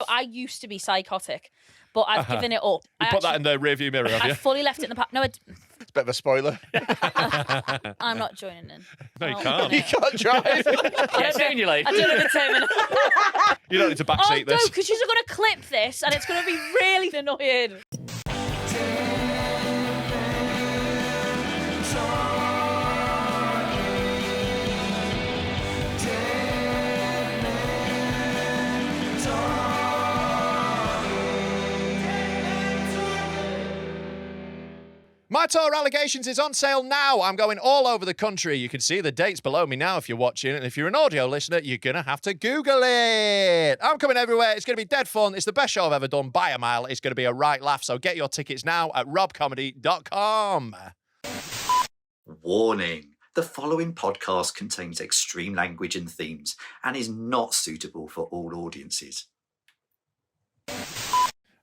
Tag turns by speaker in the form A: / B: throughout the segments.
A: I used to be psychotic, but I've given it up.
B: You put that in the rearview mirror, have you?
A: I fully left it in the past. No,
C: It's a bit of a spoiler.
A: I'm not joining in.
B: No, you can't.
C: You can't drive.
D: Yeah, stimulate.
A: I don't know the term.
B: You don't need to
A: Oh,
B: backseat
A: no,
B: this.
A: because she's going to clip this and it's going to be really annoying.
B: My Tour Allegations is on sale now. I'm going all over the country. You can see the dates below me now if you're watching. And if you're an audio listener, you're going to have to Google it. I'm coming everywhere. It's going to be dead fun. It's the best show I've ever done by a mile. It's going to be a right laugh. So get your tickets now at robcomedy.com.
E: Warning. The following podcast contains extreme language and themes and is not suitable for all audiences.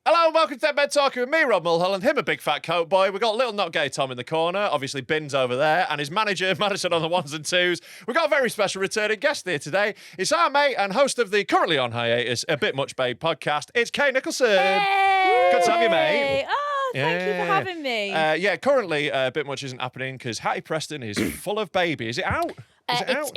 B: Hello and welcome to Dead Men Talking with me, Rob Mulholland, him a big fat coat boy. We've got little not gay Tom in the corner, obviously Bin's over there, and his manager, Madison, on the ones and twos. We've got a very special returning guest here today. It's our mate and host of the currently on hiatus A Bit Much Babe podcast. It's Kay Nicholson.
A: Hey!
B: Good to have you, mate.
A: Oh, thank you for having me.
B: Yeah, currently A Bit Much isn't happening because Hattie Preston is full of baby. Is it out? Is it out?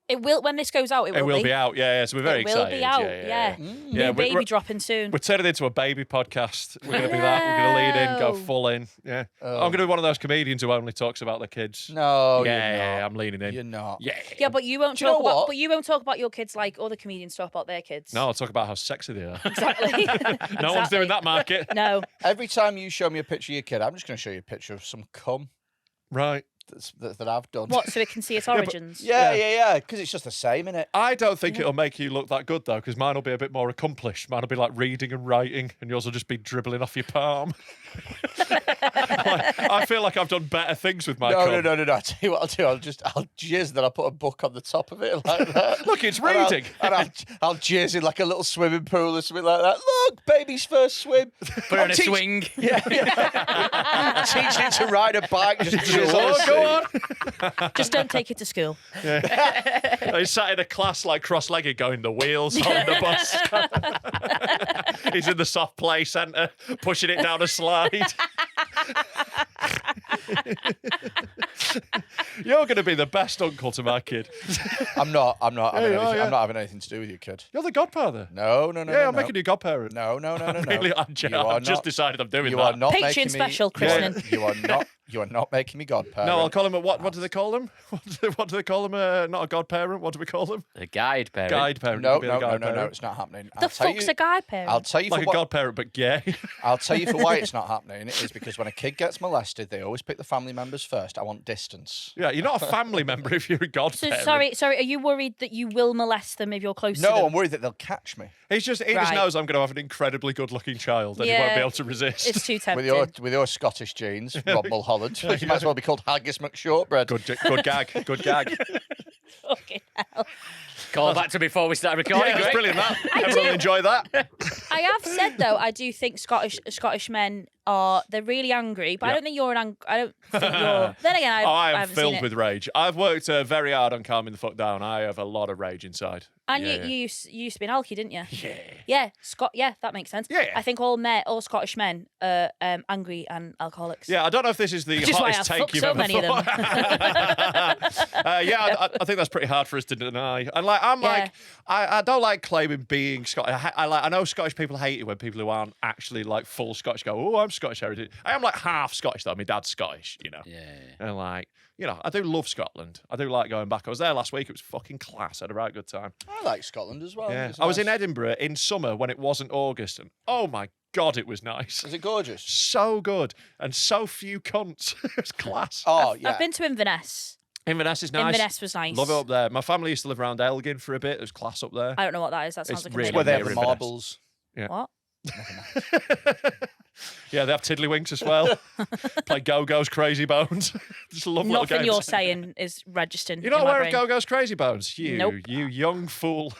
A: It will, when this goes out,
B: It will be out, yeah. So we're very excited.
A: It will be out, yeah. New baby dropping soon.
B: We're turning into a baby podcast. We're going to be that. We're going to lean in, go full in. Yeah. I'm going to be one of those comedians who only talks about the kids.
C: No,
B: yeah, I'm leaning in.
C: You're not.
A: Yeah, but you won't
C: Do you know
A: talk about.
C: what?
A: But you won't talk about your kids like other comedians talk about their kids.
B: No, I'll talk about how sexy they are.
A: Exactly.
B: No one's doing that market.
A: No.
C: Every time you show me a picture of your kid, I'm just going to show you a picture of some cum
B: Right.
C: that I've done.
A: What? So it can see its origins.
C: Yeah, because it's just the same, innit?
B: I don't think it'll make you look that good, though, because mine will be a bit more accomplished. Mine will be like reading and writing, and yours will just be dribbling off your palm. I feel like I've done better things with my cum.
C: No. I'll tell you what I'll do. I'll jizz, then I'll put a book on the top of it like that.
B: Look, it's
C: And
B: reading.
C: I'll jizz in like a little swimming pool or something like that. Look, baby's first swim.
D: Put her on a swing.
C: Yeah. Teach it to ride a bike. Just jizz on the seat.
B: Go on.
A: Just don't take it to school.
B: He sat in a class like cross-legged going, the wheels on the bus. He's in the soft play centre, pushing it down a slide. You're going to be the best uncle to my kid.
C: I'm not having anything.
B: yeah.
C: I'm not having anything to do with your kid.
B: You're the godfather.
C: No.
B: Yeah, I'm making you godparent.
C: No.
B: Really, I've just decided I'm doing
C: You
B: that.
C: are not
A: Patreon
C: making
A: special,
C: me,
A: christening.
C: You are not making me godparent.
B: No, I'll call him a what do they call him? What do they call him? Not a godparent. What do we call him?
D: A guide parent.
B: Guide parent.
C: No,
B: You can be the guide
C: no,
B: parent.
C: it's not happening.
A: The fuck's a guy parent?
C: I'll tell you
B: Like
C: for
B: a
C: what,
B: godparent, but gay.
C: I'll tell you for why it's not happening. It is because when a kid gets molested, they always pick the family members first. I want distance.
B: Yeah, you're not a family member if you're a godparent.
A: Sorry. Are you worried that you will molest them if you're close to
C: No,
A: them?
C: I'm worried that they'll catch me.
B: He just
A: Right.
B: knows I'm going to have an incredibly good-looking child, and he won't be able to resist.
A: It's too tempting.
C: With your Scottish genes, Rob Mulholland. You might as well be called Haggis McShortbread.
B: Good gag. Good gag.
A: Fucking hell.
D: Call back to before we started recording.
B: Yeah, it's
D: Great.
B: brilliant. That everyone will enjoy that.
A: I have said though, I do think Scottish men they're really angry, but I don't think you're I don't think you're. Then again,
B: I am
A: haven't seen
B: filled
A: it.
B: with rage. I've worked very hard on calming the fuck down. I have a lot of rage inside.
A: And
B: Yeah,
A: you used to be an alky, didn't you?
B: Yeah.
A: Yeah, Yeah, that makes sense.
B: Yeah.
A: I think all Scottish men are angry and alcoholics.
B: Yeah, I don't know if this is the
A: Which is why
B: hottest
A: I've
B: take
A: fucked
B: you've
A: so
B: ever
A: many of them.
B: thought. Yeah, I think that's pretty hard for us to deny. And I don't like claiming being Scottish. I know Scottish people hate it when people who aren't actually like full Scottish go, "Oh, I'm Scottish heritage." I am like half Scottish though. My dad's Scottish, you know.
D: Yeah.
B: And I do love Scotland. I do like going back. I was there last week. It was fucking class. I had a right good time.
C: I like Scotland as well.
B: Yeah.
C: It's
B: I was in
C: nice.
B: Edinburgh in summer when it wasn't August, and oh my God, it was nice.
C: Is it gorgeous?
B: So good. And so few cunts. It was class.
C: Oh, yeah.
A: I've been to Inverness.
B: Inverness is nice.
A: Inverness was nice.
B: Love it up there. My family used to live around Elgin for a bit. It was class up there.
A: I don't know what that is. That sounds
B: It's
A: like
B: really
A: a
C: Where
A: made-up
C: they have
B: near
C: the
B: Inverness.
C: marbles.
A: What?
B: Yeah, they have tiddlywinks as well. Play Go-Go's Crazy Bones. Just love little
A: Nothing
B: games.
A: you're saying is registering.
B: You're not
A: in my
B: aware of
A: brain.
B: Go-Go's Crazy Bones? You
A: Nope.
B: young fool.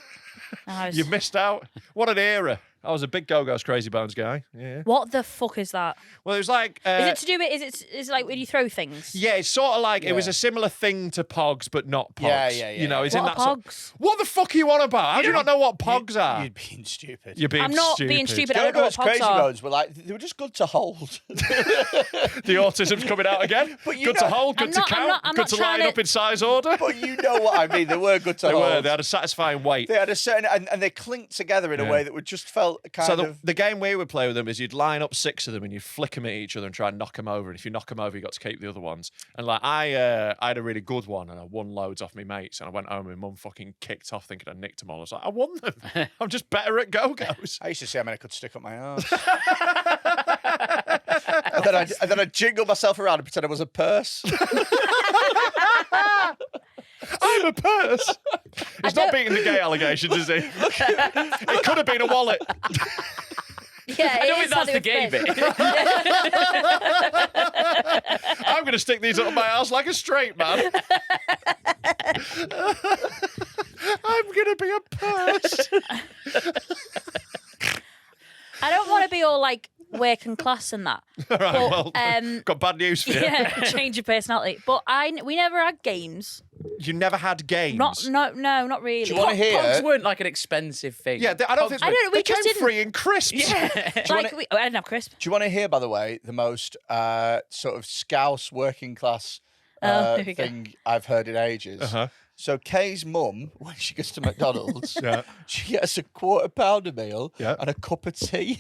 A: I was-
B: You missed out. What an era. I was a big Go-Go's Crazy Bones guy. Yeah.
A: What the fuck is that?
B: Well, it was like.
A: Is it to do with? Is it like when you throw things?
B: Yeah, it's sort of like it was
C: Yeah.
B: a similar thing to Pogs, but not Pogs.
C: Yeah.
B: You know, it's
A: What
B: in
A: are
B: that. sort-
A: pogs?
B: What the fuck are you on about? How do you not know what Pogs are?
C: You're being stupid.
B: You're being
A: I'm not
B: stupid.
A: being stupid. I don't know what
C: Go-Go's
A: pogs
C: Crazy
A: are.
C: Bones were like, they were just good to hold.
B: The autism's coming out again.
C: But you
B: Good to
C: know-
B: hold, good
A: I'm
B: to
A: not- I'm
B: count,
A: not- I'm
B: good
A: not
B: to
A: trying
B: line
A: to-
B: up in size order.
C: But you know what I mean. They were good to
B: They
C: hold.
B: were. They had a satisfying weight.
C: They had a certain, and they clinked together in a
B: Yeah.
C: way that would just felt kind
B: So
C: of.
B: the game we would play with them is you'd line up 6 of them and you'd flick them at each other and try and knock them over. And if you knock them over, you got to keep the other ones. And like I had a really good one and I won loads off my mates. And I went home and my mum fucking kicked off thinking I nicked them all. I was like, I won them. I'm just better at Go-Go's.
C: I used to say how many I could stick up my arse. and then I'd jingle myself around and pretend I was a purse.
B: I'm a purse. He's not beating the gay allegations, is he? It could have been a wallet.
A: Yeah,
D: I don't
A: it
D: think
A: is how
D: that's
A: they
D: the gay
A: were
D: bit.
B: I'm going to stick these up my ass like a straight man. I'm going to be a purse.
A: I don't want to be all like working class and that.
B: All right,
A: But,
B: well, got bad news for you.
A: yeah, change your personality. But we never had games.
B: You never had games.
A: No, not really.
C: Do you want to hear?
D: Pogs weren't like an expensive thing.
B: Yeah, I don't think
A: I don't know, we
B: they
A: just
B: came
A: didn't.
B: free in crisps.
A: I didn't have crisp.
C: Do you want to hear, by the way, the most sort of scouse working class
A: Here we go.
C: thing I've heard in ages?
B: Uh-huh.
C: So Kay's mum, when she goes to McDonald's,
B: Yeah.
C: she gets a £quarter meal
B: Yeah.
C: and a cup of tea.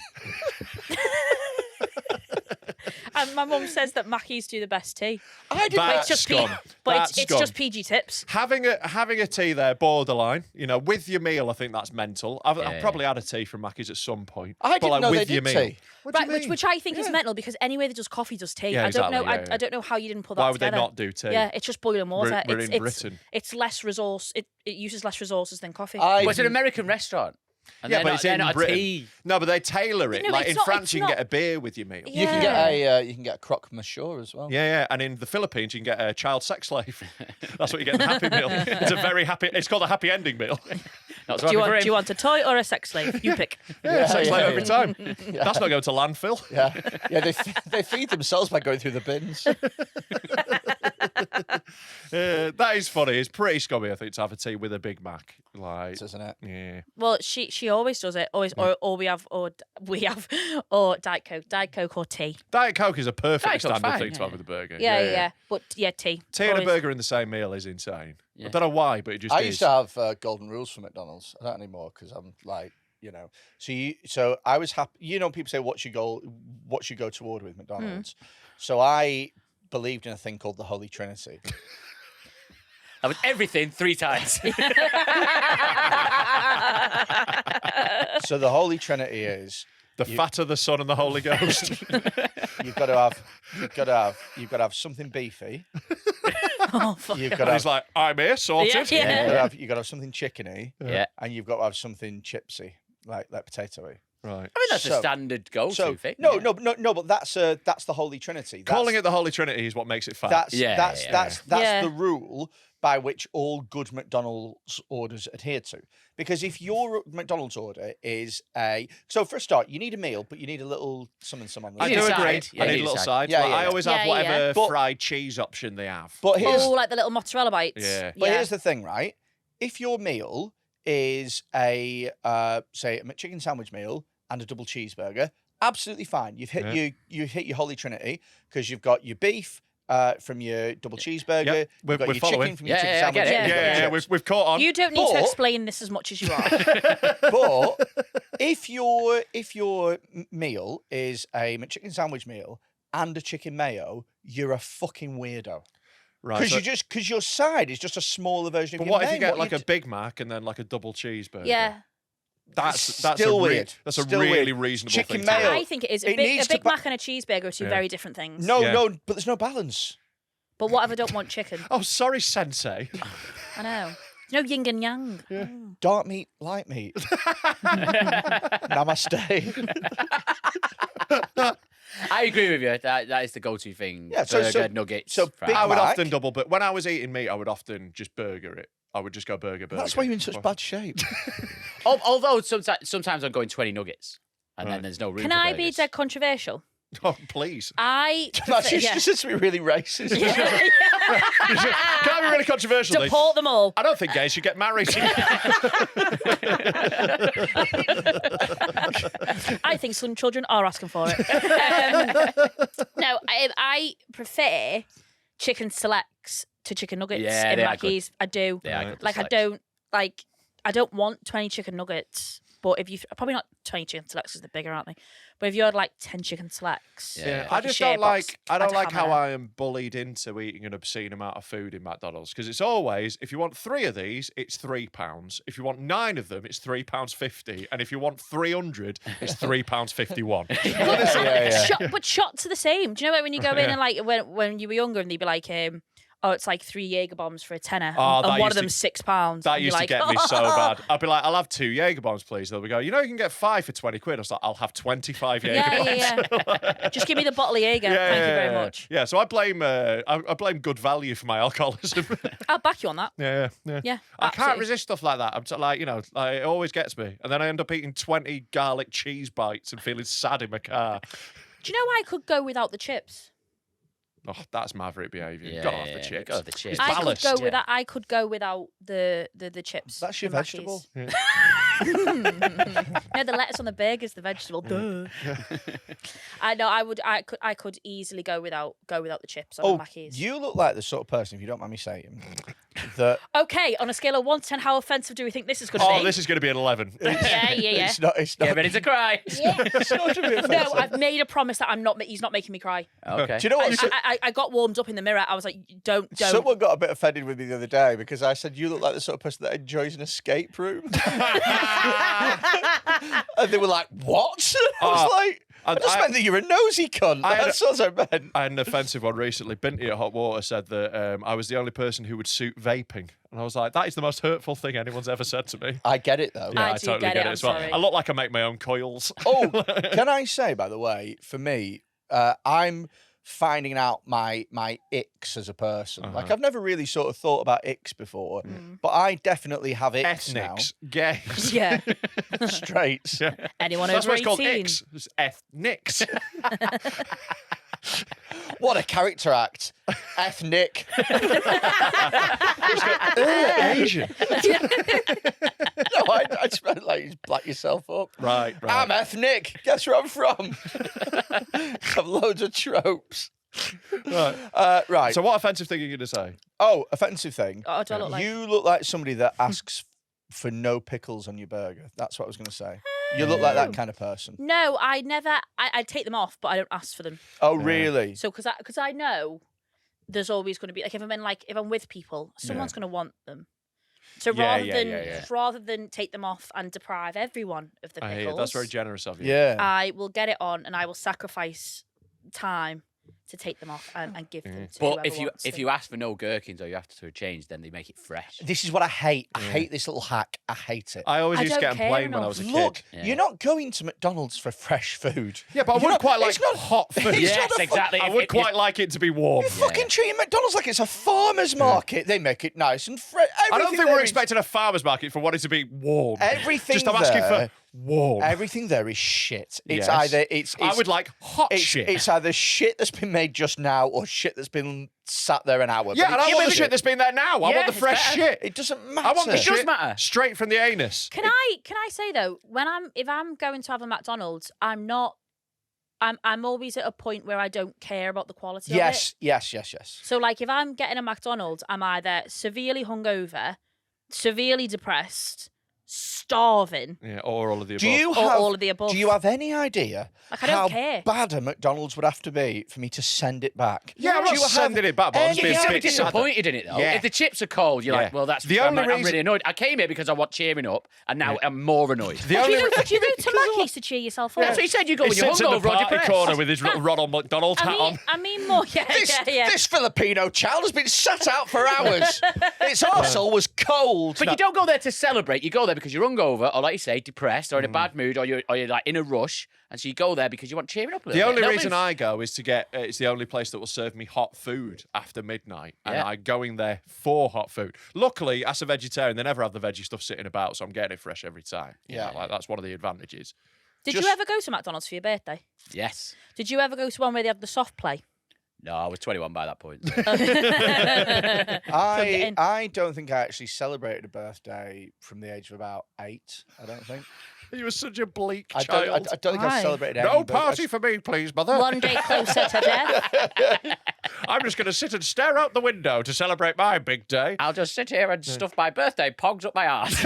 A: And my mum says that Mackey's do the best tea.
C: I didn't.
B: That's
A: It's just
B: gone.
A: but
B: That's
A: it's
B: gone.
A: just PG tips.
B: Having a tea there, borderline. You know, with your meal, I think that's mental. I've
D: Yeah,
B: probably had a tea from Mackey's at some point.
C: I
B: but
C: didn't
B: like
C: know
B: with
C: they
B: your
C: did
B: meal.
C: tea.
B: What do
A: Right,
B: you mean?
A: which I think is mental because anyway that does coffee does tea.
B: Yeah,
A: I don't know.
B: exactly, yeah.
A: I don't know how you didn't pull that
B: Why would they
A: together.
B: not do tea?
A: Yeah, it's just boiling water.
B: We're
A: it's,
B: in
A: it's,
B: Britain.
A: It's less resource. It uses less resources than coffee.
D: Well, it's an American restaurant. And
B: Yeah,
D: they're
B: but
D: not,
B: it's
D: they're
B: in
D: not a
B: Britain.
D: tea.
B: No, but they tailor it.
A: No,
B: like
A: it's
B: in
A: not-
B: France,
A: it's
B: you can
A: not-
B: get a beer with your meal.
A: Yeah.
C: You can get a croque monsieur as well.
B: Yeah, and in the Philippines, you can get a child sex slave. That's what you get in the Happy Meal. It's a very happy. It's called a happy ending meal.
D: Not so
A: do
D: happy for him.
A: you want a toy or a sex slave? You pick.
B: Sex slave
C: yeah,
B: every time. That's not going to landfill.
C: Yeah, they feed themselves by going through the bins.
B: That is funny. It's pretty scummy, I think, to have a tea with a Big Mac. Like,
C: Isn't it?
B: yeah.
A: Well, she always does it. Always, or we have Diet Coke or tea.
B: Diet Coke is a perfect
D: Diet Coke's
B: standard
D: fine,
B: thing to
D: yeah.
B: have with a burger.
A: Yeah. But yeah, tea.
B: Tea and a
A: Always.
B: burger in the same meal is insane.
D: Yeah.
B: I don't know why, but it just
C: I
B: is.
C: used to have golden rules for McDonald's. I don't anymore because I'm like, So I was happy. You know, people say what should go to order with McDonald's. So I believed in a thing called the Holy Trinity.
D: That was everything 3 times.
C: So the Holy Trinity is
B: The fatter the Son and the Holy Ghost.
C: you've got to have something beefy.
A: Oh, fuck.
C: You've got
B: And
C: to
B: he's
C: have,
B: like, I'm here, sorted.
A: Yeah.
C: you've got to have something chickeny,
D: Yeah.
C: and you've got to have something chipsy, like potatoey.
B: Right.
D: I mean, that's a
C: So-
D: standard go-to
C: So
D: thing.
C: no,
D: yeah.
C: no, but that's the Holy Trinity.
B: Calling it the Holy Trinity is what makes it fat.
C: That's
D: Yeah,
C: that's
D: yeah,
C: that's
A: yeah.
C: the rule by which all good McDonald's orders adhere to. Because if your McDonald's order is so for a start, you need a meal, but you need a little something on the
B: I
D: You
B: do
D: need a
B: agree.
D: side. Yeah,
B: I need
D: you
B: a
D: need a
B: little
D: side.
B: side.
C: Yeah,
B: Like,
C: yeah,
B: I
C: yeah.
B: always
A: Yeah,
B: have
A: yeah.
B: whatever
C: But-
B: fried cheese option they have.
C: But
A: Oh, like the little mozzarella bites.
B: Yeah.
C: But here's the thing, right? If your meal is say a McChicken sandwich meal and a double cheeseburger, absolutely fine. You've hit you've hit your Holy Trinity because you've got your beef from your double cheeseburger,
B: Yep,
C: you've got
B: we're
C: your
B: following.
C: chicken from your
D: Yeah,
C: chicken
D: yeah, I
C: sandwich.
D: get it.
C: you've got
B: Yeah,
C: your
B: yeah,
C: chips.
B: we've caught on.
A: You don't need to
C: But-
A: explain this as much as you are.
C: But if your meal is a McChicken sandwich meal and a chicken mayo, you're a fucking weirdo.
B: Right.
C: Because
B: so-
C: because your side is just a smaller version
B: but
C: of your
B: what if you
C: main.
B: get like
C: you
B: a Big Mac and then like a double cheeseburger?
A: Yeah.
B: That's
C: Still weird.
B: That's a
C: Still
B: really
C: weird.
B: reasonable
C: Chicken
B: thing. to
C: mayo.
B: do.
A: I think it is.
C: It
A: A Big
C: needs to
A: Mac and a cheeseburger are two
B: Yeah.
A: very different things.
C: No,
B: Yeah.
C: no, but there's no balance.
A: But what if I don't want chicken?
B: Oh, sorry, Sensei.
A: I know. No yin and yang.
C: Dark meat, light meat. Namaste.
D: I I agree with you. That is the go-to thing.
C: Yeah,
D: Burger, nuggets,
C: so
D: fries.
C: Big
B: I would
C: Mac.
B: often double, but when I was eating meat, I would often just burger it. I would just go burger.
C: That's why you're in such bad shape.
D: Although sometimes I'm going 20 nuggets, and then there's no room
A: Can
D: for
A: I be
D: burgers.
A: dead controversial?
B: Oh, please.
A: I
C: Imagine
A: yeah.
C: it's just to be really racist.
B: Can I be really controversial? Lee?
A: Deport them all.
B: I don't think gays should get married.
A: I think some children are asking for it. No, I prefer chicken selects to chicken nuggets
D: Yeah,
A: in
D: they are good.
A: Mackey's. I do.
D: They are good
A: Like I
D: selects.
A: don't want 20 chicken nuggets, but if you probably not 20 chicken selects because they're bigger, aren't they? But if you had like 10 chicken selects,
D: Yeah.
B: I
A: like a
B: just
A: share
B: don't
A: box,
B: like. I don't
A: I'd
B: like how
A: hammer.
B: I am bullied into eating an obscene amount of food in McDonald's because it's always if you want 3 of these, it's £3. If you want 9 of them, it's £3.50, and if you want 300, it's £3.51.
A: But shots are the same. Do you know when you go in and like when you were younger and they'd be like, oh, it's like 3 Jaeger bombs for a tenner,
B: Oh,
A: and
B: that
A: one of
B: used to-
A: them's £6.
B: That
A: and
B: used
A: you're
B: to get
A: like,
B: me so bad. I'd be like, I'll have 2 Jaeger bombs, please. They'll be go, you know, you can get 5 for 20 quid. I was like, I'll have 25 Jaeger bombs.
A: Yeah. Just give me the bottle of Jaeger. Thank you very much.
B: Yeah, so I blame good value for my alcoholism.
A: I'll back you on that.
B: Yeah.
A: Yeah,
B: I can't
A: absolutely.
B: resist stuff like that. I'm like, it always gets me. And then I end up eating 20 garlic cheese bites and feeling sad in my car.
A: Do you know I could go without the chips?
B: Oh, that's maverick behaviour.
D: Yeah,
B: Got off
D: yeah,
B: the
D: yeah.
B: chips.
D: Go with the chips.
B: It's
A: I could
B: ballast.
A: go
D: yeah.
A: without. I could go without the chips.
C: That's your
A: in Mackey's.
C: vegetable.
A: No, the lettuce on the burger is the vegetable. Duh. I know. I could easily go without the chips on
C: Oh,
A: Mackey's.
C: you look like the sort of person, if you don't mind me saying, that
A: Okay, on a scale of 1 to 10, how offensive do we think this is going to be?
B: Oh, this is going to be an 11.
A: Yeah.
C: it's not. It's not.
D: Get ready to cry.
C: It's not to be
A: No,
C: offensive.
A: I've made a promise that he's not making me cry.
D: Okay.
C: Do you know what?
A: I got warmed up in the mirror. I was like, don't.
C: Someone got a bit offended with me the other day because I said you look like the sort of person that enjoys an escape room, and they were like, "What?" I was like, "I just meant that you're a nosy cunt." That's what I meant.
B: I had an offensive one recently. Binty at Hot Water said that I was the only person who would suit vaping. And I was like, that is the most hurtful thing anyone's ever said to me.
C: I get it though.
B: Yeah,
A: I
B: I
A: do
B: totally
A: get it,
B: get it
A: I'm
B: as well.
A: sorry.
B: I look like I make my own coils.
C: Oh, can I say, by the way, for me, I'm finding out my icks as a person. Like I've never really sort of thought about icks before, but I definitely have icks
B: Ethnics, gays.
A: Yeah.
C: now. Straights.
A: Anyone
B: That's
A: over
B: what it's called,
A: 18?
B: icks. It's ethnics.
C: What a character act. Ethnic.
B: Asian.
C: No, I just meant like you black yourself up.
B: Right.
C: I'm ethnic. Guess where I'm from? Have loads of tropes.
B: Right.
C: Right.
B: So what offensive thing are you going to say?
C: Oh, offensive thing.
A: Oh, do I look like?
C: You look like somebody that asks for no pickles on your burger. That's what I was going to say. You look like that kind of person.
A: No, I never. I take them off, but I don't ask for them.
C: Oh, really?
A: So because I know there's always going to be like if I'm with people, someone's going to want them. So rather than take them off and deprive everyone of the
B: I hear
A: pickles,
B: you. That's very generous of you.
C: Yeah.
A: I will get it on and I will sacrifice time to take them off and give them to
D: But
A: whoever
D: if
A: wants
D: you
A: them.
D: ask for no gherkins or you have to change, then they make it fresh.
C: This is what I hate. I hate this little hack. I hate it.
B: I always
A: I
B: used to
A: don't
B: get
A: care
B: complained when I was a
C: Look,
B: kid.
C: you're not going to McDonald's for fresh food.
B: Yeah, but I
C: You're
B: would
C: not-
B: quite like
C: it's not-
B: hot food.
C: it's
D: Yes,
C: not a fu-
D: exactly.
B: I would quite like it to be warm.
C: You're fucking treating McDonald's like it's a farmer's market. They make it nice and fresh.
B: I don't think we're expecting a farmer's market for what it to be warm.
C: Everything
B: Just I'm asking
C: there-
B: for warm.
C: Everything there is shit. It's
B: Yes.
C: either
B: I would like hot
C: it's,
B: shit.
C: It's either shit that's been made just now or shit that's been sat there an hour.
B: Yeah,
C: But
B: and I
C: it's
B: want the shit that's been there now. I want
D: Yeah,
B: the
D: it's
B: fresh
D: better.
B: shit.
C: It doesn't matter.
B: I want the
D: It does
B: shit
D: matter.
B: straight from the anus.
A: Can I say though, if I'm going to have a McDonald's, I'm always at a point where I don't care about the quality of it.
C: Yes.
A: So like if I'm getting a McDonald's, I'm either severely hungover, severely depressed, starving,
B: Yeah, or all of the above.
C: Do you
A: or
C: have
A: all of the above.
C: Do you have any idea
A: Like, I don't
C: how
A: care.
C: bad a McDonald's would have to be for me to send it back?
B: Yeah, I'm
C: Do
B: not
C: you have
B: sending it back, but I'm just
C: any
B: being
D: You're
B: a
D: gonna
B: bit
D: be
B: sad.
D: disappointed in it though.
B: Yeah.
D: If the chips are cold, you're
B: Yeah.
D: like, well, that's
B: The
D: I'm,
B: only
D: I'm
B: reason-
D: really annoyed. I came here because I want cheering up, and now I'm more annoyed.
B: The
A: do
B: only
A: you root to Mackey's to cheer yourself up?
D: That's what he said. You go
B: he
D: when you're
B: sits in the
D: hungover or
B: party
D: depressed.
B: corner with his little Ronald McDonald hat on.
A: I mean more. Yeah, yeah.
C: This Filipino child has been sat out for hours. Its arsehole was cold.
D: But you don't go there to celebrate. You go there because you're hungover, or like you say, depressed, or in a bad mood, or you're like in a rush, and so you go there because you want cheering up a little
B: The
D: bit.
B: only reason I go is to get, it's the only place that will serve me hot food after midnight. And
D: Yeah.
B: I'm going there for hot food. Luckily, as a vegetarian, they never have the veggie stuff sitting about, so I'm getting it fresh every time. You know, like, that's one of the advantages.
A: Did you ever go to McDonald's for your birthday?
D: Yes.
A: Did you ever go to one where they had the soft play?
D: No, I was 21 by that point. So.
C: I don't think I actually celebrated a birthday from the age of about 8. I don't think.
B: You were such a bleak
C: I
B: child.
C: don't think I celebrated any.
B: No party for me, please, mother.
A: One day closer to death.
B: I'm just going to sit and stare out the window to celebrate my big day.
D: I'll just sit here and stuff my birthday pogs up my arse.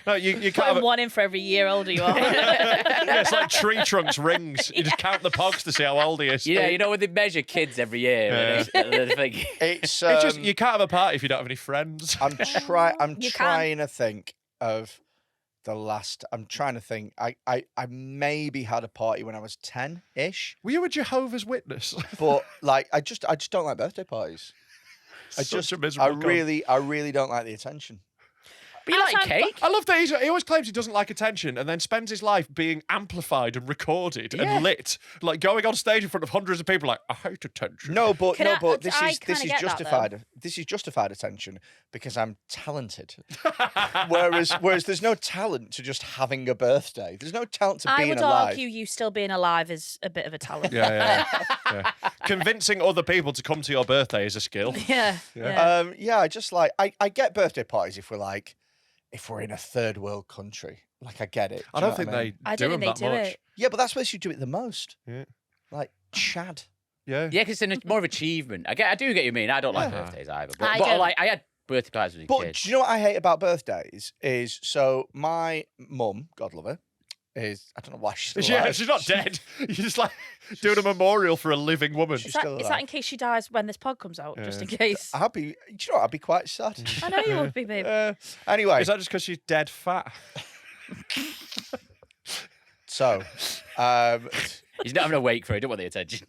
B: No, you can't have
A: Putting one in for every year older you are.
B: Yeah, it's like tree trunks rings. You just count the pogs to see how old he is.
D: Yeah, you know when they measure kids every year.
C: It's
B: It's just you can't have a party if you don't have any friends.
C: I'm
A: You
C: trying to think of the last. I'm trying to think. I maybe had a party when I was 10-ish,
B: Were you a Jehovah's Witness?
C: but like I just don't like birthday parties.
B: Such a miserable cunt.
C: I really don't like the attention.
D: But you like cake?
B: I love that he always claims he doesn't like attention and then spends his life being amplified and recorded and lit, like going on stage in front of hundreds of people. Like, I hate attention.
C: No, but this
A: I
C: is
A: kinda get that,
C: justified. This is justified attention because I'm talented. whereas there's no talent to just having a birthday. There's no talent to
A: I
C: being
A: would
C: alive.
A: argue you still being alive is a bit of a talent.
B: Yeah. Convincing other people to come to your birthday is a skill.
A: Yeah.
C: I just like I get birthday parties if we're in a third world country. Like I get it.
B: I don't think they do them that much.
C: Yeah, but that's where you do it the most.
B: Yeah.
C: Like Chad.
B: Yeah.
D: Yeah, because it's more of achievement. I do get what you mean. I don't like birthdays either. But,
A: I
D: but
A: don't.
D: like, I had birthday parties with
C: But
D: kids.
C: do you know what I hate about birthdays? Is so my mum, God love her, is I don't know why she's still
B: Yeah,
C: alive.
B: she's not dead. You're just like doing a memorial for a living woman.
C: She's
A: Is
C: still
A: that
C: alive.
A: in case she dies when this pod comes out? Just in case.
C: I'd be, do you know what? I'd be quite sad.
A: I know you would be, babe.
C: Anyway,
B: Is that just because she's dead fat?
C: so
D: He's not having a wake for it. Don't want the attention.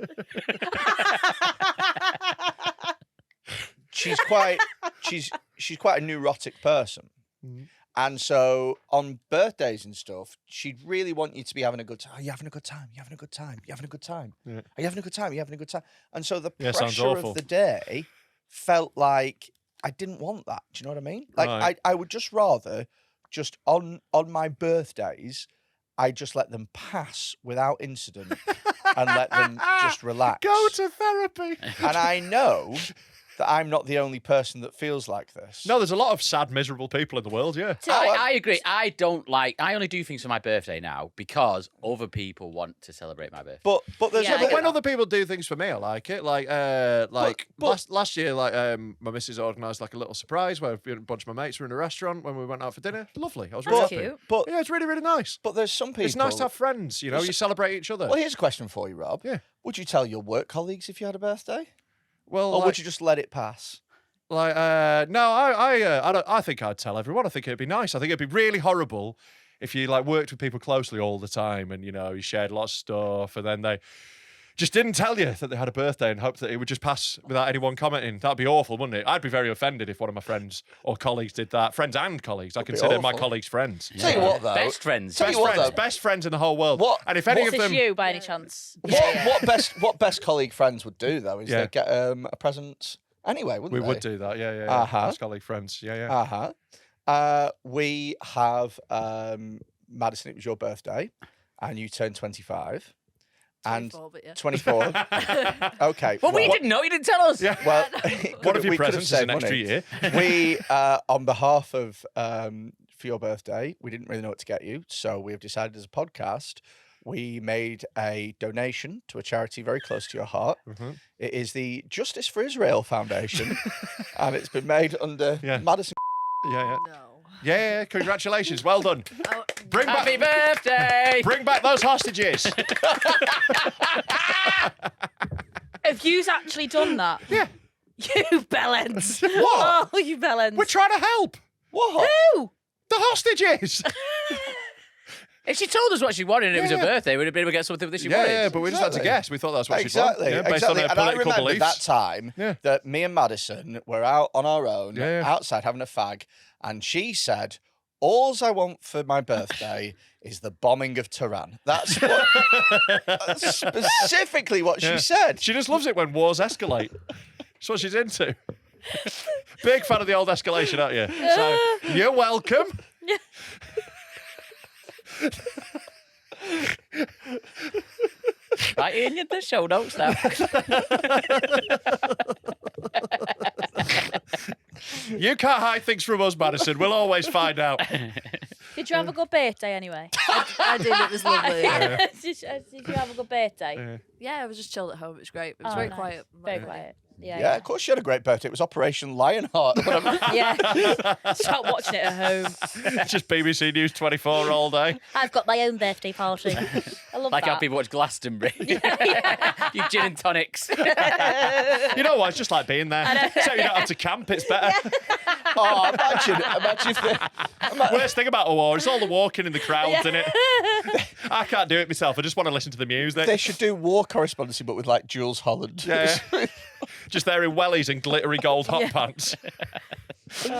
C: she's quite a neurotic person. And so on birthdays and stuff, she'd really want you to be having a good time. Are you having a good time? You having a good time? You having a good time?
B: Yeah.
C: Are you having a good time? You having a good time? And so the
B: Yeah, sounds
C: pressure
B: awful.
C: of the day felt like I didn't want that. Do you know what I mean? Like
B: Right.
C: I would just rather just on my birthdays, I just let them pass without incident and let them just relax.
B: Go to therapy.
C: And I know that I'm not the only person that feels like this.
B: No, there's a lot of sad, miserable people in the world, yeah.
D: I agree. I only do things for my birthday now because other people want to celebrate my birthday.
C: But there's
A: Yeah, I
B: But
A: get
B: when
A: that.
B: other people do things for me, I like it. Like last year, like my missus organised like a little surprise where a bunch of my mates were in a restaurant when we went out for dinner. Lovely. I was really
A: That's
B: happy.
A: cute.
C: but
B: Yeah, it's really, really nice.
C: but there's some people.
B: It's nice to have friends, you know, you celebrate each other.
C: Well, here's a question for you, Rob.
B: Yeah.
C: Would you tell your work colleagues if you had a birthday,
B: Well,
C: or
B: like,
C: would you just let it pass?
B: like no, I think I'd tell everyone. I think it'd be nice. I think it'd be really horrible if you like worked with people closely all the time and, you know, you shared lots of stuff and then they just didn't tell you that they had a birthday and hoped that it would just pass without anyone commenting. That'd be awful, wouldn't it? I'd be very offended if one of my friends or colleagues did that. Friends and colleagues. I consider my
C: awful.
B: colleagues friends.
C: Tell you what, though.
D: Best friends.
C: Tell you what, though.
B: Best friends in the whole world.
C: What-
B: And if any
A: Is
B: of
A: this
B: them,
A: you by any chance?
C: What best colleague friends would do though is
B: Yeah.
C: they get a present anyway, wouldn't
B: we
C: they?
B: would do that. Yeah.
C: Uh-huh.
B: Best colleague friends. Yeah.
C: We have Madison. It was your birthday, and you turned 25. And
A: 24, but yeah.
C: 24. Okay.
D: Well, we didn't know. You didn't tell us.
B: Yeah.
C: Well,
B: One of your
C: we could have
B: presents is an
C: saved
B: extra
C: money.
B: year.
C: We, on behalf of for your birthday, we didn't really know what to get you, so we have decided as a podcast, we made a donation to a charity very close to your heart.
B: Mhm.
C: It is the Justice for Israel Foundation, and it's been made under
B: Yeah.
C: Madison.
B: Yeah.
A: No.
B: Yeah. Congratulations. Well done.
A: Oh,
B: Bring
D: Happy
B: back,
D: birthday.
B: bring back those hostages.
A: have you actually done that?
B: Yeah.
A: You bellends.
B: What?
A: Oh, you bellends.
B: We're trying to help
C: What?
A: Who?
B: the hostages.
D: If she told us what she wanted and it was her birthday, we'd have been able to get something that she wanted.
B: Yeah, but we just had to guess. We thought that's what she wanted.
C: Exactly.
B: Based on her
C: And I
B: political
C: remember
B: beliefs.
C: that time that me and Madison were out on our own, outside having a fag, and she said, "All I want for my birthday is the bombing of Tehran." That's specifically what she said.
B: She just loves it when wars escalate. That's what she's into. Big fan of the old escalation, aren't you? So, you're welcome.
D: Right in the show notes now.
B: You can't hide things from us, Madison. We'll always find out.
A: Did you have a good birthday anyway?
F: I did. It was lovely.
A: Did you have a good birthday?
F: Yeah, I was just chilled at home. It was great. It was
A: Oh,
F: very
A: nice.
F: quiet.
A: Very quiet.
C: Yeah, of course she had a great birthday. It was Operation Lionheart.
A: Yeah. Start watching it at home.
B: Just BBC News 24 all day.
A: I've got my own birthday party. I love
D: Like
A: that.
D: how people watch Glastonbury. You gin and tonics.
B: You know what? It's just like being there. So you don't have to camp. It's better.
C: Oh, imagine if they...
B: Worst thing about a war is all the walking in the crowds, isn't it? I can't do it myself. I just want to listen to the music.
C: They should do war correspondency, but with like Jules Holland.
B: Yeah. Just there in wellies and glittery gold hot pants. We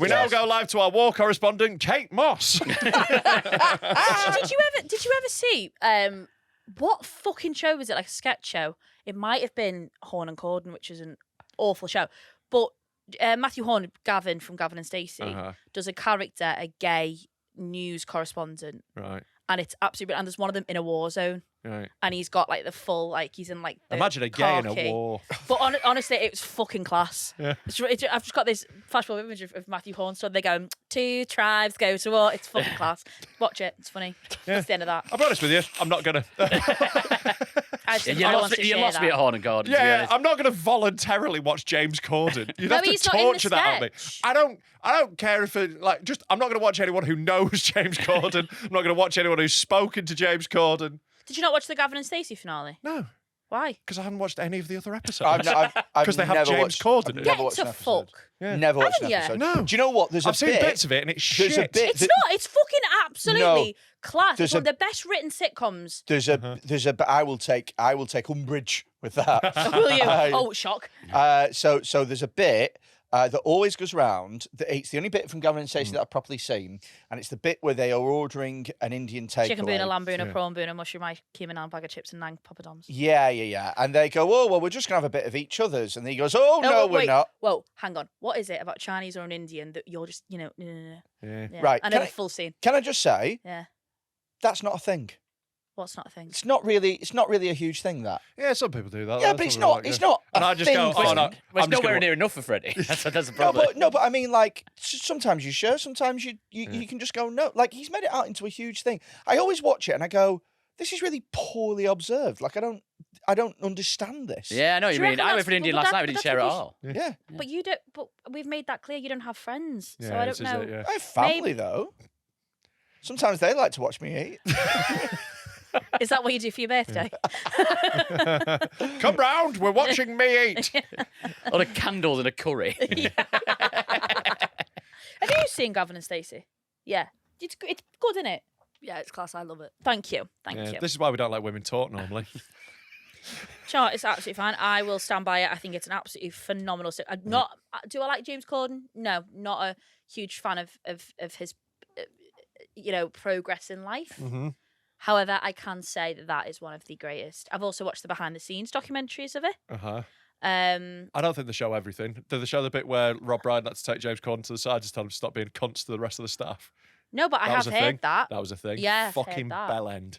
B: now go live to our war correspondent, Kate Moss.
A: Did you ever see what fucking show was it? Like a sketch show? It might have been Horn and Corden, which is an awful show. But Matthew Horn, Gavin from Gavin and Stacey, does a character, a gay news correspondent.
B: Right.
A: And it's absolutely, and there's one of them in a war zone.
B: Right.
A: And he's got like the full, like he's in like the
B: Imagine a gay in
A: khaki.
B: a war.
A: But honestly, it was fucking class.
B: Yeah.
A: I've just got this flashbulb image of Matthew Horn. So they go, 2 tribes go to war. It's fucking class. Watch it. It's funny. That's the end of that.
B: I'll be honest with you. I'm not going to.
D: You lost me at Horn and Gordon.
B: Yeah, I'm not going to voluntarily watch James Corden. You'd have to
A: he's not in the
B: torture that out of me.
A: sketch.
B: I don't care if it, like, just, I'm not going to watch anyone who knows James Corden. I'm not going to watch anyone who's spoken to James Corden.
A: Did you not watch the Gavin and Stacey finale?
B: No,
A: Why?
B: because I haven't watched any of the other episodes.
C: I've
B: Because they have
C: never
B: James
C: watched,
B: Corden
C: I've
B: in it.
C: never
A: Get
C: watched
A: to
C: an episode.
A: fuck.
B: Yeah.
C: Never watched an
A: Haven't you?
C: episode.
B: No.
C: Do you know what? There's
B: I've
C: a
B: seen
C: bit.
B: bits of it and it's shit.
C: There's a bit.
A: It's not. It's fucking absolutely class. It's
C: There's
A: one of the best written sitcoms.
C: There's a. I will take umbrage with that.
A: Will you? Oh, shock.
C: So there's a bit that always goes round. It's the only bit from Gavin and Stacey that I've properly seen, and it's the bit where they are ordering an Indian takeaway.
A: Chicken boona, lamb boona, prawn boona, mushroom ice, keema naan, bag of chips, and 9 poppadoms.
C: Yeah. And they go, oh, well, we're just going to have a bit of each other's. And he goes, oh, no,
A: wait,
C: we're not.
A: Whoa, hang on. What is it about Chinese or an Indian that you're just, no.
B: Yeah.
A: Yeah.
C: Right,
A: I know
C: can
A: the
C: I-
A: full scene.
C: Can I just say,
A: Yeah.
C: that's not a thing.
A: What's not a thing?
C: It's not really a huge thing, that.
B: Yeah, some people do that.
C: Yeah,
B: though.
C: but it's
B: Some people
C: not.
B: like,
C: It's
B: yeah.
C: not.
B: And
C: a
B: I just
C: thing
B: go,
C: thing.
B: oh, no.
D: Well, it's
B: I'm just
D: nowhere
B: gonna-
D: near enough for Freddie. That's the
C: No,
D: problem.
C: but I mean, like, sometimes you share, sometimes you can just go, no. Like, he's made it out into a huge thing. I always watch it and I go, this is really poorly observed. Like, I don't understand this.
D: Yeah, I know what you
A: Do you
D: mean.
A: reckon
D: I went
A: that's-
D: for an Indian
A: but
D: last
A: that-
D: night. We
A: but
D: didn't
A: that's
D: share it
A: what
D: all.
C: Yeah.
A: But you don't. But we've made that clear. You don't have friends, so
B: Yeah,
A: I
B: this
A: don't
B: is
A: know.
B: it, yeah.
C: I have family,
A: Maybe-
C: though. Sometimes they like to watch me eat.
A: Is that what you do for your birthday?
B: Come round, we're watching me eat.
D: A lot of candles and a curry.
A: Have you seen Gavin and Stacey? Yeah, it's good, isn't it?
F: Yeah, it's class. I love it.
A: Thank you. Thank
B: Yeah,
A: you.
B: this is why we don't let women talk normally.
A: Sure, it's absolutely fine. I will stand by it. I think it's an absolutely phenomenal. I'm not. Do I like James Corden? No, not a huge fan of his, progress in life.
B: Mm-hmm.
A: However, I can say that is one of the greatest. I've also watched the behind the scenes documentaries of it.
B: Uh-huh.
A: Um,
B: I don't think they show everything. Do they show the bit where Rob Brydon had to take James Corden to the side to tell him to stop being cunts to the rest of the staff?
A: no, but I
B: That was
A: have
B: a thing.
A: heard that.
B: That was a thing.
A: Yeah, I've heard
B: Fucking
A: that.
B: bell end.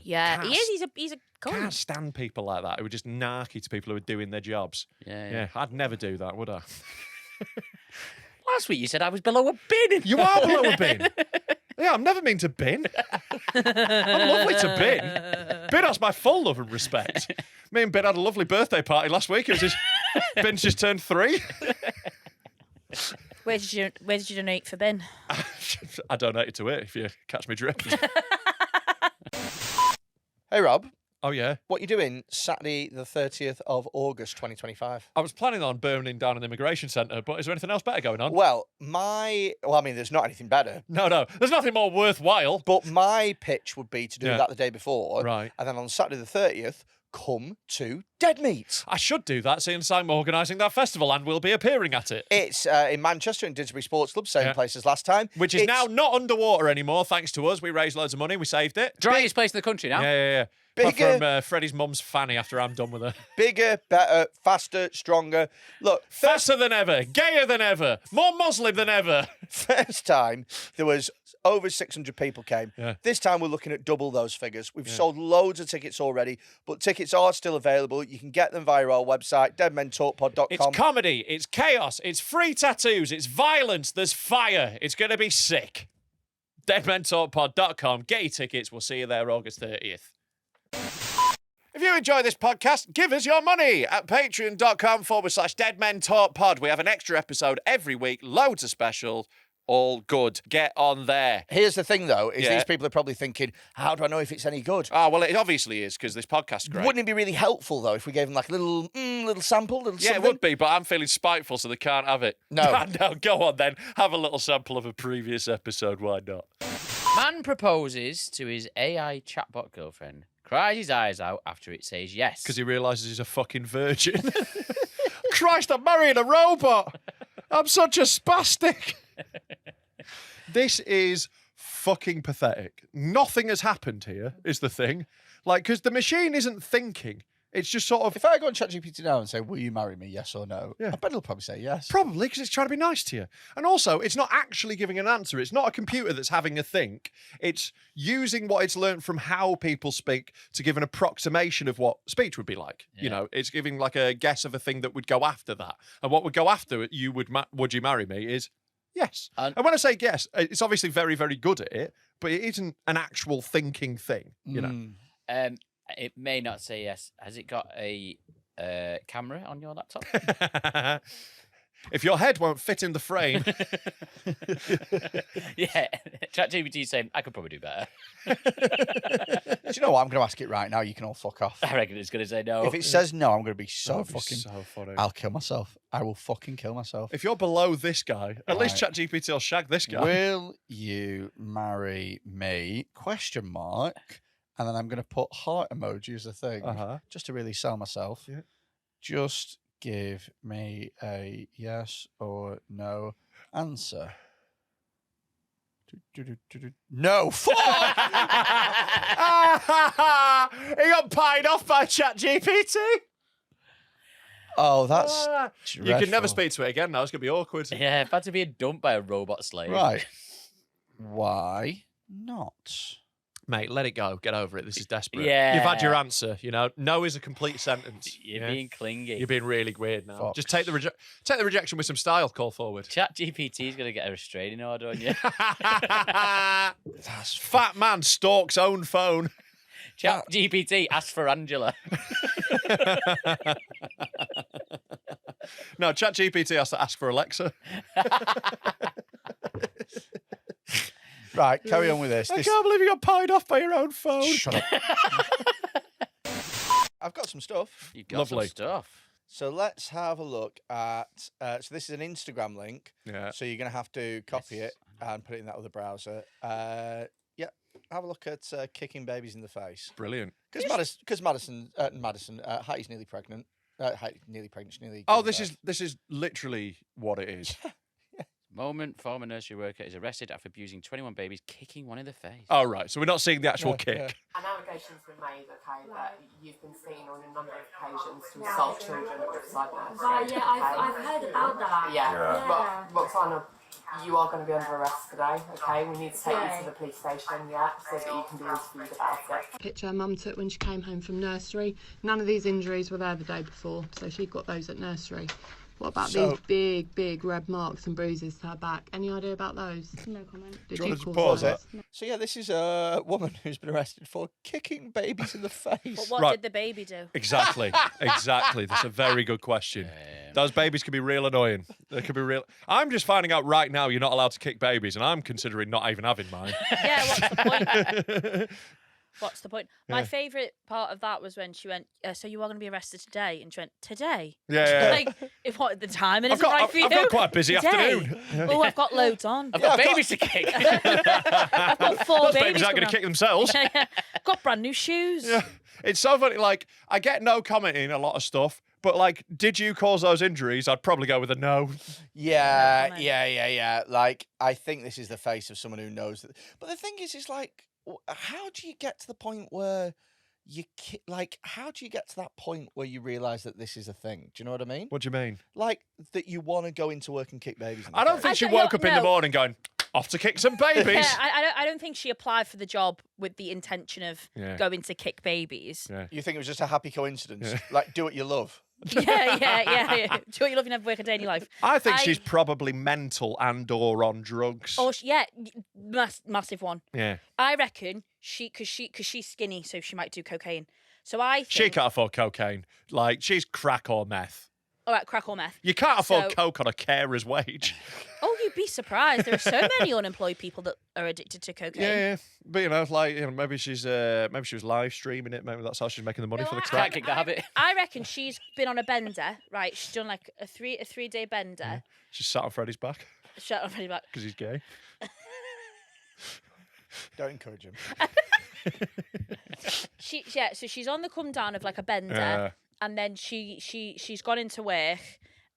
A: Yeah,
B: Can't
A: he is. He's a
B: Can't
A: cunt.
B: stand people like that who are just narky to people who are doing their jobs. Yeah, I'd never do that, would I?
D: Last week you said I was below a bin.
B: You are below a bin. Yeah, I'm never mean to bin. I'm lovely to bin. Bin has my full love and respect. Me and Bin had a lovely birthday party last week. It was just, Bin's just turned 3.
A: Where did you donate for Ben?
B: I donated to it, if you catch me drift.
C: Hey, Rob.
B: Oh, yeah?
C: What you doing Saturday the 30th of August 2025?
B: I was planning on burning down an immigration centre, but is there anything else better going on?
C: Well, I mean, there's not anything better.
B: No. There's nothing more worthwhile.
C: But my pitch would be to do
B: Yeah.
C: that the day before.
B: Right.
C: And then on Saturday the 30th, come to Dead Meat.
B: I should do that since I'm organising that festival and will be appearing at it.
C: It's in Manchester in Didsbury Sports Club, same place as last time.
B: Which is now not underwater anymore, thanks to us. We raised loads of money, we saved it.
D: Driest place in the country now.
B: Yeah.
C: Bigger-
B: Apart from Freddie's mum's fanny after I'm done with her.
C: Bigger, better, faster, stronger. Look,
B: Faster than ever, gayer than ever, more Muslim than ever.
C: first time there was over 600 people came.
B: Yeah.
C: This time we're looking at double those figures. We've sold loads of tickets already, but tickets are still available. You can get them via our website, deadmentalkpod.com.
B: It's comedy, it's chaos, it's free tattoos, it's violence, there's fire. It's going to be sick. deadmentalkpod.com. Get your tickets. We'll see you there August 30th. If you enjoy this podcast, give us your money at patreon.com/deadmentalkpod. We have an extra episode every week, loads of specials, all good. Get on there.
C: Here's the thing, though, is
B: Yeah.
C: these people are probably thinking, how do I know if it's any good?
B: Oh, well, it obviously is because this podcast's great.
C: Wouldn't it be really helpful, though, if we gave them like a little sample?
B: Yeah,
C: something?
B: it would be, but I'm feeling spiteful, so they can't have it.
C: No.
B: No, go on then. Have a little sample of a previous episode. Why not?
D: Man proposes to his AI chatbot girlfriend, cries his eyes out after it says yes.
B: Because he realises he's a fucking virgin. Christ, I'm marrying a robot. I'm such a spastic. This is fucking pathetic. Nothing has happened here, is the thing. Like, because the machine isn't thinking. It's just sort of...
C: If I go on ChatGPT now and say, will you marry me, yes or no?
B: Yeah.
C: I bet it'll probably say yes.
B: Probably, because it's trying to be nice to you. And also, it's not actually giving an answer. It's not a computer that's having a think. It's using what it's learned from how people speak to give an approximation of what speech would be like. You know, it's giving like a guess of a thing that would go after that. And what would go after you would you marry me is yes. And when I say yes, it's obviously very, very good at it, but it isn't an actual thinking thing, you know.
D: It may not say yes. Has it got a camera on your laptop?
B: If your head won't fit in the frame.
D: Yeah. ChatGPT saying, I could probably do better.
C: Do you know what? I'm going to ask it right now. You can all fuck off.
D: I reckon it's going to say no.
C: If it says no, I'm going to be so
B: That'd be
C: fucking...
B: so funny.
C: I'll kill myself. I will fucking kill myself.
B: If you're below this guy, at least
C: Right.
B: ChatGPT will shag this guy.
C: Will you marry me? Question mark. And then I'm going to put heart emoji as a thing, just to really sell myself.
B: Yeah.
C: Just give me a yes or no answer. No. Fuck!
B: He got pied off by ChatGPT.
C: Oh, that's
B: You can never
C: dreadful.
B: speak to it again now. It's going to be awkward.
D: Yeah, if I had to be dumped by a robot slave.
C: Right. Why not?
B: Mate, let it go. Get over it. This is desperate.
D: Yeah.
B: You've had your answer, you know. No is a complete sentence.
D: You're being clingy.
B: You're being really weird now.
C: Fuck.
B: Just take the rejection with some style, call forward.
D: ChatGPT is going to get a restraining order on you.
C: That's
B: Fat man stalks own phone.
D: ChatGPT asks for Angela.
B: No, ChatGPT has to ask for Alexa.
C: right. Carry on with this.
B: I can't believe you got pied off by your own phone.
C: Shut up. I've got some stuff.
D: You've got
B: Lovely.
D: some stuff.
C: So let's have a look at. So this is an Instagram link.
B: Yeah.
C: So you're going to have to copy it and put it in that other browser. Yeah. Have a look at kicking babies in the face.
B: Brilliant.
C: Because Madison, Hattie's nearly pregnant. Nearly pregnant. Nearly.
B: Oh,
C: giving
B: this is literally what it is.
D: Moment, former nursery worker is arrested after abusing 21 babies, kicking one in the face.
B: Oh, right. So we're not seeing the actual
C: Yeah,
B: kick.
C: yeah.
G: An allegation's been made, okay, that you've been seen on a number of occasions to assault children outside nurseries.
F: Right, yeah, I've heard about that.
G: Yeah. But Roxana, you are going to be under arrest today, okay? We need to take you to the police station, yeah, so that you can be interviewed about it.
H: Picture Mum took when she came home from nursery. None of these injuries were there the day before, so she got those at nursery. What about these big red marks and bruises to her back? Any idea about those? No comment. Did
B: Do you want to
H: cause
B: pause
H: those?
B: it?
C: So yeah, this is a woman who's been arrested for kicking babies in the face.
A: But what
B: Right.
A: did the baby do?
B: Exactly. Exactly. That's a very good question. Those babies can be real annoying. They can be real. I'm just finding out right now you're not allowed to kick babies, and I'm considering not even having mine.
A: Yeah, what's the point? What's the point? My favourite part of that was when she went, so you are going to be arrested today? And she went, today?
B: Yeah.
A: Like, if what, the timing
B: I've
A: isn't right
B: got,
A: for you?
B: I've got quite a busy
A: Today?
B: afternoon.
A: Oh, I've got loads on.
D: I've got babies to kick.
A: I've got 4
B: Those
A: babies
B: babies aren't going to
A: coming
B: kick themselves.
A: on. Got brand new shoes.
B: Yeah. It's so funny. Like, I get no commenting a lot of stuff, but like, did you cause those injuries? I'd probably go with a no.
C: Yeah. Like, I think this is the face of someone who knows that. But the thing is like, how do you get to the point where how do you get to that point where you realise that this is a thing? Do you know what I mean?
B: What do you mean?
C: Like, that you want to go into work and kick babies in the
B: I don't
C: face?
B: think she woke up in the morning going, off to kick some babies.
A: Yeah, I don't think she applied for the job with the intention of going to kick babies.
B: Yeah.
C: You think it was just a happy coincidence? Like, do what you love.
A: Yeah. Do what you love, you never work a day in your life.
B: I think she's probably mental and/or on drugs.
A: Oh, massive one.
B: Yeah.
A: I reckon because she's skinny, so she might do cocaine. So I think
B: She can't afford cocaine. Like, she's crack or meth.
A: all right, crack or meth.
B: You can't afford coke on a carer's wage.
A: Oh, you'd be surprised. There are so many unemployed people that are addicted to cocaine.
B: Yeah. But maybe she was live streaming it. Maybe that's how she's making the money for the
D: Can't
B: crack.
D: kick the habit.
A: I reckon she's been on a bender, right? She's done like a 3-day bender.
B: She's sat on Freddy's back
A: Shut up, Freddy, back.
B: because he's gay.
C: Don't encourage him.
A: So she's on the come down of like a bender, and then she's gone into work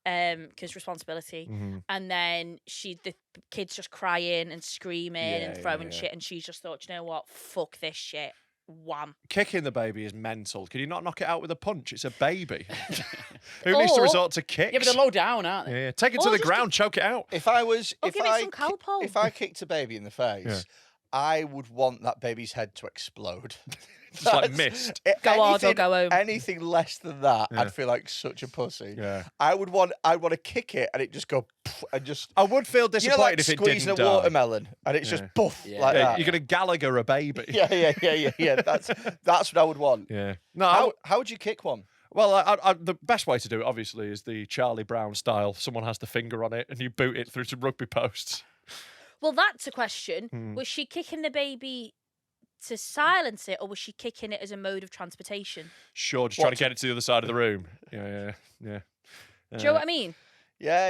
A: because responsibility, and then the kids just crying and screaming and throwing shit, and she's just thought, you know what, fuck this shit. Wham.
B: Kicking the baby is mental. Can you not knock it out with a punch? It's a baby. Who needs to resort to kicks?
D: Yeah, but they're low down, aren't they?
B: Yeah, take it to the ground, choke it out.
C: If I was,
A: give it some Calpol.
C: if I kicked a baby in the face, I would want that baby's head to explode.
B: Just like mist.
A: Go hard or go home.
C: Anything less than that, I'd feel like such a pussy.
B: Yeah.
C: I'd want to kick it and it just go and just.
B: I would feel disappointed
C: like
B: if it
C: squeezing
B: didn't
C: a
B: die.
C: watermelon and it's just like that.
B: You're gonna Gallagher a baby.
C: Yeah. That's what I would want.
B: Yeah. No.
C: How would you kick one?
B: Well, the best way to do it, obviously, is the Charlie Brown style. Someone has the finger on it and you boot it through some rugby posts.
A: Well, that's a question. Was she kicking the baby to silence it, or was she kicking it as a mode of transportation?
B: Sure, just trying to get it to the other side of the room. Yeah.
A: Do you know what I mean?
C: Yeah.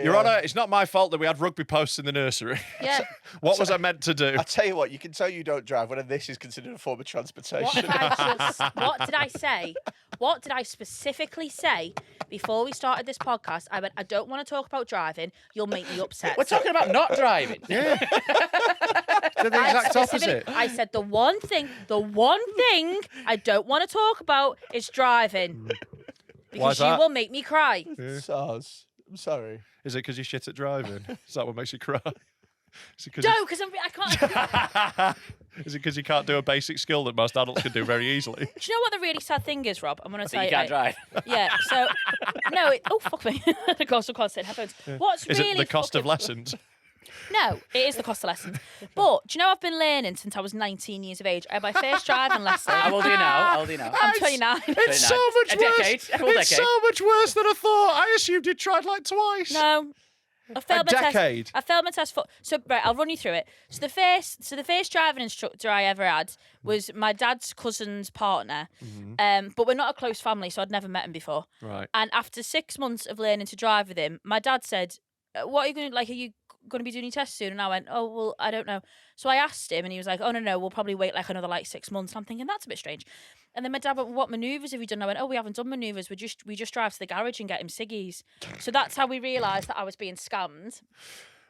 B: Your Honour, it's not my fault that we had rugby posts in the nursery.
A: Yeah.
B: What was I meant to do?
C: I tell you what, you can tell you don't drive when this is considered a form of transportation.
A: What did I say? What did I specifically say before we started this podcast? I went, I don't want to talk about driving. You'll make me upset.
D: We're talking about not driving.
B: Yeah. They're the exact opposite.
A: I said the one thing I don't want to talk about is driving. Because you will make me cry.
C: Sars. I'm sorry.
B: Is it because you're shit at driving? Is that what makes you cry?
A: No, because I can't.
B: Is it because you can't do a basic skill that most adults can do very easily?
A: Do you know what the really sad thing is, Rob? I'm going to tell
D: You
A: you.
D: can't drive.
A: Yeah, so, no, oh, fuck me. Of course, I can't sit in headphones. What's
B: Is
A: really
B: it the cost of
A: fucking-
B: lessons?
A: No, it is the cost of lessons. But do you know I've been learning since I was 19 years of age? I had my first driving lesson.
D: How old are you now? How old are you now?
A: I'm 29.
B: It's so much
D: A
B: worse.
D: decade. A full
B: It's
D: decade.
B: so much worse than I thought. I assumed you'd tried like twice.
A: No. I failed
B: A
A: my
B: decade?
A: test. I failed my test for. So right, I'll run you through it. So the first driving instructor I ever had was my dad's cousin's partner. But we're not a close family, so I'd never met him before.
B: Right.
A: And after 6 months of learning to drive with him, my dad said, "What are you going to like? Are you going to be doing your test soon?" And I went, "Oh well, I don't know." So I asked him, and he was like, "Oh no, we'll probably wait like another 6 months." And I'm thinking that's a bit strange. And then my dad went, "What manoeuvres have you done?" I went, "Oh, we haven't done manoeuvres. We just drive to the garage and get him ciggies." So that's how we realised that I was being scammed.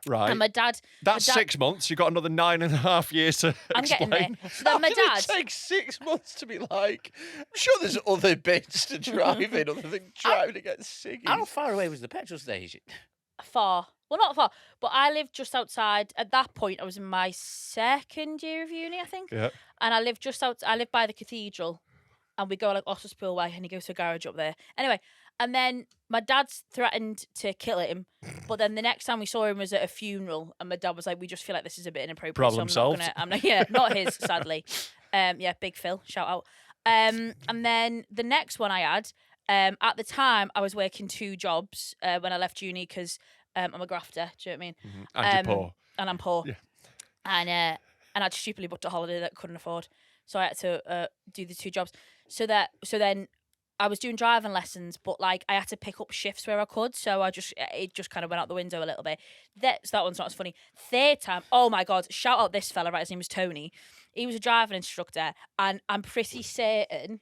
B: Right.
A: And my dad.
B: That's 6 months. You've got another 9.5 years to
A: I'm
B: explain.
A: getting there. So then my
C: How can
A: dad.
C: it take 6 months to be like? I'm sure there's other bits to driving other than driving to get ciggies.
D: How far away was the petrol station?
A: Far. Well, not far, but I lived just outside. At that point, I was in my second year of uni, I think.
B: Yeah.
A: And I lived just out. I lived by the cathedral, and we go like Otterspool way, and he goes to a garage up there. Anyway, and then my dad's threatened to kill him, but then the next time we saw him was at a funeral, and my dad was like, "We just feel like this is a bit inappropriate."
B: Problem
A: so
B: solved.
A: Yeah, not his, sadly. Yeah, Big Phil, shout out. And then the next one I had. At the time, I was working 2 jobs when I left uni because I'm a grafter. Do you know what I mean?
B: And you're poor.
A: And I'm poor.
B: Yeah.
A: And I'd stupidly booked a holiday that I couldn't afford. so I had to do the 2 jobs. So then I was doing driving lessons, but like I had to pick up shifts where I could, so it just kind of went out the window a little bit. So that one's not as funny. 3rd time, oh my God, shout out this fella, right? His name was Tony. He was a driving instructor, and I'm pretty certain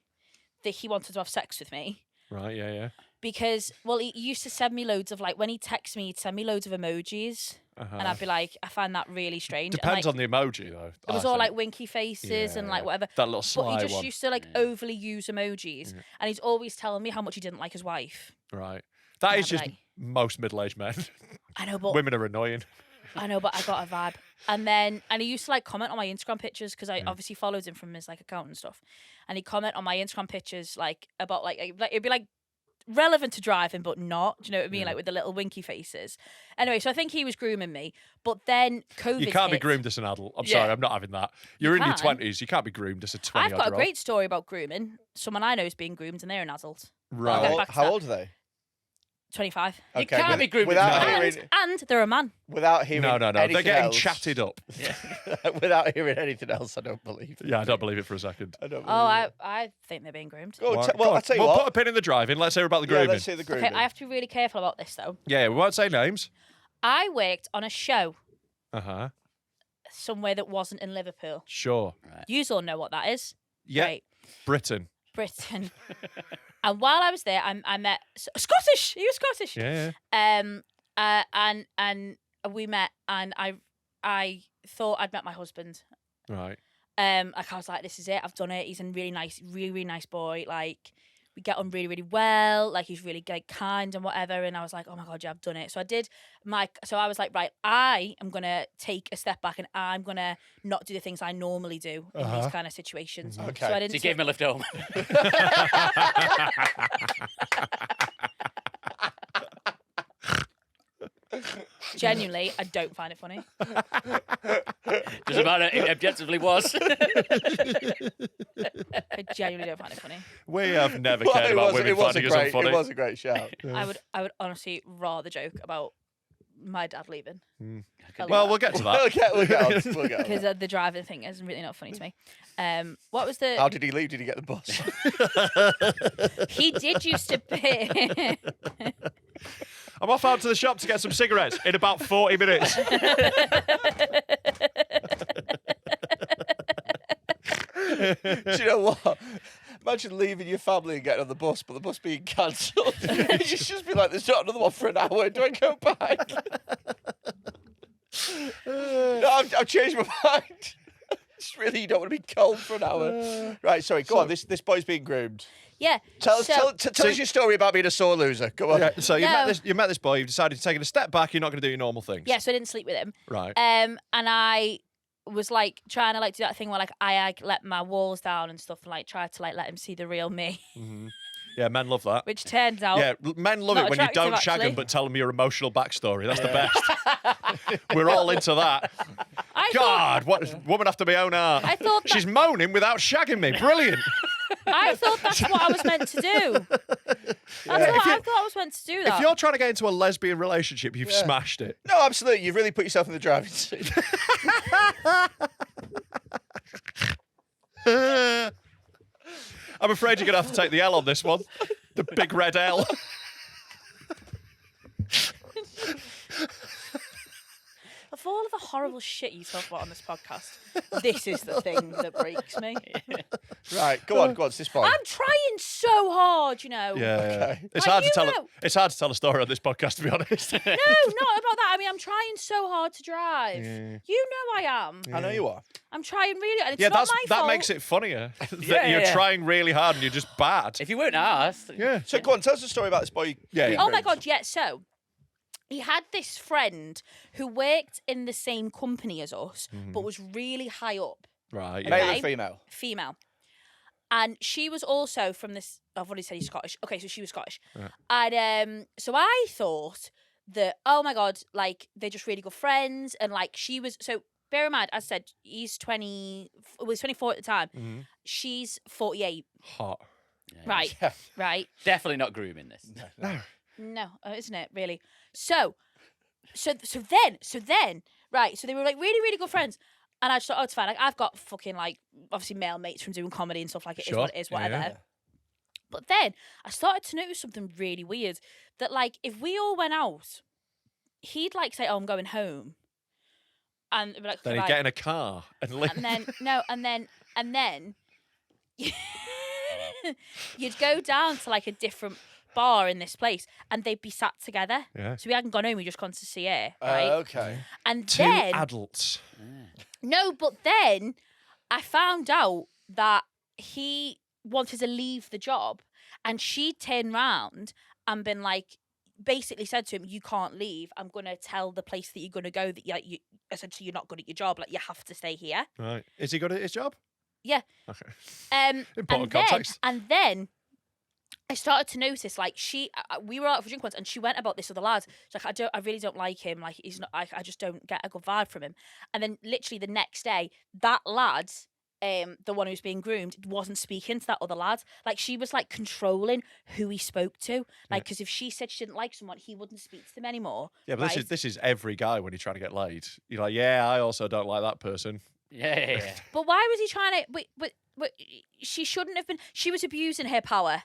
A: that he wanted to have sex with me.
B: Right, yeah.
A: Because, well, he used to send me loads of, like, when he'd text me, he'd send me loads of emojis. And I'd be like, I find that really strange.
B: Depends
A: and,
B: on the emoji, though.
A: It was all, like, winky faces and, like, whatever.
B: That little sly one.
A: But he just used to, like, overly use emojis. And he's always telling me how much he didn't like his wife.
B: Right. That is just
A: like,
B: most middle-aged men.
A: I know, but...
B: Women are annoying.
A: I know, but I got a vibe. And he used to, like, comment on my Instagram pictures, because I obviously followed him from his, like, account and stuff. And he'd comment on my Instagram pictures, like, about, like it'd be, like, relevant to driving, but not. Do you know what I mean? Like with the little winky faces. Anyway, so I think he was grooming me. But then COVID
B: You can't
A: hit.
B: be groomed as an adult. I'm sorry, I'm not having that. You're in your
A: can.
B: 20s. You can't be groomed as a 20-year-old.
A: I've got a great story about grooming. Someone I know is being groomed, and they're an adult.
B: Right.
C: How old are they?
A: 25.
D: You can't be groomed
C: without
A: And,
C: hearing,
A: and they're a man.
C: without hearing
B: No. They're
C: anything
B: getting
C: else.
B: chatted up.
C: Without hearing anything else, I don't believe.
B: Yeah, I don't believe it for a second.
C: I don't believe
A: I think they're being groomed.
C: Go on,
B: Right,
C: well,
B: go
C: I'll
B: on.
C: tell you
B: We'll
C: what.
B: put a pin in the driving. Let's hear about the grooming.
C: Let's see the grooming.
A: Okay, I have to be really careful about this, though.
B: Yeah, we won't say names.
A: I worked on a show
B: Uh-huh.
A: somewhere that wasn't in Liverpool.
B: Sure.
A: You all know what that is.
B: Yeah.
A: Right.
B: Britain.
A: Britain. And while I was there, I met Scottish. He was Scottish.
B: Yeah.
A: And we met, and I thought I'd met my husband.
B: Right.
A: Like I was like, this is it. I've done it. He's a really nice, really nice boy. Like we get on really, really well. Like he's really like kind and whatever. And I was like, oh my God, yeah, I've done it. So I was like, right, I am gonna take a step back, and I'm gonna not do the things I normally do in these kind of situations.
C: Okay.
A: So I didn't.
D: So you gave him a lift home.
A: Genuinely, I don't find it funny.
D: Doesn't matter. It objectively was.
A: I genuinely don't find it funny.
B: We have never
C: Well,
B: cared about women
C: it was
B: finding us unfunny.
C: It was a great shout.
A: I would honestly rather joke about my dad leaving.
B: Well, we'll get to that.
C: We'll get on. We'll get on.
A: Because the driving thing is really not funny to me. What was the?
C: How did he leave? Did he get the bus?
A: He did used to be.
B: I'm off out to the shop to get some cigarettes in about 40 minutes.
C: Do you know what? Imagine leaving your family and getting on the bus, but the bus being cancelled. You just be like, there's not another one for an hour. Do I go back? No, I've changed my mind. It's really, you don't want to be cold for an hour. Right, sorry, go on. This boy's being groomed.
A: Yeah.
C: Tell us your story about being a sore loser. Go on.
B: Yeah, so you
A: No.
B: met this boy. You've decided to take it a step back. You're not going to do your normal things.
A: Yeah, so I didn't sleep with him.
B: Right.
A: And I was like trying to like do that thing where like I let my walls down and stuff, and like try to like let him see the real me.
B: Yeah, men love that.
A: Which turns out
B: Yeah, men love
A: not
B: it when you don't
A: attractive,
B: shag them
A: actually.
B: but tell them your emotional backstory. That's the best. We're all into that.
A: I
B: God, what woman after my own heart.
A: I thought that-
B: She's moaning without shagging me. Brilliant.
A: I thought that's what I was meant to do. I thought I was meant to do that.
B: If you're trying to get into a lesbian relationship, you've smashed it.
C: No, absolutely. You've really put yourself in the driving seat.
B: I'm afraid you're going to have to take the L on this one. The big red L.
A: Of all of the horrible shit you talk about on this podcast, this is the thing that breaks me.
C: Right, go on. It's this boy.
A: I'm trying so hard, you know.
B: Yeah.
C: Okay.
B: It's
A: Like,
B: hard to
A: you
B: tell.
A: know.
B: It's hard to tell a story on this podcast, to be honest.
A: No, not about that. I mean, I'm trying so hard to drive.
B: Yeah.
A: You know I am.
C: I know you are.
A: I'm trying really, and it's
B: Yeah,
A: not my
B: that
A: fault.
B: makes it funnier. That
D: Yeah,
B: you're
D: yeah.
B: trying really hard and you're just bad.
D: If you weren't asked.
B: Yeah.
C: So go on, tell us a story about this boy.
B: Yeah,
C: being
B: yeah.
A: Oh my
C: groomed.
A: God, yeah. So he had this friend who worked in the same company as us, but was really high up,
B: Right.
C: Male
B: Yeah.
C: or female?
A: female. And she was also from this, I've already said he's Scottish. Okay, so she was Scottish. And so I thought that, oh my God, like they're just really good friends. And like she was, so bear in mind, as I said, he's 24 at the time. She's 48.
B: Hot.
A: Right,
C: Yeah.
A: right.
D: Definitely not grooming this.
A: No, isn't it really? So then, right. So they were like really, really good friends, And I just thought, oh, it's fine. Like, I've got fucking, like, obviously male mates from doing comedy and stuff, like, it is what it is, whatever.
B: Yeah.
A: But then I started to notice something really weird, that, like, if we all went out, he'd, like, say, oh, I'm going home. And be like,
B: Then he'd
A: right.
B: get in a car and leave.
A: And then, no, and then you'd go down to, like, a different bar in this place, and they'd be sat together.
B: Yeah.
A: So we hadn't gone home, we just gone to see her, right?
C: Okay.
A: And
B: Two
A: then
B: adults.
A: no, but then I found out that he wanted to leave the job, and she turned round and been like, basically said to him, "You can't leave. I'm gonna tell the place that you're gonna go that you essentially you're not good at your job. Like, you have to stay here."
B: Right. Is he good at his job?
A: Yeah.
B: Okay. Important context.
A: And then I started to notice, like, we were out for a drink once, and she went about this other lad. She's like, I really don't like him. Like, he's not. I just don't get a good vibe from him. And then literally the next day, that lad, the one who was being groomed, wasn't speaking to that other lad. Like, she was like controlling who he spoke to. Like, because if she said she didn't like someone, he wouldn't speak to them anymore.
B: Yeah, but
A: right?
B: this is every guy when you're trying to get laid. You're like, yeah, I also don't like that person.
D: Yeah.
A: But why was he trying to? But she shouldn't have been. She was abusing her power.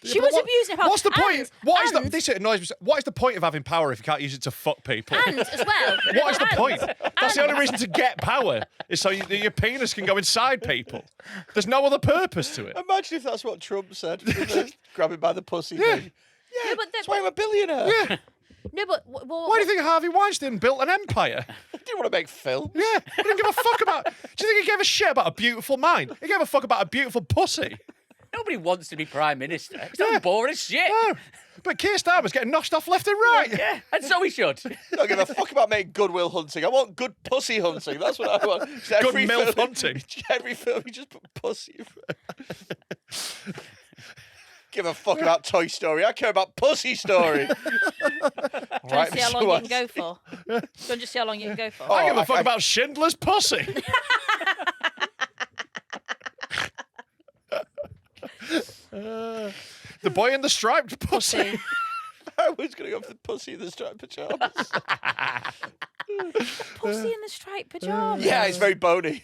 A: She was abusing her power.
B: What's the point? This annoys me. What is the point of having power if you can't use it to fuck people?
A: And as well.
B: What is the point? That's the only reason to get power, is so your penis can go inside people. There's no other purpose to it.
C: Imagine if that's what Trump said. Grab him by the pussy thing. Yeah,
A: but
C: that's why I'm a billionaire.
B: Yeah.
A: No, but
B: Why do you think Harvey Weinstein built an empire?
C: He didn't want to make films.
B: Yeah, he didn't give a fuck about. Do you think he gave a shit about a beautiful mind? He gave a fuck about a beautiful pussy.
D: Nobody wants to be Prime Minister. It's not boring as shit.
B: No, but Keir Starmer's getting noshed off left and right.
D: Yeah, and so he should.
C: I don't give a fuck about making goodwill hunting. I want good pussy hunting. That's what I want. So
B: Good MILF hunting.
C: Every film, you just put pussy. Give a fuck about Toy Story. I care about Pussy Story.
A: do you want to see how long you can go for? Do you want to just see how long you can go for?
B: I give a fuck about Schindler's pussy. The boy in the striped pussy.
C: I was going to go for the pussy in the striped pajamas.
A: Pussy in the striped pajamas.
C: Yeah, it's very bony.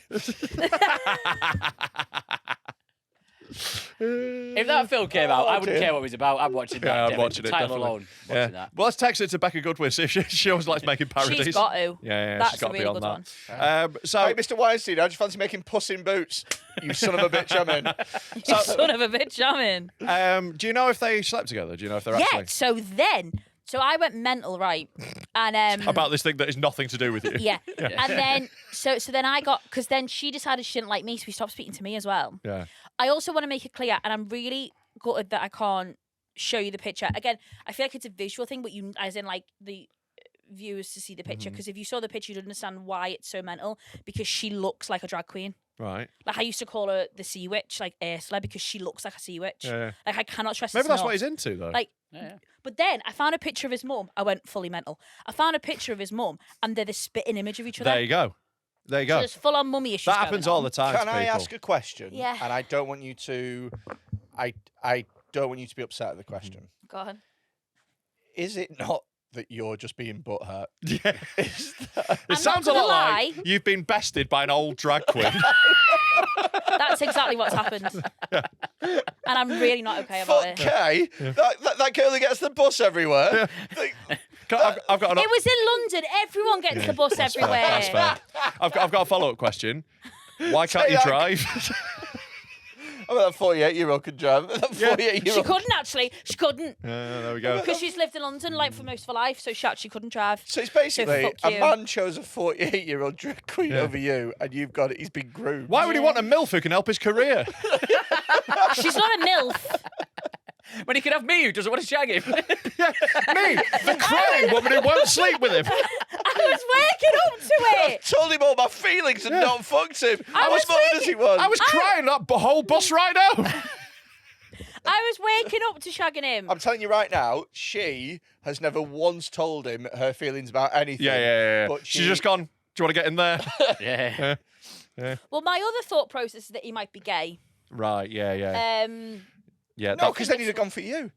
D: If that film came out, I wouldn't care what it was about. I'm watching that.
B: Yeah, I'm
D: Devin.
B: watching
D: The
B: it,
D: title
B: definitely.
D: alone. Watching that.
B: Well, let's text it to Becca Goodwin. See if she always likes making parodies.
A: She's got to.
B: Yeah,
A: That's
B: she's got
A: a
B: to
A: really
B: be
A: good
B: on
A: one.
B: that. So,
C: Hey, Mr. Weinstein, how'd you fancy making Puss in Boots? You son of a bitch, I'm in.
A: You son of a bitch, I'm in.
B: do you know if they slept together? Do you know if they're
A: Yeah,
B: actually
A: so I went mental, right? And
B: about this thing that is nothing to do with you?
A: yeah. And then so then I got, because then she decided she didn't like me, so she stopped speaking to me as well.
B: Yeah.
A: I also want to make it clear, and I'm really gutted that I can't show you the picture. Again, I feel like it's a visual thing, but you, as in, like, the viewers to see the picture, because if you saw the picture, you'd understand why it's so mental, because she looks like a drag queen.
B: Right.
A: Like, I used to call her the sea witch, like Ursula, because she looks like a sea witch.
B: Yeah.
A: Like, I cannot stress
B: Maybe
A: this
B: that's
A: enough.
B: what he's into, though.
A: Like,
D: Yeah.
A: but then I found a picture of his mum. I went fully mental. I found a picture of his mum, and they're the spitting image of each other.
B: There you go. There you
A: So
B: go.
A: there's full on mummy issues.
B: That happens all the time.
C: Can
B: to
C: I
B: people.
C: ask a question?
A: Yeah.
C: And I don't want you to... I don't want you to be upset at the question.
A: Go on.
C: Is it not that you're just being butthurt?
B: Yeah.
A: I'm
B: It sounds a
A: not
B: lot
A: gonna
B: like you've been bested by an old drag queen.
A: That's exactly what's happened. And I'm really not okay about it.
C: Okay. That girl who gets the bus everywhere.
B: I've got an.
A: It was in London. Everyone gets the bus everywhere.
B: That's fair. I've got a follow-up question. Why can't you
C: that-
B: drive?
C: I mean, that 48-year-old could drive. That
A: She
C: 48-year-old.
A: couldn't actually. She couldn't.
B: There we go.
A: Because she's lived in London like for most of her life, so she actually couldn't drive.
C: So it's basically
A: fuck
C: a
A: you.
C: man chose a 48-year-old drag queen
B: Yeah.
C: over you, and you've got it. He's been groomed.
B: Why would he want a MILF who can help his career?
A: She's not a MILF.
D: When he could have me who doesn't want to shag him.
B: Me, the crying woman who won't sleep with him.
A: I was waking up to it.
C: Told him all my feelings and not fucked him. How
A: was
C: smart as he was.
B: I was crying that whole bus ride home.
A: I was waking up to shagging him.
C: I'm telling you right now, she has never once told him her feelings about anything.
B: Yeah.
C: But
B: She's just gone, do you want to get in there?
D: Yeah.
A: Well, my other thought process is that he might be gay.
B: Right, yeah. Yeah,
C: No, because then he'd have gone for you.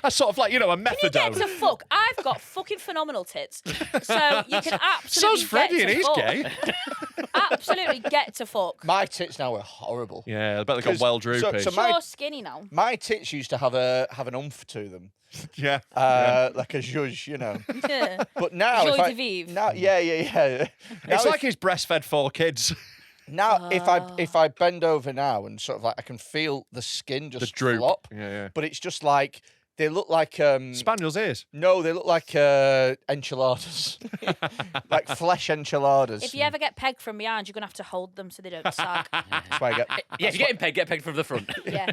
B: That's sort of like, you know, a
A: Can you get
B: methadone.
A: to fuck? I've got fucking phenomenal tits. So you can absolutely
B: So's Freddy,
A: get
B: and
A: to
B: he's
A: fuck.
B: gay.
A: Absolutely get to fuck.
C: My tits now are horrible.
B: Yeah, I bet they got
C: 'Cause-
B: well droopy.
C: so
A: You're skinny now.
C: My tits used to have an oomph to them,
B: yeah.
C: like a zhuzh, you know.
A: Yeah.
C: But now,
A: Joy
C: if I,
A: de vivre.
C: now, yeah. Now
B: It's like he's breastfed 4 kids.
C: now if I bend over now and sort of like I can feel the skin just
B: droop.
C: flop,
B: Yeah.
C: but it's just like they look like
B: Spaniel's ears.
C: no, they look like enchiladas, like flesh enchiladas.
A: If you ever get pegged from behind, you're gonna have to hold them so they don't sag.
C: That's why I get
D: Yeah, if you're get pegged from the front.
A: Yeah,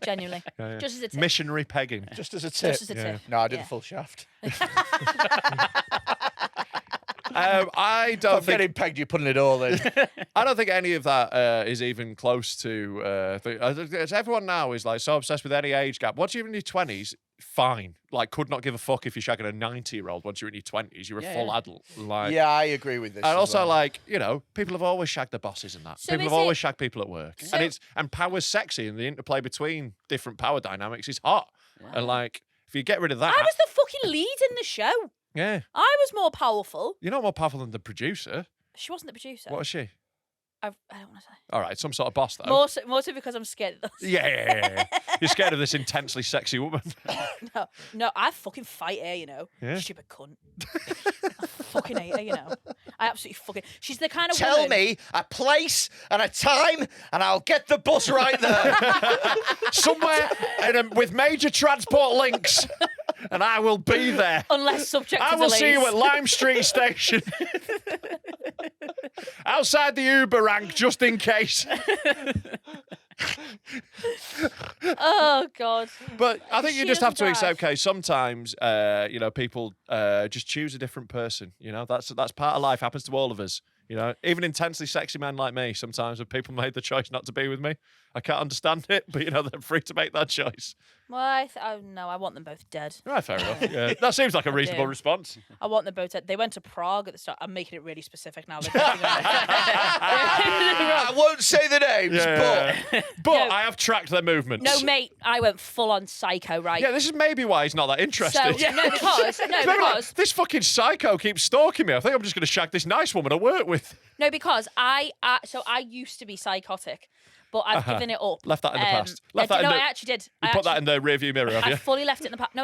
A: genuinely.
B: Yeah.
A: Just as a tip.
B: Missionary pegging.
C: just as a tip.
A: Just as a tip.
C: No, I do
A: Yeah.
C: the full shaft.
B: I don't
C: I'm
B: think
C: getting pegged. You're putting it all in.
B: I don't think any of that is even close to. Everyone now is like so obsessed with any age gap. Once you're in your 20s, fine. Like, could not give a fuck if you're shagging a 90-year-old. Once you're in your 20s, you're a full adult. Like,
C: Yeah, I agree with this.
B: and
C: as
B: also,
C: well.
B: like, you know, people have always shagged their bosses and that.
A: So
B: People
A: is
B: have always
A: it-
B: shagged people at work,
A: So-
B: and power's sexy, and the interplay between different power dynamics is hot. And like, if you get rid of that,
A: I was the fucking lead in the show.
B: yeah,
A: I was more powerful.
B: you're not more powerful than the producer.
A: She wasn't the producer.
B: What is she?
A: I don't want to say.
B: All right, some sort of boss though.
A: More so because I'm scared of this.
B: Yeah. You're scared of this intensely sexy woman.
A: No, I fucking fight her, you know.
B: Yeah.
A: Stupid cunt. I fucking hate her, you know. I absolutely fucking. She's the kind of
C: Tell
A: woman.
C: me a place and a time, and I'll get the bus right there.
B: Somewhere with major transport links, and I will be there.
A: Unless subject to
B: I will
A: delays.
B: see you at Lime Street Station. Outside the Uber rank, just in case.
A: Oh God.
B: But I think you
A: She
B: just have to
A: doesn't
B: accept,
A: drive.
B: okay, sometimes, you know, people just choose a different person. You know, that's part of life, happens to all of us. You know, even intensely sexy men like me, sometimes when people made the choice not to be with me, I can't understand it, but, you know, they're free to make that choice.
A: Well, no, I want them both dead.
B: Right, fair enough. Yeah, that seems like a reasonable
A: do.
B: response.
A: I want them both dead. They went to Prague at the start. I'm making it really specific now.
C: I won't say the names,
B: But
A: No.
B: I have tracked their movements.
A: No, mate, I went full on psycho, right?
B: Yeah, this is maybe why he's not that interested.
A: So, no, because
B: Maybe like, this fucking psycho keeps stalking me. I think I'm just going to shag this nice woman I work with.
A: I used to be psychotic, but I've given it up.
B: Left that in the past. Left
A: I,
B: that in
A: no,
B: the-
A: I actually did.
B: You put that in the rearview mirror, have
A: I
B: you?
A: fully left it in the past. No,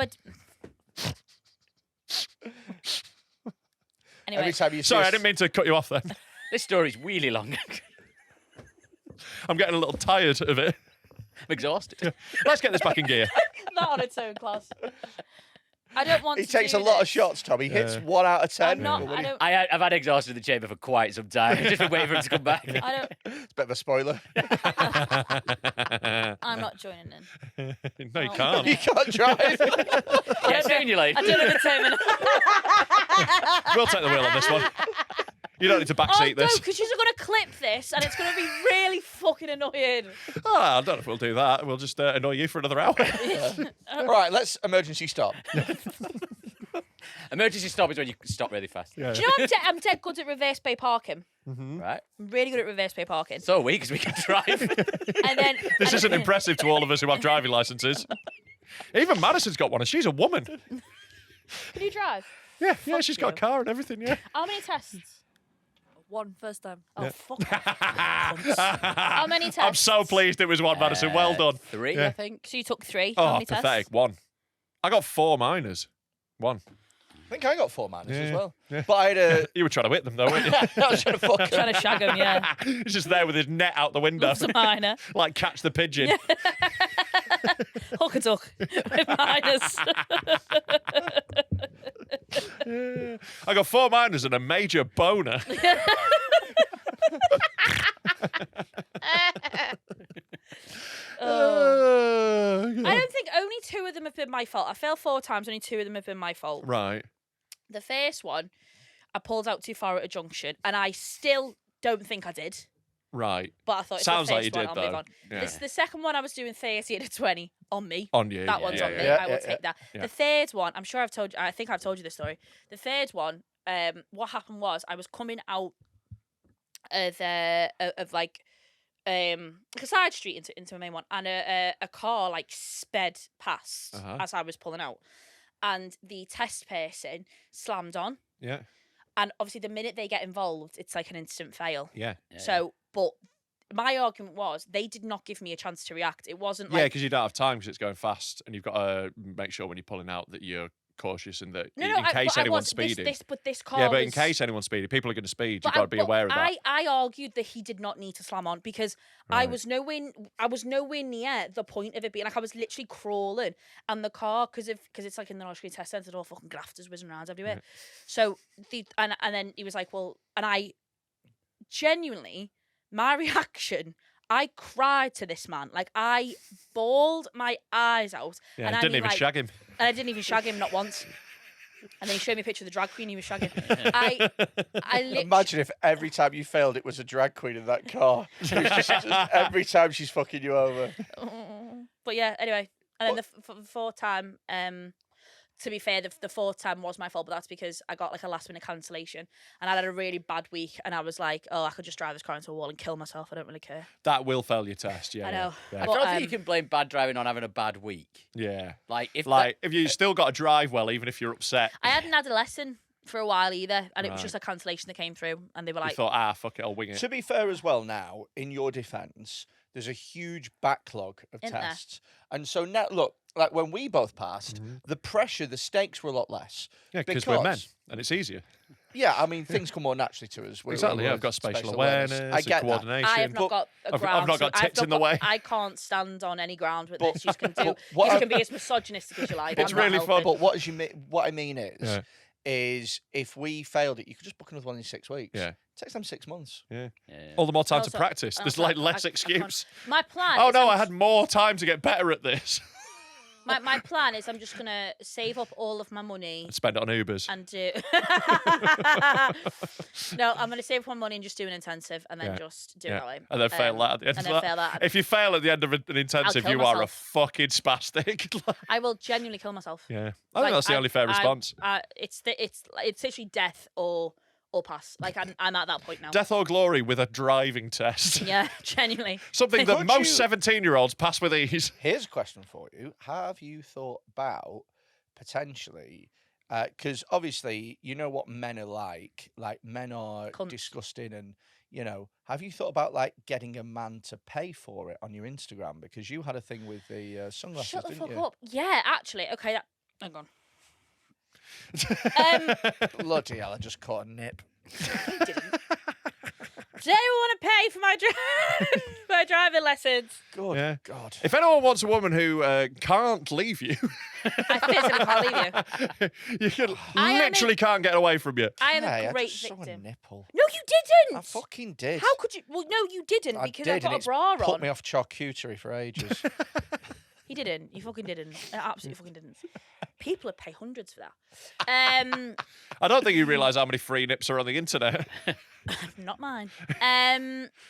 A: anyway.
C: Every time you see
B: Sorry,
C: us-
B: I didn't mean to cut you off then.
D: This story's really long.
B: I'm getting a little tired of it.
D: I'm exhausted.
B: Let's get this back in gear.
A: Not on its own, class. I don't want
C: He
A: to
C: takes
A: do
C: a lot of
A: this.
C: shots, Tom. He hits 1 out of 10.
A: I'm not.
C: But when
A: I
C: he-
A: don't.
D: I've had exhausted in the chamber for quite some time. I've just been waiting for him to come back.
A: I don't.
C: It's a bit of a spoiler.
A: I'm not joining in.
B: No, you can't.
C: You can't drive.
D: Yeah, stay in your lane.
A: I don't know the terminal.
B: We'll take the wheel on this one. You don't need to
A: Oh,
B: backseat
A: no,
B: this.
A: because you're going to clip this and it's going to be really fucking annoying.
B: Oh, I don't know if we'll do that. We'll just annoy you for another hour.
C: All right, let's emergency stop.
D: Emergency stop is when you stop really fast.
B: Yeah.
A: Do you know I'm dead good at reverse bay parking?
D: Right?
A: I'm really good at reverse bay parking.
D: So are we, because we can drive.
A: And then
B: This isn't impressive to all of us who have driving licenses. Even Madison's got one, and she's a woman.
A: Can you drive?
B: Yeah, she's got a
A: you.
B: car and everything, yeah.
A: How many tests? One first time. Oh,
B: Yeah.
A: fuck off. How many tests?
B: I'm so pleased it was one, Madison. Well done.
D: 3,
B: Yeah.
D: I think.
A: So you took 3. How
B: Oh,
A: many
B: pathetic.
A: tests?
B: 1. I got 4 minors. 1.
C: I think I got 4 minus
B: Yeah,
C: as well.
B: yeah.
C: But I had a.
B: You were trying to hit them, though, weren't you?
C: I was trying to fuck
A: Trying to shag him, yeah.
B: He's just there with his net out the window.
A: Loves a minor.
B: Like catch the pigeon.
A: Hook a duck with minors.
B: I got 4 minors and a major boner.
A: I don't think only 2 of them have been my fault. I failed 4 times, only 2 of them have been my fault.
B: Right.
A: The first one, I pulled out too far at a junction, and I still don't think I did.
B: Right.
A: But I thought it's
B: Sounds
A: the
B: like
A: first
B: you
A: one,
B: did,
A: I'll
B: though.
A: move on.
B: Yeah.
A: This, the second one, I was doing 30 and a 20 on me.
B: On you.
A: That one's on me.
C: yeah.
A: I will
C: Yeah,
A: take that.
B: yeah.
A: The third one, I'm sure I've told you. I think I've told you the story. The third one, what happened was I was coming out of like like a side street into my main one, and a car like sped past as I was pulling out, and the test person slammed on.
B: Yeah.
A: And obviously, the minute they get involved, it's like an instant fail.
B: Yeah.
A: So, but my argument was they did not give me a chance to react. It wasn't
B: Yeah,
A: like
B: because you don't have time because it's going fast, and you've got to make sure when you're pulling out that you're cautious and that in case anyone's speeding.
A: This car.
B: Yeah, but in case anyone's speeding, people are going to speed. You've got to be aware of that.
A: I argued that he did not need to slam on because I was nowhere near the point of it being like I was literally crawling, and the car because it's like in the North Street Test Centre, all fucking grafters whizzing around everywhere.
B: Yeah.
A: So and then he was like, well, and I genuinely, my reaction, I cried to this man. Like, I bawled my eyes out.
B: Yeah,
A: and
B: I didn't even shag him.
A: And I didn't even shag him, not once. And then he showed me a picture of the drag queen he was shagging. I
C: Imagine if every time you failed, it was a drag queen in that car. It was just every time she's fucking you over.
A: But yeah, anyway. And then the fourth time, to be fair, the fourth time was my fault, but that's because I got like a last minute cancellation and I had a really bad week and I was like, oh, I could just drive this car into a wall and kill myself. I don't really care.
B: That will fail your test, yeah.
A: I know.
B: Yeah.
D: I don't think you can blame bad driving on having a bad week.
B: Yeah.
D: Like if
B: you still got to drive well, even if you're upset.
A: I hadn't had a lesson for a while either, and it was just a cancellation that came through, and they were like,
B: you thought, fuck it, I'll wing it.
C: To be fair as well now, in your defence, there's a huge backlog of
A: Isn't there?
C: tests. And so now, look, like when we both passed, the pressure, the stakes were a lot less.
B: Yeah, because we're men, and it's easier.
C: Yeah, I mean, things come more naturally to us.
B: Exactly, yeah, I've got spatial awareness,
C: I get
B: coordination.
A: I have not got a ground.
B: I've not got tits in the way.
A: I can't stand on any ground with this. You can do. You can be as misogynistic as you like.
B: It's
A: I'm not
B: really fun.
A: helping.
C: But what I mean is if we failed it, you could just book another one in 6 weeks.
B: Yeah.
C: It takes them 6 months.
B: Yeah. All the more time to
A: Also-
B: practice. There's like less excuse.
A: My plan.
B: Oh
A: is
B: no,
A: I'm
B: I had more time to get better at this.
A: My plan is I'm just gonna save up all of my money
B: Spend it on Ubers.
A: and do. No, I'm gonna save up my money and just do an intensive, and then just do it that way.
B: And then fail that at the end
A: and
B: of
A: then
B: that.
A: fail that.
B: If you fail at the end of an intensive,
A: kill
B: you are a
A: myself.
B: fucking spastic.
A: I will genuinely kill myself.
B: Yeah. I think that's the only fair response.
A: It's literally death or pass. Like I'm at that point now.
B: Death or glory with a driving test.
A: Yeah, genuinely.
B: Something that
C: Could
B: most
C: you-
B: 17-year-olds pass with ease.
C: Here's a question for you. Have you thought about potentially, because obviously you know what men are like men are
A: Cunts.
C: disgusting and, you know, have you thought about like getting a man to pay for it on your Instagram? Because you had a thing with the sunglasses,
A: Shut the
C: didn't
A: fuck
C: you?
A: up. Yeah, actually. Okay, hang on.
C: Bloody hell, I just caught a nip.
A: Didn't. Does anyone want to pay for my driving lessons?
C: Good
B: Yeah.
C: God.
B: If anyone wants a woman who can't leave you,
A: I physically can't leave you.
B: you literally can't get away from you.
A: I am
C: Hey,
A: a
C: I
A: great
C: just saw a
A: victim.
C: nipple.
A: No, you
C: I
A: didn't.
C: fucking did.
A: How could you? Well, no, you didn't
C: I
A: because
C: did,
A: I've got
C: and
A: a
C: it's
A: bra
C: put
A: on.
C: me off charcuterie for ages.
A: He didn't. You fucking didn't. Absolutely fucking didn't. People would pay hundreds for that.
B: I don't think you realise how many free nips are on the internet.
A: Not mine.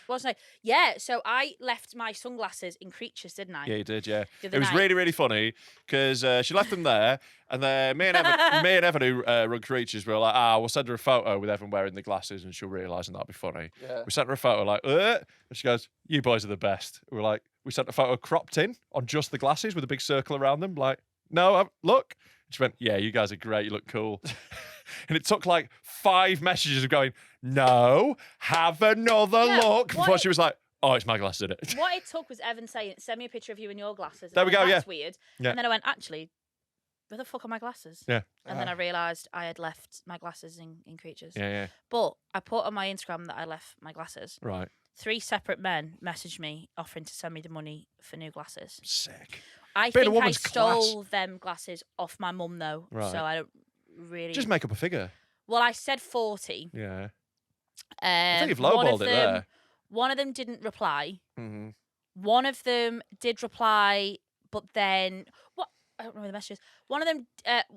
A: What was I? Yeah. So I left my sunglasses in Creatures, didn't I?
B: Yeah, you did, yeah.
A: The
B: It
A: other
B: was
A: night.
B: really, really funny because she left them there, and then me and Evan, who run Creatures, were like, we'll send her a photo with Evan wearing the glasses, and she'll realise, and that'll be funny.
C: Yeah.
B: We sent her a photo, like, and she goes, "You boys are the best." We're like, we sent a photo cropped in on just the glasses with a big circle around them, like, no, look. She went, "Yeah, you guys are great. You look cool." And it took like 5 messages of going, "No, have another
A: Yeah,
B: look,"
A: what
B: before
A: it-
B: she was like, "Oh, it's my glasses, isn't it?"
A: What it took was Evan saying, "Send me a picture of you in your glasses." And
B: There
A: I
B: we
A: went,
B: go,
A: That's weird.
B: Yeah.
A: And then I went, actually, where the fuck are my glasses?
B: Yeah.
A: And then I realised I had left my glasses in Creatures.
B: Yeah.
A: But I put on my Instagram that I left my glasses.
B: Right.
A: 3 separate men messaged me offering to send me the money for new glasses.
B: Sick.
A: I
B: Bit of
A: think I
B: woman's class.
A: stole them glasses off my mum though,
B: Right.
A: so I don't really.
B: Just make up a figure.
A: Well, I said 40.
B: Yeah. I think you've
A: one of
B: lowballed it
A: them-
B: there.
A: One of them didn't reply.
B: Mm-hmm.
A: One of them did reply, but then what? I don't know where the message is. One of them,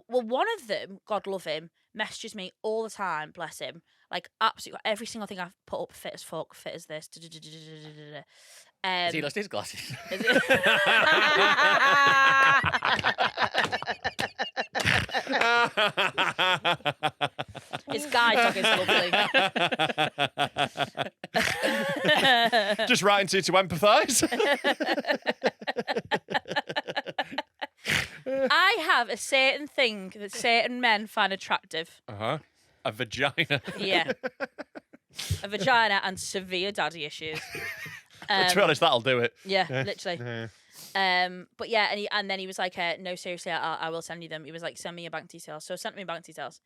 A: one of them, God love him, messages me all the time. Bless him. Like absolutely every single thing I've put up, fit as fuck, fit as this.
D: Has he lost his glasses?
A: Is it- His guide dog is lovely.
B: Just writing to you to empathise.
A: I have a certain thing that certain men find attractive.
B: A vagina.
A: Yeah. A vagina and severe daddy issues.
B: To be honest, that'll do it.
A: Yeah, literally. But yeah, and then he was like, no, seriously, I will send you them. He was like, send me your bank details. So sent me bank details.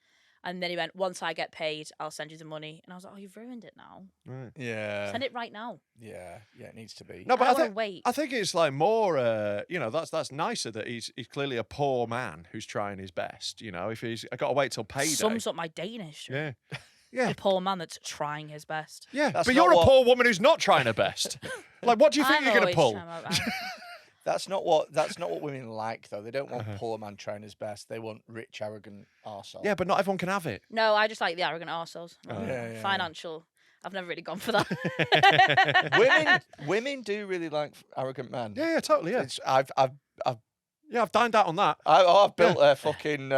A: And then he went, once I get paid, I'll send you the money. And I was like, oh, you've ruined it now.
B: Right.
C: Yeah.
A: Send it right now.
C: Yeah, it needs to be.
B: No, but
A: I
B: think it's like more, that's nicer that he's clearly a poor man who's trying his best. You know, if I got to wait till payday.
A: Sums up my Danish.
B: Yeah. Yeah.
A: A poor man that's trying his best.
B: Yeah,
C: That's
B: but
C: not
B: you're a
C: what-
B: poor woman who's not trying her best. Like, what do you think
A: I'm
B: you're going to
A: always
B: pull?
A: trying my best.
C: That's not what women like, though. They don't want poor man trying his best. They want rich, arrogant arsehole.
B: Yeah, but not everyone can have it.
A: No, I just like the arrogant arseholes.
C: Yeah.
A: Financial. I've never really gone for that.
C: Women do really like arrogant men.
B: Yeah, totally. Yeah,
C: I've
B: dined out on that.
C: I've built a fucking.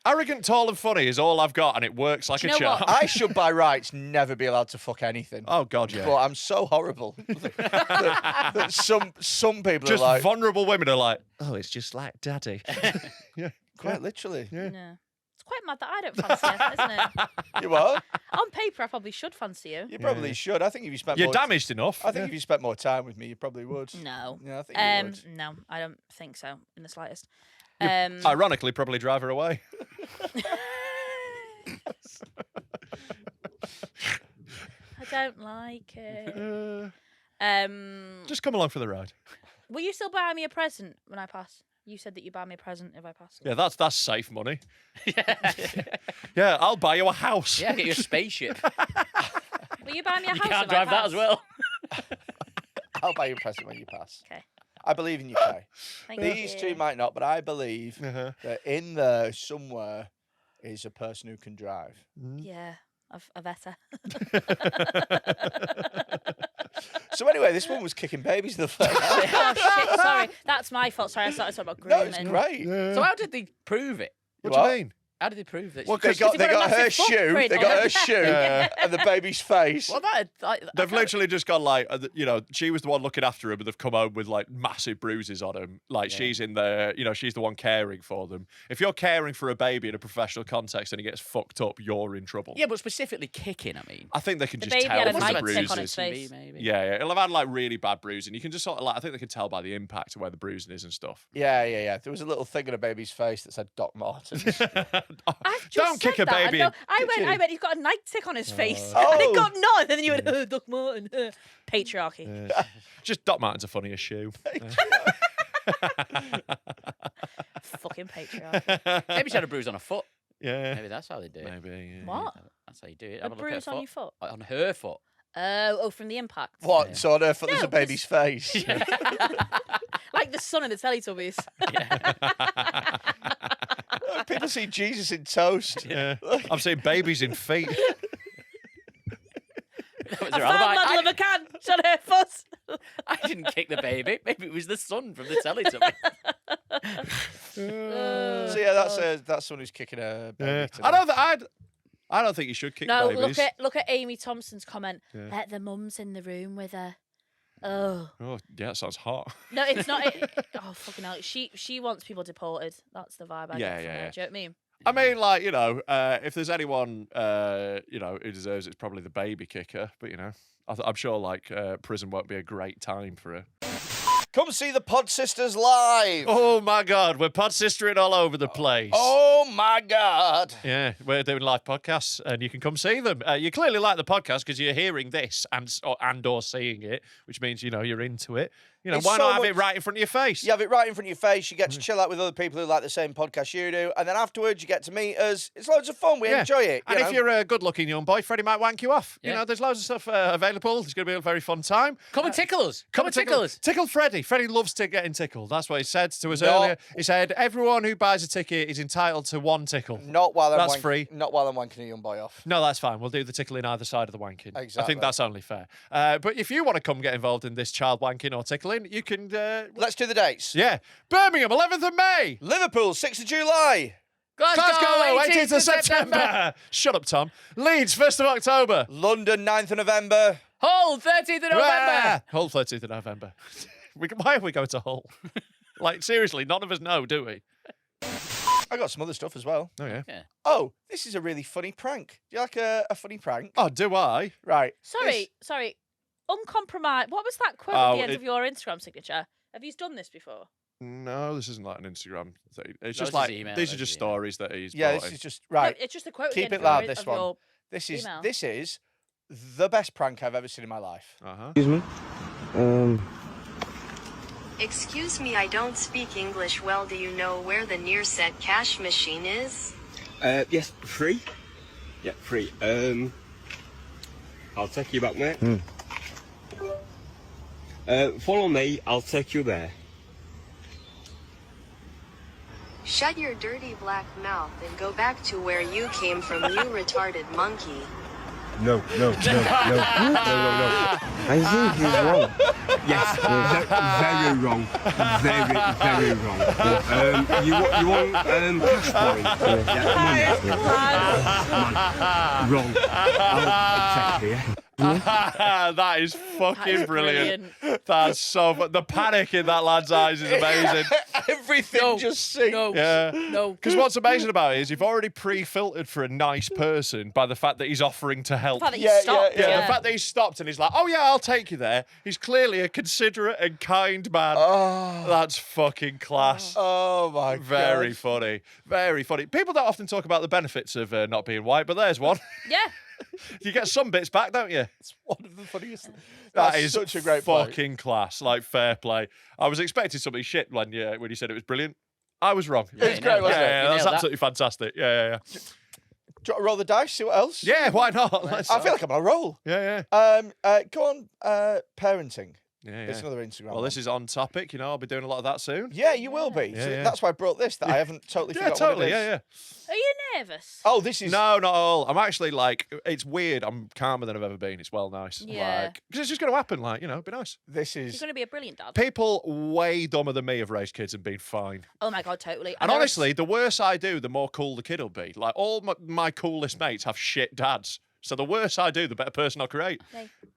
B: Arrogant, tall, and funny is all I've got, and it works like
A: Do
B: a
A: you know
B: charm.
A: what?
C: I should by rights never be allowed to fuck anything.
B: Oh God, yeah.
C: But I'm so horrible that some people
B: Just
C: are like
B: vulnerable women are like, oh, it's just like daddy. Yeah,
C: quite literally.
B: Yeah.
A: No. It's quite mad that I don't fancy you, isn't it?
C: You what?
A: On paper, I probably should fancy you.
C: You probably should. I think if you spent
B: You're
C: more
B: damaged enough.
C: I think if you spent more time with me, you probably would.
A: No.
C: Yeah, I think you would.
A: No, I don't think so in the slightest.
B: Ironically, probably drive her away.
A: I don't like it.
B: Just come along for the ride.
A: Will you still buy me a present when I pass? You said that you buy me a present if I pass.
B: Yeah, that's safe money. Yeah, I'll buy you a house.
D: Yeah, get you a spaceship.
A: Will you buy me a house?
D: You can't
A: if
D: drive
A: I
D: that
A: pass?
D: as well.
C: I'll buy you a present when you pass.
A: Okay.
C: I believe in you, Kay.
A: Thank
C: These
A: you.
C: two might not, but I believe that in there somewhere is a person who can drive.
A: Yeah, a vetter.
C: So anyway, this one was kicking babies in the face.
A: Oh shit! Sorry, that's my fault. Sorry, I started talking about
C: No,
A: grooming.
C: it's great.
D: So how did they prove it?
B: What do you mean?
D: How did they prove that?
B: Well,
C: They got
A: got a
C: her
A: massive
C: shoe.
A: footprint
C: They
A: on
C: got her
A: it.
C: shoe and the baby's face.
D: well,
B: They've literally just gone like, she was the one looking after him, but they've come home with like massive bruises on him. Like she's in there, she's the one caring for them. If you're caring for a baby in a professional context and he gets fucked up, you're in trouble.
D: Yeah, but specifically kicking, I mean.
B: I think they can
A: The
B: just
A: baby
B: tell
A: had a
B: from the
A: nightstick
B: bruises.
A: on its face.
D: Maybe.
B: Yeah, it'll have had like really bad bruising. You can just sort of like, I think they can tell by the impact of where the bruising is and stuff.
C: Yeah. There was a little thing on a baby's face that said Doc Martens.
A: I've just
B: Don't kick
A: said
B: a
A: that.
B: baby.
A: I went, he's got a nightstick on his face. And it got none. And then you went, oh, Doc Martin. Patriarchy.
B: Just Doc Martens a funnier shoe.
A: Fucking patriarchy.
D: Maybe she had a bruise on her foot.
B: Yeah.
D: Maybe that's how they do it.
B: Maybe. Yeah.
A: What?
D: That's how you do it.
A: A
D: Have look at her
A: bruise on your foot?
D: On her foot.
A: Oh, from the impact.
C: What? So on her foot there's
A: No,
C: a baby's face.
A: Like the son of the Teletubbies.
C: People see Jesus in toast.
B: Yeah. I'm seeing babies in feet.
D: That was
A: I
D: her
A: found
D: alibi.
A: Madeleine McCann. It's on her foot.
D: I didn't kick the baby. Maybe it was the son from the Teletubbies.
C: So yeah, that's someone who's kicking a baby.
B: Yeah.
C: today.
B: I don't think you should kick
A: No,
B: babies.
A: look at Amy Thompson's comment. Let the mum's in the room with her. Oh
B: yeah, that sounds hot.
A: no, it's not. Oh fucking hell! She wants people deported. That's the vibe I get from her. Do you know what I mean?
B: I mean, like, if there's anyone, who deserves it, it's probably the baby kicker. But, I'm sure, like, prison won't be a great time for her.
C: Come see the Pod Sisters live.
B: Oh, my God. We're pod sistering all over the place.
C: Oh my God.
B: Yeah, we're doing live podcasts, and you can come see them. You clearly like the podcast because you're hearing this and or seeing it, which means, you're into it.
C: It's
B: why
C: so
B: not have
C: much-
B: it right in front of your face?
C: You have it right in front of your face. You get to chill out with other people who like the same podcast you do. And then afterwards, you get to meet us. It's loads of fun. We enjoy it.
B: And if you're a good-looking young boy, Freddie might wank you off.
D: Yeah.
B: There's loads of stuff available. It's going to be a very fun time.
D: Come and tickle us. Come and tickle us.
B: Tickle Freddie. Freddie loves to getting tickled. That's what he said to us
C: No.
B: earlier. He said, everyone who buys a ticket is entitled to one tickle.
C: Not while I'm
B: That's free.
C: Not while I'm wanking a young boy off.
B: No, that's fine. We'll do the tickling either side of the wanking. I
C: Exactly.
B: think that's only fair. But if you want to come get involved in this child wanking or tickling, you can...
C: Let's do the dates.
B: yeah. Birmingham, 11th of May.
C: Liverpool, 6th of July.
B: Glasgow, 18th of September. Shut up, Tom. Leeds, 1st of October.
C: London, 9th of November.
D: Hull, 13th of November.
B: Hull, 13th of November. Why are we going to Hull? Like, seriously, none of us know, do we?
C: I got some other stuff as well.
B: Oh, yeah.
C: Oh, this is a really funny prank. Do you like a funny prank?
B: Oh, do I?
C: Right.
A: Sorry. Uncompromised. What was that quote at the end of your Instagram signature? Have you done this before?
B: No, this isn't like an Instagram thing. It's
D: No,
B: just
D: it's
B: like,
D: his email,
B: these are
D: it's
B: just
D: his email.
B: stories that he's
C: Yeah,
B: brought
C: this
B: in.
C: is just right.
A: No, it's just a quote.
C: Keep
A: at the
C: it
A: end
C: loud.
A: of
C: This
A: your
C: one.
A: email.
C: This is the best prank I've ever seen in my life.
I: Excuse me.
J: Excuse me, I don't speak English well. Do you know where the near-set cash machine is?
I: Yes, free. Yeah, free. I'll take you back, mate. Follow me. I'll take you there.
J: Shut your dirty black mouth and go back to where you came from, you retarded monkey.
I: No. I think he's wrong. Yes, very wrong. Very wrong. You want cash point? Yeah, wrong. I'll take it.
B: That is fucking brilliant. That's so fun. The panic in that lad's eyes is amazing.
C: Everything just sinks.
A: No.
B: Because what's amazing about it is you've already pre-filtered for a nice person by the fact that he's offering to help.
A: The fact that he stopped.
B: The fact that he stopped and he's like, oh yeah, I'll take you there. He's clearly a considerate and kind man.
C: Oh.
B: That's fucking class.
C: Oh my god.
B: Very funny. Very funny. People don't often talk about the benefits of not being white, but there's one.
A: Yeah.
B: You get some bits back, don't you?
C: It's one of the funniest.
B: That
C: That's
B: is
C: such a great
B: fucking class. Like, fair play. I was expecting something shit when you said it was brilliant. I was wrong.
C: It's great, wasn't it?
B: Yeah, that's absolutely fantastic. Yeah.
C: Do you want to roll the dice? See what else?
B: Yeah, why not?
C: I feel like I'm on a roll.
B: Yeah.
C: Go on. Parenting.
B: Yeah.
C: It's another Instagram.
B: Well, this is on topic. I'll be doing a lot of that soon.
C: Yeah, you will be.
B: Yeah,
C: So
B: yeah.
C: that's why I brought this. That I haven't totally
B: Yeah,
C: forgotten
B: totally.
C: what it is.
B: Yeah.
A: Are you nervous?
C: Oh, this is
B: No, not at all. I'm actually like, it's weird. I'm calmer than I've ever been. It's well nice.
A: Yeah.
B: Because it's just going to happen. Like, it'd be nice.
C: This
A: You're
C: is
A: going to be a brilliant dad.
B: People way dumber than me have raised kids and been fine.
A: Oh my god, totally.
B: And honestly, the worse I do, the more cool the kid will be. Like, all my coolest mates have shit dads. So the worse I do, the better person I'll create.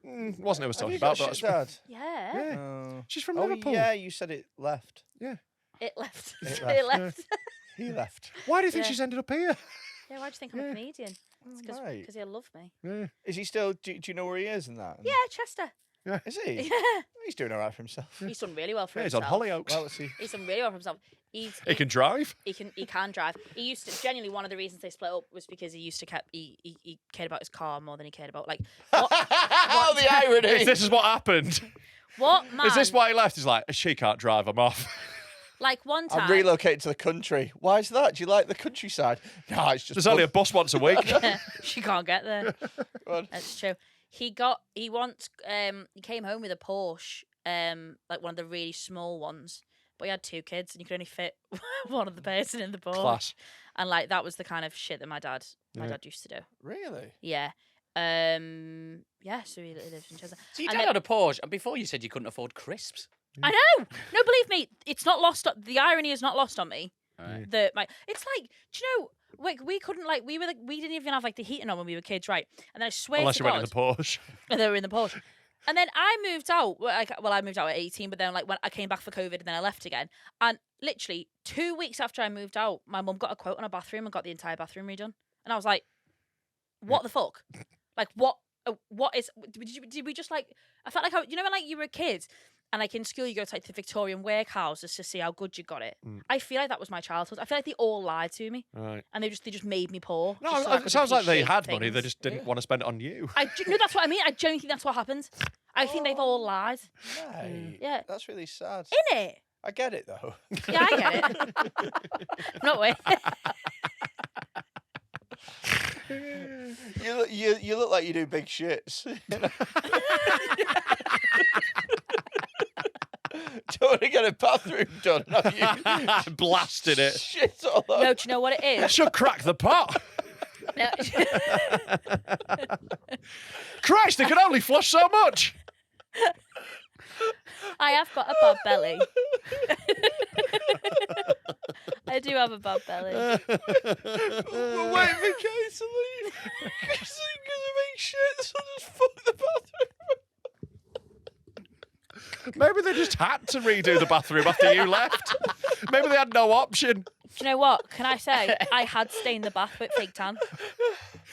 B: Wasn't who I was
C: Have
B: talking
C: you got
B: about,
C: a
B: but
C: shit dad?
A: Yeah.
B: she's from
C: Oh
B: Liverpool.
C: yeah, you said it left.
B: Yeah.
A: It left.
C: It
A: It left.
C: He left.
B: Why do you think
A: Yeah.
B: she's ended up here?
A: Yeah, why do you think I'm a comedian? It's because
C: right.
A: he'll love me.
B: Yeah.
C: Is he still? Do you know where he is and that?
A: Yeah, Chester.
C: Is he?
A: Yeah.
C: He's doing all right for himself.
A: He's done really well for
B: Yeah, he's on
A: himself.
B: Hollyoaks.
C: Well, let's see.
A: He's done really well for himself.
B: He can drive.
A: He can drive. He used to genuinely one of the reasons they split up was because he used to he cared about his car more than he cared about like what,
C: Oh, the irony!
B: This is what happened.
A: what man.
B: Is this why he left? He's like, she can't drive. I'm off.
A: Like one time
C: I'm relocating to the country. Why is that? Do you like the countryside? No, it's just.
B: There's only a bus once a week.
A: she can't get there.
C: Go on.
A: That's true. He came home with a Porsche, like one of the really small ones. But he had 2 kids and you could only fit one of the person in the Porsche.
B: Class.
A: And like that was the kind of shit that my dad used to do.
C: Really?
A: Yeah. Yeah, so he lives in Chester.
D: So your
A: And
D: dad
A: then-
D: had a Porsche, and before you said you couldn't afford crisps.
A: I know. No, believe me, it's not lost. The irony is not lost on me.
D: Right.
A: It's like, do you know? Like we couldn't we didn't even have like the heating on when we were kids, right? And then I swear
B: Unless
A: to
B: you
A: God,
B: went in the Porsche.
A: and they were in the Porsche. And then I moved out. I moved out at 18, but then like when I came back for COVID, and then I left again. And literally 2 weeks after I moved out, my mum got a quote on a bathroom and got the entire bathroom redone. And I was like, "What the fuck? Like what? What is? Did we just like? I felt like when like you were a kid." And like in school, you go to like the Victorian workhouses to see how good you got it. I feel like that was my childhood. I feel like they all lied to me,
B: Right.
A: and they just made me poor.
B: No,
A: just so I
B: it
A: could
B: sounds like they
A: appreciate
B: had money. They
A: things.
B: just didn't want to spend it on you.
A: No, that's what I mean. I genuinely think that's what happened. I think they've all lied.
C: Right.
A: Yeah.
C: That's really sad.
A: In it.
C: I get it though.
A: Yeah, I get it. I'm not waiting.
C: You look like you do big shits. Don't want to get a bathroom done, have you?
B: Blasted it.
C: Shit all over.
A: No, do you know what it is?
B: Should crack the pot.
A: No.
B: Christ, they can only flush so much.
A: I have got a bad belly. I do have a bad belly.
C: We're waiting for Kate to leave. Because they make shit, so just fuck the bathroom.
B: Maybe they just had to redo the bathroom after you left. Maybe they had no option.
A: Do you know what? Can I say I had stained the bath with fake tan.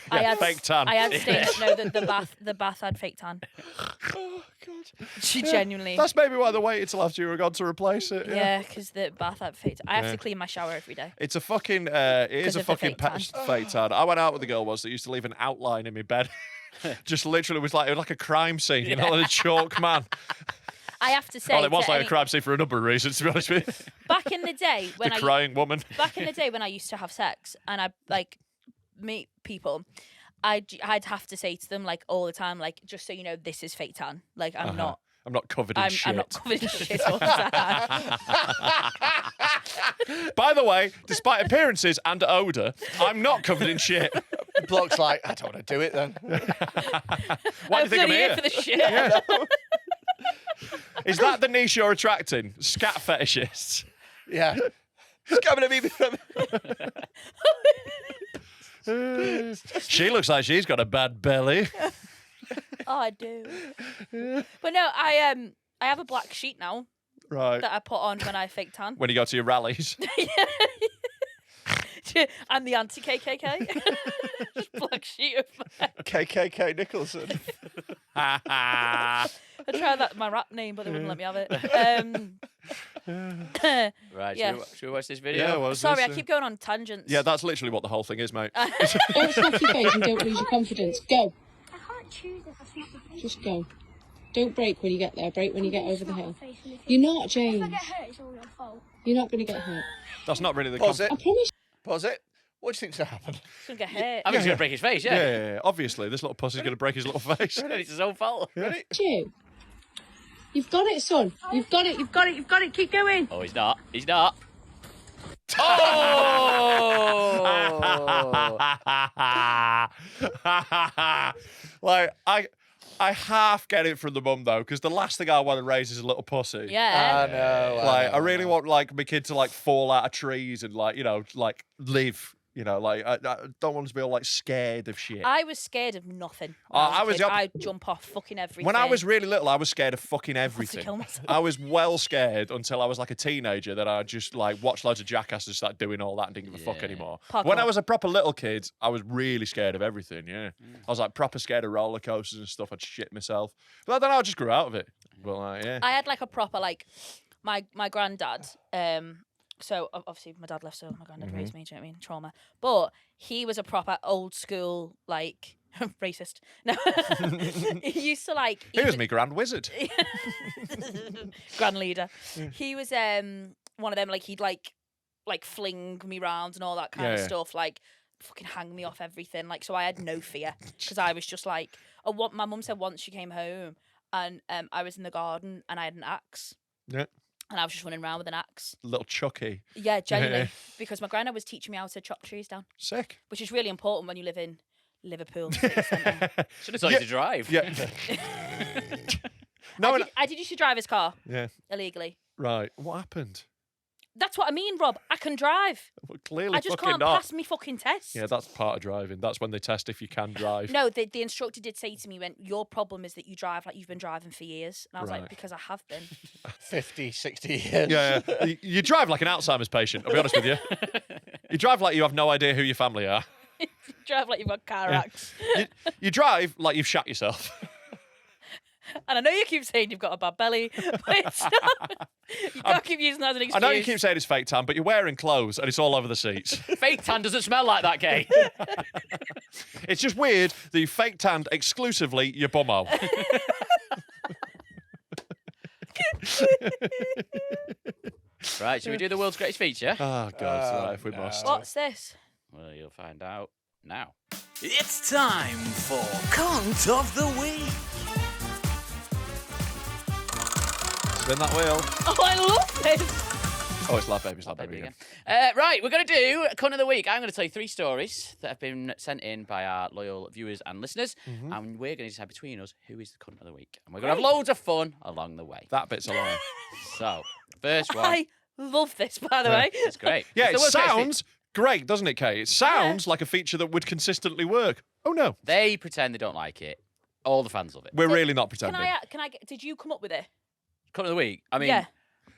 B: Fake tan.
A: I had stained. No, the bath had fake tan.
B: Oh God.
A: She genuinely.
B: That's maybe why they waited till after you were gone to replace it.
A: Yeah, because the bath had fake tan. I have to clean my shower every day.
B: It's a fucking. It is a fucking fake tan. I went out with a girl once that used to leave an outline in my bed. Just literally it was like a crime scene, you know, like a chalk man.
A: I have to say,
B: well, it was like a crime scene for a number of reasons, to be honest with you.
A: Back in the day, when
B: the crying woman.
A: Back in the day when I used to have sex and I like meet people, I'd have to say to them like all the time, like, just so you know, this is fake tan. Like I'm not
B: covered in shit.
A: I'm not covered in shit all the time.
B: By the way, despite appearances and odour, I'm not covered in shit.
C: Bloke's like, I don't want to do it then.
B: Why do you think I'm here?
A: For the shit.
B: Yeah. Is that the niche you're attracting? Scat fetishists?
C: Yeah. It's coming at me.
B: She looks like she's got a bad belly.
A: Oh, I do. But no, I have a black sheet now.
B: Right.
A: That I put on when I fake tan.
B: When you go to your rallies.
A: I'm the anti-KKK. Just black sheet of mine.
C: KKK Nicholson.
A: I tried that my rap name, but they wouldn't let me have it.
D: Right,
A: yeah.
D: should we watch this video?
B: Yeah, well,
A: Sorry, I keep going on tangents.
B: Yeah, that's literally what the whole thing is, mate.
H: Don't snap your face and don't lose your confidence. Go.
F: I can't choose if I snap my face.
H: Just go. Don't break when you get there. Break when you get over the hill. You're not, James.
F: If I get hurt, it's all your fault.
H: You're not going to get hurt.
B: That's not really the
C: Pause it.
H: I promise.
C: Pause it. What do you think's going to happen?
A: He's going to get hurt.
D: I think he's going to break his face,
B: Yeah, obviously. This little pussy's going to break his little face.
D: It's his own fault.
C: Ready?
H: You. You've got it, son. You've got it. You've got it. You've got it. Keep going.
D: Oh, he's not. He's not. Oh!
B: Like, I half get it from the mum, though, because the last thing I want to raise is a little pussy.
A: Yeah.
C: I know.
B: Like, I really want, like, my kid to, like, fall out of trees and, like, you know, like, live. You know, like, I don't want to be all, like, scared of shit.
A: I was scared of nothing. I'd jump off fucking everything.
B: When I was really little, I was scared of fucking everything.
A: kill myself.
B: I was well scared until I was like a teenager that I just like watched loads of Jackass and started doing all that and didn't give a fuck anymore.
A: Parkour.
B: When I was a proper little kid, I was really scared of everything, I was like proper scared of roller coasters and stuff. I'd shit myself. But I don't know, I just grew out of it. But like, yeah.
A: I had like a proper, like, my granddad, so obviously my dad left, so my granddad raised me, do you know what I mean? Trauma. But he was a proper old school, like, racist. No. He used to like...
B: He was me grand wizard.
A: Grand leader. He was one of them, like, he'd like fling me round and all that kind of stuff, like fucking hang me off everything. Like, so I had no fear because I was just like... my mum said once she came home and I was in the garden and I had an axe.
B: Yeah.
A: And I was just running around with an axe.
B: Little Chucky.
A: Yeah, genuinely. Because my granddad was teaching me how to chop trees down.
B: Sick.
A: Which is really important when you live in Liverpool city centre.
D: Should have taught you to drive.
B: Yeah. No,
A: I did used to drive his car.
B: Yeah.
A: Illegally.
B: Right. What happened?
A: That's what I mean, Rob. I can drive.
B: Well, clearly
A: I just
B: fucking
A: can't
B: not.
A: pass me fucking test.
B: Yeah, that's part of driving. That's when they test if you can drive.
A: No, the instructor did say to me, your problem is that you drive like you've been driving for years. And I was like, because I have been.
C: 50, 60 years.
B: Yeah. You drive like an Alzheimer's patient, I'll be honest with you. You drive like you have no idea who your family are.
A: You drive like you've got car acts.
B: You drive like you've shat yourself.
A: And I know you keep saying you've got a bad belly, but it's not. You can't keep using that as an excuse.
B: I know you keep saying it's fake tan, but you're wearing clothes and it's all over the seats.
D: Fake tan doesn't smell like that, Kay.
B: It's just weird that you fake tanned exclusively your bummo.
D: Right, should we do the world's greatest feature?
B: Oh, God, right, if we must.
A: What's this?
D: Well, you'll find out now.
K: It's time for Cunt of the Week.
B: Spin that wheel.
A: Oh, I love this.
B: Oh, it's Lab Baby. It's Lab Baby again.
D: Right, we're going to do Cunt of the Week. I'm going to tell you 3 stories that have been sent in by our loyal viewers and listeners, and we're going to decide between us who is the Cunt of the Week. And we're going to have loads of fun along the way.
B: That bit's a lie.
D: So, first one.
A: I love this, by the way.
D: It's great.
B: Yeah,
D: It's
B: it
D: the world's greatest
B: sounds great, doesn't it, Kate? It sounds like a feature that would consistently work. Oh, no.
D: They pretend they don't like it. All the fans love it.
B: We're really not pretending.
A: Can I? Did you come up with it?
D: cunt of the week. I mean,
A: Yeah.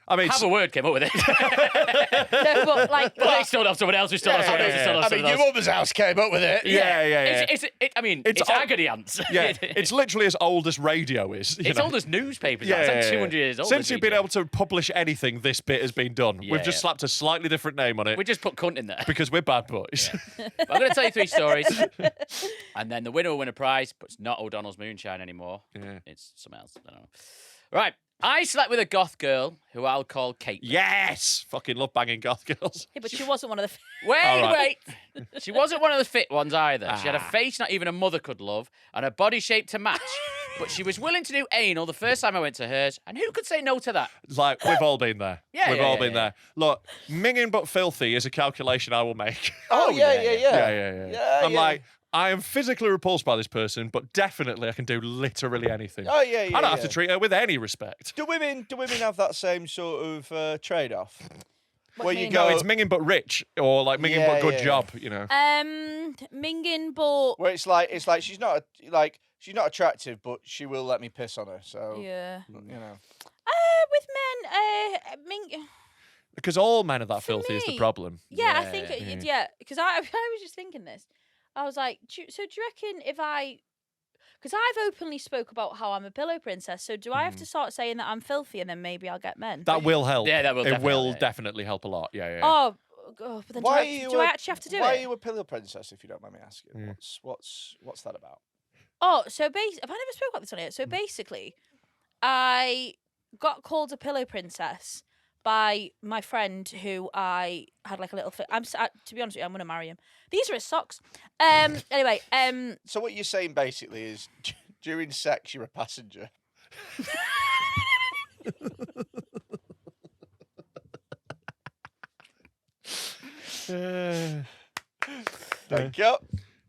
B: I mean,
D: Have a Word came up with it.
A: No, but like,
D: But they still have someone else who still has someone else who still has
C: I mean,
D: someone
C: your
D: else.
C: mother's house came up with it.
B: yeah.
D: It's agony ants.
B: Yeah, it's literally as old as radio is.
D: It's old as newspapers. It's like 200 years old.
B: Since you've been able to publish anything, this bit has been done. We've just slapped a slightly different name on it.
D: We just put cunt in there.
B: Because we're bad boys.
D: I'm going to tell you 3 stories. And then the winner will win a prize, but it's not O'Donnell's Moonshine anymore.
B: Yeah.
D: It's something else. I don't know. Right. I slept with a goth girl who I'll call Kate.
B: Yes! Fucking love banging goth girls.
A: yeah, but she wasn't one of the.
D: Wait. She wasn't one of the fit ones either. She had a face not even a mother could love and a body shape to match. But she was willing to do anal the first time I went to hers. And who could say no to that?
B: Like, we've all been there. We've all been
D: yeah.
B: there. Look, minging but filthy is a calculation I will make.
C: Oh, yeah.
B: I'm like, I am physically repulsed by this person, but definitely I can do literally anything.
C: Oh, yeah.
B: I don't have to treat her with any respect.
C: Do women have that same sort of trade-off? Where you
B: No,
C: go,
B: it's minging but rich, or like minging but good job, you know.
A: Minging, but
C: where it's like she's not attractive, but she will let me piss on her. So
A: yeah,
C: you know.
A: With men,
B: Because all men are that filthy is the
A: me,
B: problem.
A: Yeah, I think because I was just thinking this. I was like, do you reckon if I, because I've openly spoke about how I'm a pillow princess, so do I have to start saying that I'm filthy and then maybe I'll get men?
B: That will help.
D: Yeah, that will.
B: It will definitely help a lot. Yeah.
A: Oh, but then do I actually have to do it?
C: Why are you a pillow princess, if you don't mind me asking? What's that about?
A: Oh, so basically, have I never spoke about this on here? So basically, I got called a pillow princess by my friend who I had like a little fit. To be honest with you, I'm gonna marry him. These are his socks. Anyway.
C: So what you're saying basically is, during sex, you're a passenger. Thank you.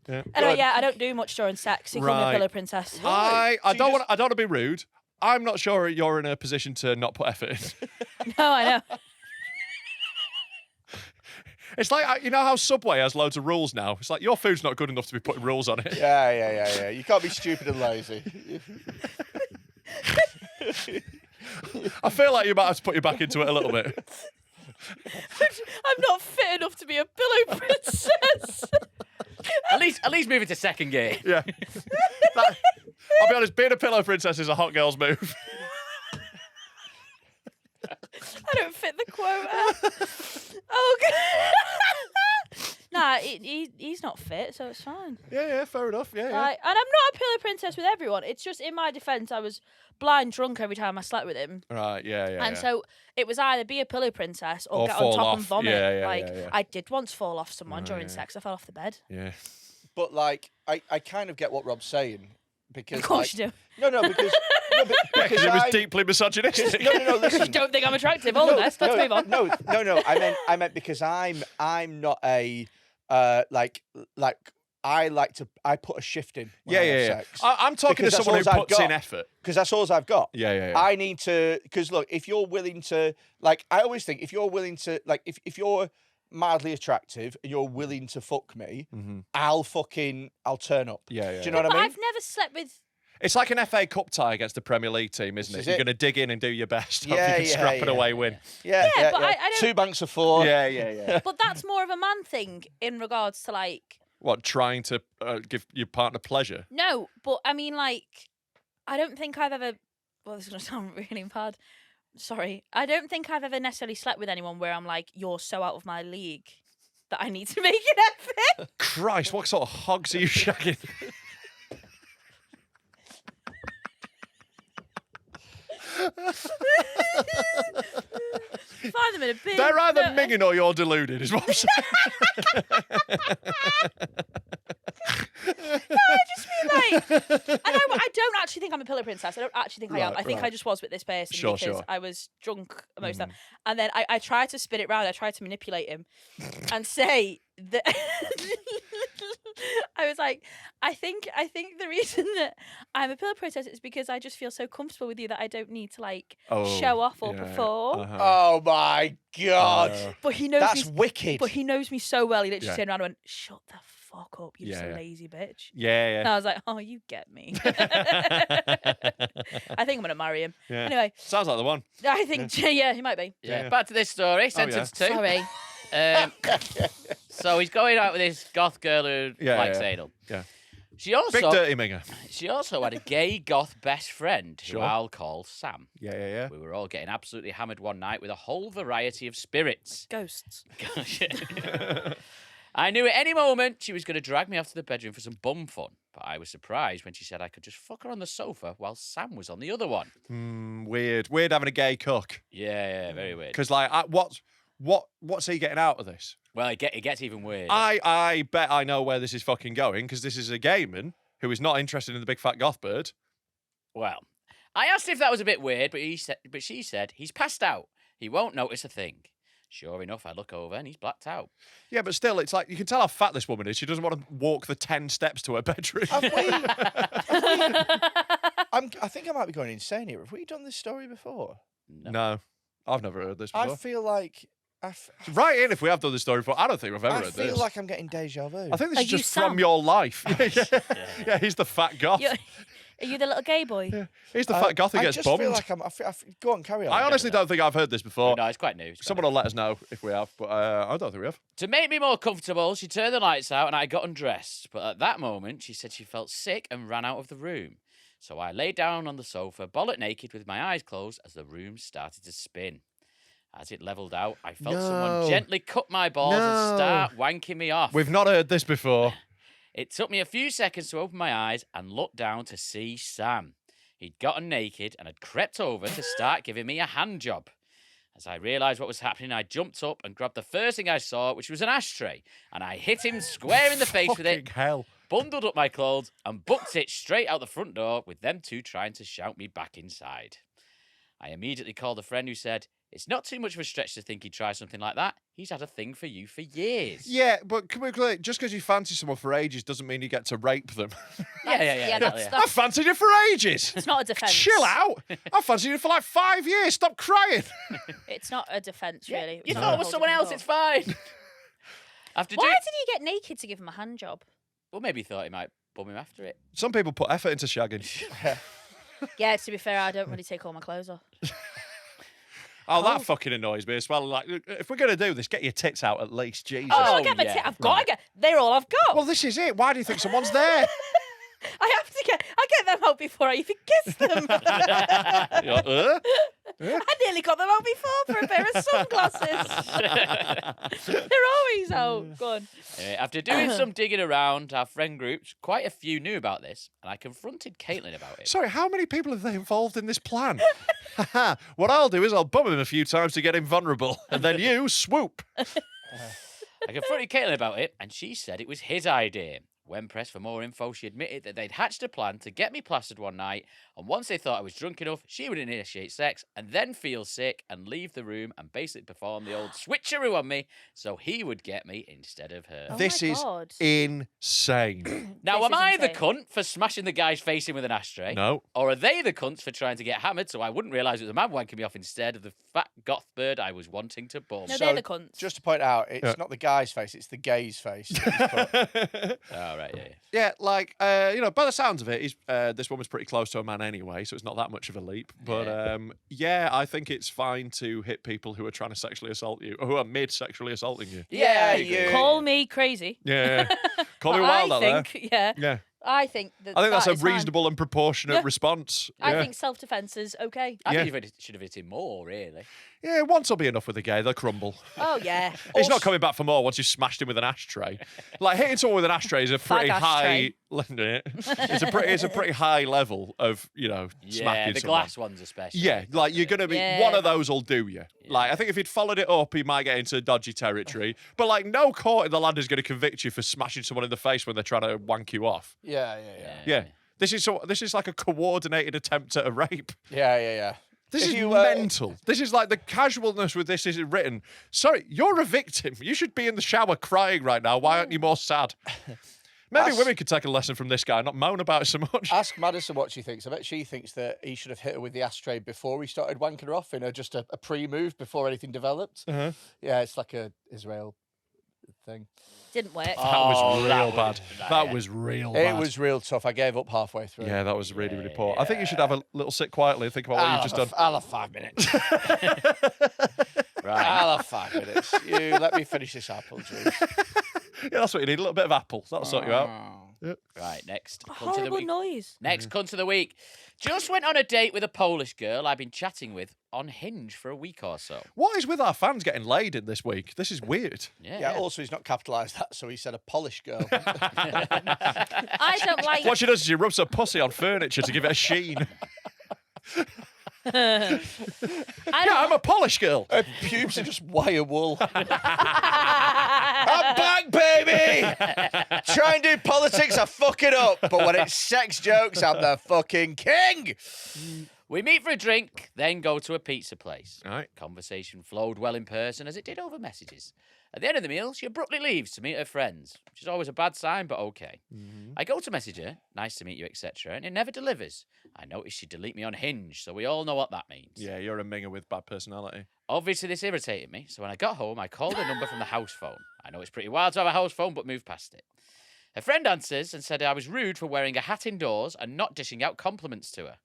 B: Yeah.
A: Anyway, I don't do much during sex. You call me a pillow princess.
B: I don't want to be rude. I'm not sure you're in a position to not put effort in.
A: No, I know.
B: It's like, you know how Subway has loads of rules now? It's like, your food's not good enough to be putting rules on it.
C: Yeah. You can't be stupid and lazy.
B: I feel like you might have to put you back into it a little bit.
A: I'm not fit enough to be a pillow princess.
D: At least move it to second gear.
B: Yeah. I'll be honest, being a pillow princess is a hot girl's move.
A: I don't fit the quota. Oh, God. Nah, he's not fit, so it's fine.
B: Yeah, fair enough. Yeah.
A: And I'm not a pillow princess with everyone. It's just, in my defence, I was blind drunk every time I slept with him.
B: Right, yeah.
A: And so it was either be a pillow princess or get
B: fall
A: on top
B: off.
A: and vomit.
B: Yeah.
A: I did once fall off someone during sex. I fell off the bed.
B: Yeah.
C: But like, I kind of get what Rob's saying. Because,
A: of course you do.
C: No, because
B: it was deeply misogynistic.
C: No, listen.
A: You don't think I'm attractive? All the best. Let's move on.
C: No. I meant because I'm not a I put a shift in. When I have sex.
B: I'm talking to someone who puts in effort.
C: Because that's all I've got.
B: Yeah.
C: I need to, because look, if you're willing to, like, I always think if you're willing to, like, if you're mildly attractive and you're willing to fuck me, I'll turn up.
B: Yeah.
C: Do you know what I mean?
A: I've never slept with.
B: It's like an FA Cup tie against the Premier League team, isn't it? You're going to dig in and do your best. Hope you can scrap it away, win.
C: Yeah,
A: but I don't.
C: 2 banks of 4.
B: Yeah.
A: But that's more of a man thing in regards to like.
B: What, trying to give your partner pleasure?
A: No, but I mean, like, I don't think I've ever. Well, this is going to sound really bad. Sorry. I don't think I've ever necessarily slept with anyone where I'm like, you're so out of my league that I need to make an effort.
B: Christ, what sort of hogs are you shagging?
A: Find them in a bin.
B: They're either minging or you're deluded, is what I'm saying.
A: No, I just mean like, I don't actually think I'm a pillow princess. I don't actually think I am. I think I just was with this person because I was drunk most of the time. And then I tried to spin it round. I tried to manipulate him and say that I was like, I think the reason that I'm a pillow princess is because I just feel so comfortable with you that I don't need to like show off or perform.
C: Oh my God.
A: But he knows
C: that's wicked.
A: But he knows me so well. He literally turned around and went, "Shut the fuck up, you just lazy bitch."
B: Yeah.
A: And I was like, "Oh, you get me." I think I'm going to marry him.
B: Yeah.
A: Anyway.
B: Sounds like the one.
A: I think, yeah, he might be.
D: Yeah. Back to this story. Sentence 2.
A: Sorry.
D: So he's going out with this goth girl who likes anal.
B: Yeah.
D: She also
B: Big dirty minger.
D: She also had a gay goth best friend who I'll call Sam.
B: Yeah.
D: We were all getting absolutely hammered one night with a whole variety of spirits.
A: Ghosts.
D: I knew at any moment she was going to drag me off to the bedroom for some bum fun, but I was surprised when she said I could just fuck her on the sofa while Sam was on the other one.
B: Weird having a gay cook.
D: Yeah, very weird.
B: Because like, what's he getting out of this?
D: Well, it gets even weird.
B: I bet I know where this is fucking going, because this is a gay man who is not interested in the big fat goth bird.
D: Well, I asked if that was a bit weird, but she said he's passed out. He won't notice a thing. Sure enough, I look over and he's blacked out.
B: Yeah, but still, it's like, you can tell how fat this woman is. She doesn't want to walk the 10 steps to her bedroom.
C: I think I might be going insane here. Have we done this story before?
B: No, I've never heard this before.
C: I feel like...
B: Write in if we have done this story before. I don't think we've ever heard this.
C: I feel like I'm getting deja vu.
B: I think this is just from your life. Yeah, he's the fat goth.
A: Are you the little gay boy?
B: Yeah. He's the fat goth who gets bummed.
C: I just feel like go on, carry on.
B: I honestly don't think I've heard this before.
D: No, it's quite new.
B: Someone will let us know if we have, but I don't think we have.
D: To make me more comfortable, she turned the lights out and I got undressed. But at that moment, she said she felt sick and ran out of the room. So I lay down on the sofa, bollock naked with my eyes closed as the room started to spin. As it levelled out, I felt someone gently cut my balls and start wanking me off.
B: We've not heard this before.
D: It took me a few seconds to open my eyes and look down to see Sam. He'd gotten naked and had crept over to start giving me a hand job. As I realised what was happening, I jumped up and grabbed the first thing I saw, which was an ashtray, and I hit him square in the face with it, bundled up my clothes, and booked it straight out the front door, with them two trying to shout me back inside. I immediately called a friend who said, "It's not too much of a stretch to think he'd try something like that. He's had a thing for you for years."
B: Yeah, but can we clear, just because you fancy someone for ages doesn't mean you get to rape them.
D: Yeah.
B: I fancied you for ages.
A: It's not a defence.
B: Chill out. I fancied you for like 5 years. Stop crying.
A: It's not a defence, really.
D: You thought it was someone else, it's fine.
A: Why did he get naked to give him a hand job?
D: Well, maybe he thought he might bum him after it.
B: Some people put effort into shagging.
A: Yeah, to be fair, I don't really take all my clothes off.
B: Oh, that fucking annoys me as well. Like, if we're going to do this, get your tits out at least, Jesus.
A: Oh, get my tits. I've got to get. They're all I've got.
B: Well, this is it. Why do you think someone's there?
A: I get them out before I even kiss them.
B: You're like,
A: I nearly got them out before for a pair of sunglasses. They're always out. Go on.
D: After doing some digging around our friend groups, quite a few knew about this, and I confronted Caitlin about it.
B: Sorry, how many people are they involved in this plan? What I'll do is I'll bum him a few times to get him vulnerable, and then you swoop.
D: I confronted Caitlin about it, and she said it was his idea. When pressed for more info, she admitted that they'd hatched a plan to get me plastered one night, and once they thought I was drunk enough, she would initiate sex and then feel sick and leave the room and basically perform the old switcheroo on me so he would get me instead of her.
A: Oh
B: This is insane.
D: Now,
A: This
D: am
A: is
D: I the
A: insane.
D: cunt for smashing the guy's face in with an ashtray?
B: No.
D: Or are they the cunts for trying to get hammered so I wouldn't realise it was a man wanking me off instead of the fat goth bird I was wanting to bum?
A: No, they're the cunts.
C: Just to point out, it's not the guy's face, it's the gay's face.
D: Oh, right, yeah.
B: Yeah, like, by the sounds of it, this woman's pretty close to a man anyway, so it's not that much of a leap. But, I think it's fine to hit people who are trying to sexually assault you, or who are mid-sexually assaulting you.
C: Yeah, you.
A: Call me crazy.
B: Yeah. Call me
A: But
B: wild out there.
A: I think, yeah. I think that.
B: I think that's
A: that
B: a
A: is fine.
B: reasonable and proportionate response.
A: I
B: Yeah.
A: think self-defense is okay.
D: I think you should have hit him more, really.
B: Yeah, once will be enough with a gay. They'll crumble.
A: Oh yeah.
B: He's not coming back for more once you've smashed him with an ashtray. Like, hitting someone with an ashtray is a pretty high. It's a pretty high level of smacking
D: Yeah, the
B: someone.
D: glass ones especially.
B: Yeah, like you're gonna be
A: Yeah.
B: one of those will do you. Like, I think if he'd followed it up, he might get into dodgy territory. But like, no court in the land is going to convict you for smashing someone in the face when they're trying to wank you off.
C: Yeah.
B: Yeah, this is like a coordinated attempt at a rape.
C: Yeah.
B: This
C: If
B: is
C: you,
B: mental. This is like the casualness with this is written. Sorry, you're a victim. You should be in the shower crying right now. Why aren't you more sad? Maybe women could take a lesson from this guy, not moan about it so much.
C: Ask Madison what she thinks. I bet she thinks that he should have hit her with the ashtray before he started wanking her off in just a pre-move before anything developed.
B: Uh-huh.
C: Yeah, it's like a Israel thing.
A: Didn't work.
B: That was real
D: that
B: bad. That was real bad.
C: It was real tough. I gave up halfway through.
B: Yeah, that was really, really poor. I think you should have a little sit quietly and think about what you've just done.
C: I'll have 5 minutes.
D: Right.
C: I'll have 5 minutes. You let me finish this apple juice.
B: Yeah, that's what you need. A little bit of apple. That'll sort you out. Yep.
D: Right, next.
A: A
D: cunt of the
A: horrible
D: week.
A: noise.
D: Next cunt of the week. Just went on a date with a Polish girl I've been chatting with on Hinge for a week or so.
B: What is with our fans getting laid in this week? This is weird.
C: Yeah, also he's not capitalised that, so he said a Polish girl.
A: I don't like.
B: What she does is she rubs her pussy on furniture to give it a sheen. I'm a Polish girl.
C: Her pubes are just wire wool. I'm back, baby! Try and do politics, I fuck it up. But when it's sex jokes, I'm the fucking king!
D: We meet for a drink, then go to a pizza place.
B: Right.
D: Conversation flowed well in person as it did over messages. At the end of the meal, she abruptly leaves to meet her friends, which is always a bad sign, but okay. I go to message her, nice to meet you, etc., and it never delivers. I notice she delete me on Hinge, so we all know what that means.
B: Yeah, you're a minger with bad personality.
D: Obviously, this irritated me, so when I got home, I called her number from the house phone. I know it's pretty wild to have a house phone, but moved past it. Her friend answers and said I was rude for wearing a hat indoors and not dishing out compliments to her.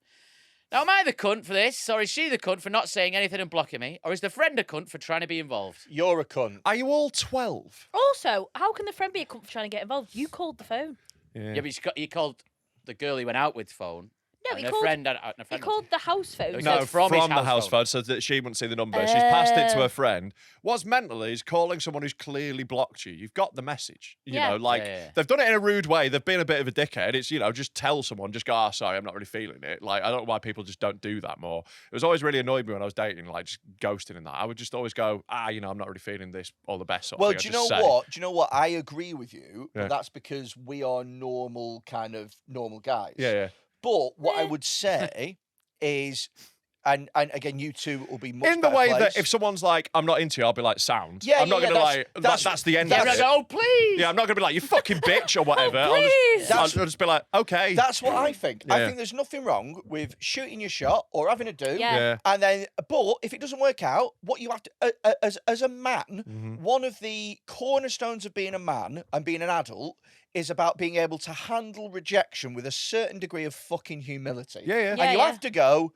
D: Now, am I the cunt for this, or is she the cunt for not saying anything and blocking me, or is the friend a cunt for trying to be involved?
C: You're a cunt.
B: Are you all 12?
A: Also, how can the friend be a cunt for trying to get involved? You called the phone.
D: Yeah, but he called the girl he went out with phone.
A: No,
D: and
A: he
D: her
A: called.
D: friend,
A: He called the house phone.
D: No,
B: No,
D: from
B: from
D: his
B: the
D: house
B: house phone so that she wouldn't see the number. She's passed it to her friend. What's mental is calling someone who's clearly blocked you. You've got the message. You
A: Yeah.
B: know, like
D: Yeah.
B: they've done it in a rude way. They've been a bit of a dickhead. It's, just tell someone, just go, sorry, I'm not really feeling it. Like, I don't know why people just don't do that more. It was always really annoyed me when I was dating, like just ghosting and that. I would just always go, I'm not really feeling this all the best sort of
C: Well,
B: thing.
C: do you
B: I'd just
C: know
B: say.
C: what? Do you know what? I agree with you,
B: Yeah.
C: but that's because we are normal guys.
B: Yeah.
C: But what I would say is, and again, you two will be much
B: In the
C: better
B: way
C: placed.
B: that if someone's like, I'm not into you, I'll be like, sound.
C: Yeah,
B: I'm not
C: yeah,
B: going to
C: that's-
B: that's the end
C: that's-
B: of it.
C: that's-
D: Oh, please!
B: Yeah, I'm not going to be like, you fucking bitch or whatever.
A: please!
B: I'll just be like, okay.
C: That's what I think. I
B: Yeah.
C: think there's nothing wrong with shooting your shot or having a do.
A: Yeah.
C: And then, but if it doesn't work out, what you have to, as a man, one of the cornerstones of being a man and being an adult is about being able to handle rejection with a certain degree of fucking humility.
B: Yeah.
C: And you have to go,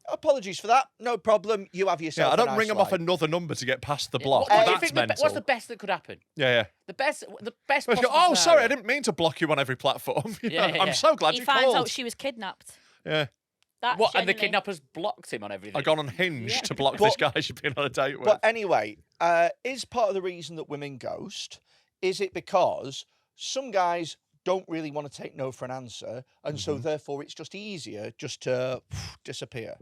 C: apologies for that, no problem. You have yourself.
B: Yeah, I
C: a
B: don't
C: nice
B: ring them off
C: life.
B: another number to get past the block.
D: What do you
B: That's
D: think
B: mental.
D: what's the best that could happen?
B: Yeah.
D: The best
B: Let's
D: possible
B: go, sorry, I
D: scenario.
B: didn't mean to block you on every platform.
D: Yeah.
B: I'm so glad
A: He
B: you
A: finds
B: called.
A: out she was kidnapped.
B: Yeah.
A: That's
D: What? And the
A: genuinely-
D: kidnappers blocked him on everything.
B: I've gone on Hinge to block
C: But-
B: this guy she's been on a date with.
C: But anyway, is part of the reason that women ghost, is it because some guys don't really want to take no for an answer, and so therefore it's just easier just to disappear?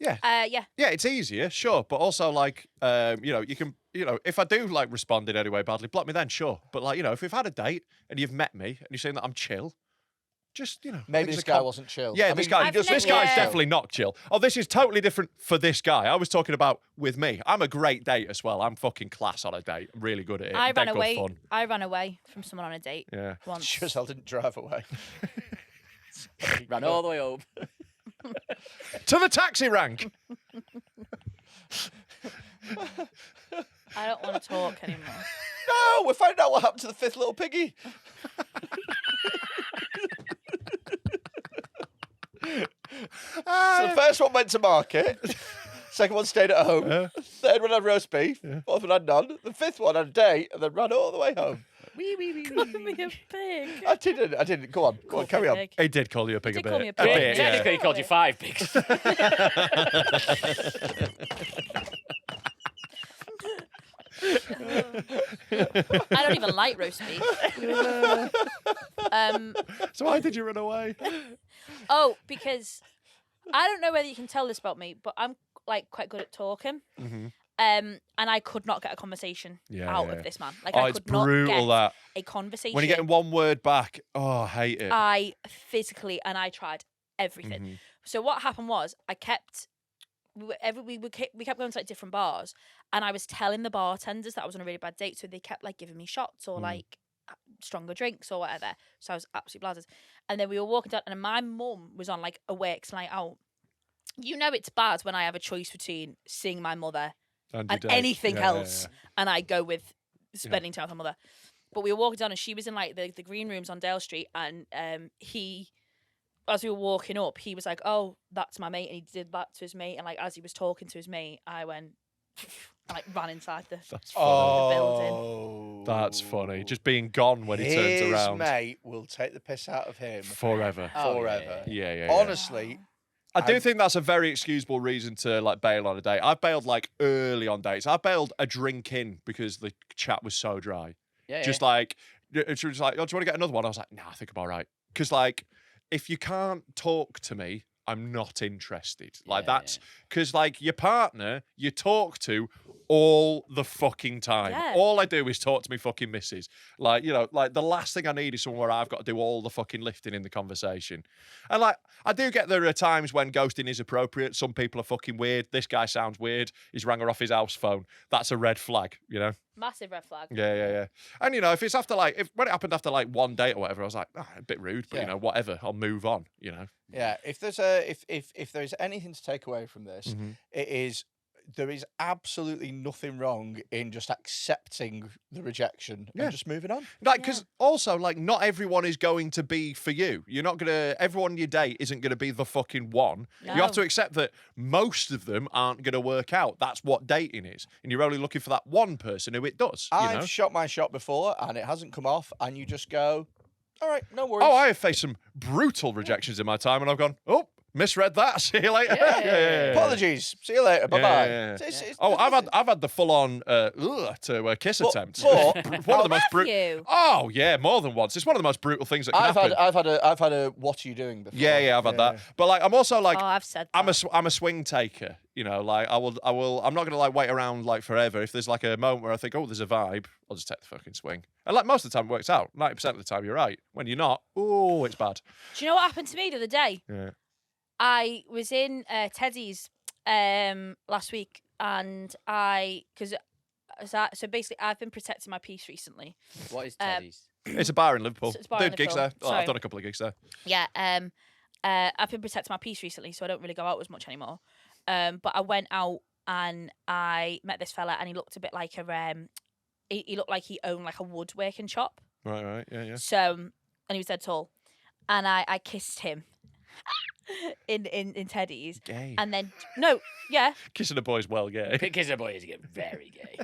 B: Yeah.
A: Yeah.
B: Yeah, it's easier, sure. But also, like, you can, if I do, like, respond in any way badly, block me then, sure. But, like, if we've had a date and you've met me and you're saying that I'm chill, just, I
C: Maybe
B: think
C: this
B: it's a
C: guy wasn't chill.
B: Yeah,
C: I
B: this
C: mean,
B: guy,
A: I've
B: this
A: never-
B: guy's
A: Yeah.
B: definitely not chill. Oh, this is totally different for this guy. I was talking about with me. I'm a great date as well. I'm fucking class on a date. I'm really good at it.
A: I
B: Dead
A: ran
B: good
A: away.
B: fun.
A: I ran away from someone on a date
B: Yeah.
A: once.
C: Sure as hell didn't drive away.
D: Ran all the way home.
B: To the taxi rank.
A: I don't want to talk anymore.
C: No, we're finding out what happened to the fifth little piggy. So the first one went to market. Second one stayed at home. Third one had roast beef. Fourth one had none. The fifth one had a date and then ran all the way home.
A: Calling me a pig.
C: I didn't. Go on, carry on.
B: He did call you a pig
A: He
B: a
A: did call
B: bit.
A: me a
B: A
A: pig.
B: bit, yeah.
D: Technically, he called you 5 pigs.
A: I don't even like roast beef.
B: So why did you run away?
A: Oh, because I don't know whether you can tell this about me, but I'm like quite good at talking. And I could not get a conversation out of this man. Like
B: Oh,
A: I
B: it's
A: could not
B: brutal,
A: get
B: that.
A: a conversation.
B: When you're getting one word back, I hate it.
A: I physically, and I tried everything. So what happened was we kept going to like different bars, and I was telling the bartenders that I was on a really bad date, so they kept like giving me shots or like stronger drinks or whatever. So I was absolutely blazzed. And then we were walking down, and my mum was on like a works night out. You know it's bad when I have a choice between seeing my mother and
B: your date.
A: anything
B: Yeah,
A: else, and I go with spending time with my mother. But we were walking down, and she was in like the green rooms on Dale Street, and he, as we were walking up, he was like, "Oh, that's my mate," and he did that to his mate, and like as he was talking to his mate, I went, like ran inside the building.
B: That's funny. Just being gone when he turns around.
C: His mate will take the piss out of him
B: forever.
C: Forever.
B: Yeah.
C: Honestly.
B: I do think that's a very excusable reason to like bail on a date. I've bailed like early on dates. I bailed a drink in because the chat was so dry. Just like, she was like, "Oh, do you want to get another one?" I was like, "Nah, I think I'm all right." Because like, if you can't talk to me, I'm not interested. Like that's because like your partner, you talk to all the fucking time.
A: Yeah.
B: All I do is talk to me fucking missus. Like, you know, like the last thing I need is someone where I've got to do all the fucking lifting in the conversation. And like, I do get there are times when ghosting is appropriate. Some people are fucking weird. This guy sounds weird. He's rang her off his house phone. That's a red flag, you know?
A: Massive red flag.
B: Yeah. And you know, if it's after like, when it happened after like one date or whatever, I was like, a bit rude, but you know, whatever. I'll move on, you know?
C: Yeah. If there's if there's anything to take away from this, it is there is absolutely nothing wrong in just accepting the rejection and just moving on.
B: Like, because also, like, not everyone is going to be for you. You're not going to, everyone you date isn't going to be the fucking one.
A: No.
B: You have to accept that most of them aren't going to work out. That's what dating is. And you're only looking for that one person who it does.
C: I've shot my shot before and it hasn't come off, and you just go, all right, no worries.
B: Oh, I have faced some brutal rejections in my time, and I've gone, oh, misread that. See you later. Yeah.
C: Apologies. See you later. Bye bye.
B: Yeah. I've had the full on to kiss attempt. One of the most brutal. Oh yeah, more than once. It's one of the most brutal things that can happen.
C: I've had a what are you doing before?
B: Yeah, I've had that. But like, I'm also like,
A: I've said that.
B: I'm a swing taker. You know, like I will. I'm not gonna like wait around like forever. If there's like a moment where I think, oh, there's a vibe, I'll just take the fucking swing. And like most of the time, it works out. 90% of the time, you're right. When you're not, oh, it's bad.
A: Do you know what happened to me the other day?
B: Yeah.
A: I was in Teddy's last week, and so basically I've been protecting my peace recently.
D: What is Teddy's?
B: It's a bar in Liverpool.
A: It's a bar
B: Did
A: in
B: gigs
A: Liverpool.
B: there. I've done a couple of gigs there.
A: Yeah. I've been protecting my peace recently, so I don't really go out as much anymore. But I went out and I met this fella, and he looked a bit like he looked like he owned like a woodworking shop.
B: Right. Yeah.
A: So, and he was dead tall, and I kissed him. in Teddy's.
B: Gay.
A: And then yeah.
B: Kissing a boy's well gay.
D: Kissing a boy is very gay.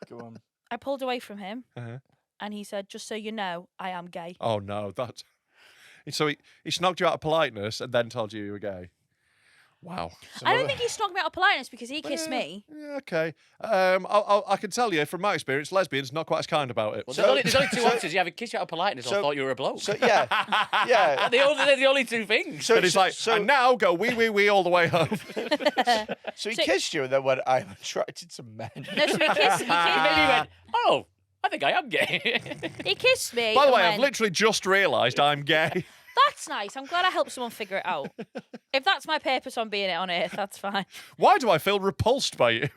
C: Go on.
A: I pulled away from him, and he said, "Just so you know, I am gay."
B: Oh no, that's so he snogged you out of politeness and then told you were gay. Wow.
A: I don't think he snogged me out of politeness because he kissed me.
B: Yeah, okay. I can tell you from my experience, lesbians not quite as kind about it.
D: Well, there's only two options. You have a kiss you out of politeness or thought you were a bloke.
C: So yeah.
D: They're the only two things.
B: So he's like, and now go wee all the way home.
C: So he kissed you and then went, I'm attracted to men.
A: No, so he kissed me.
D: Maybe he went, oh, I think I am gay.
A: He kissed me.
B: By the way, I've literally just realised I'm gay.
A: That's nice. I'm glad I helped someone figure it out. If that's my purpose on being on Earth, that's fine.
B: Why do I feel repulsed by you?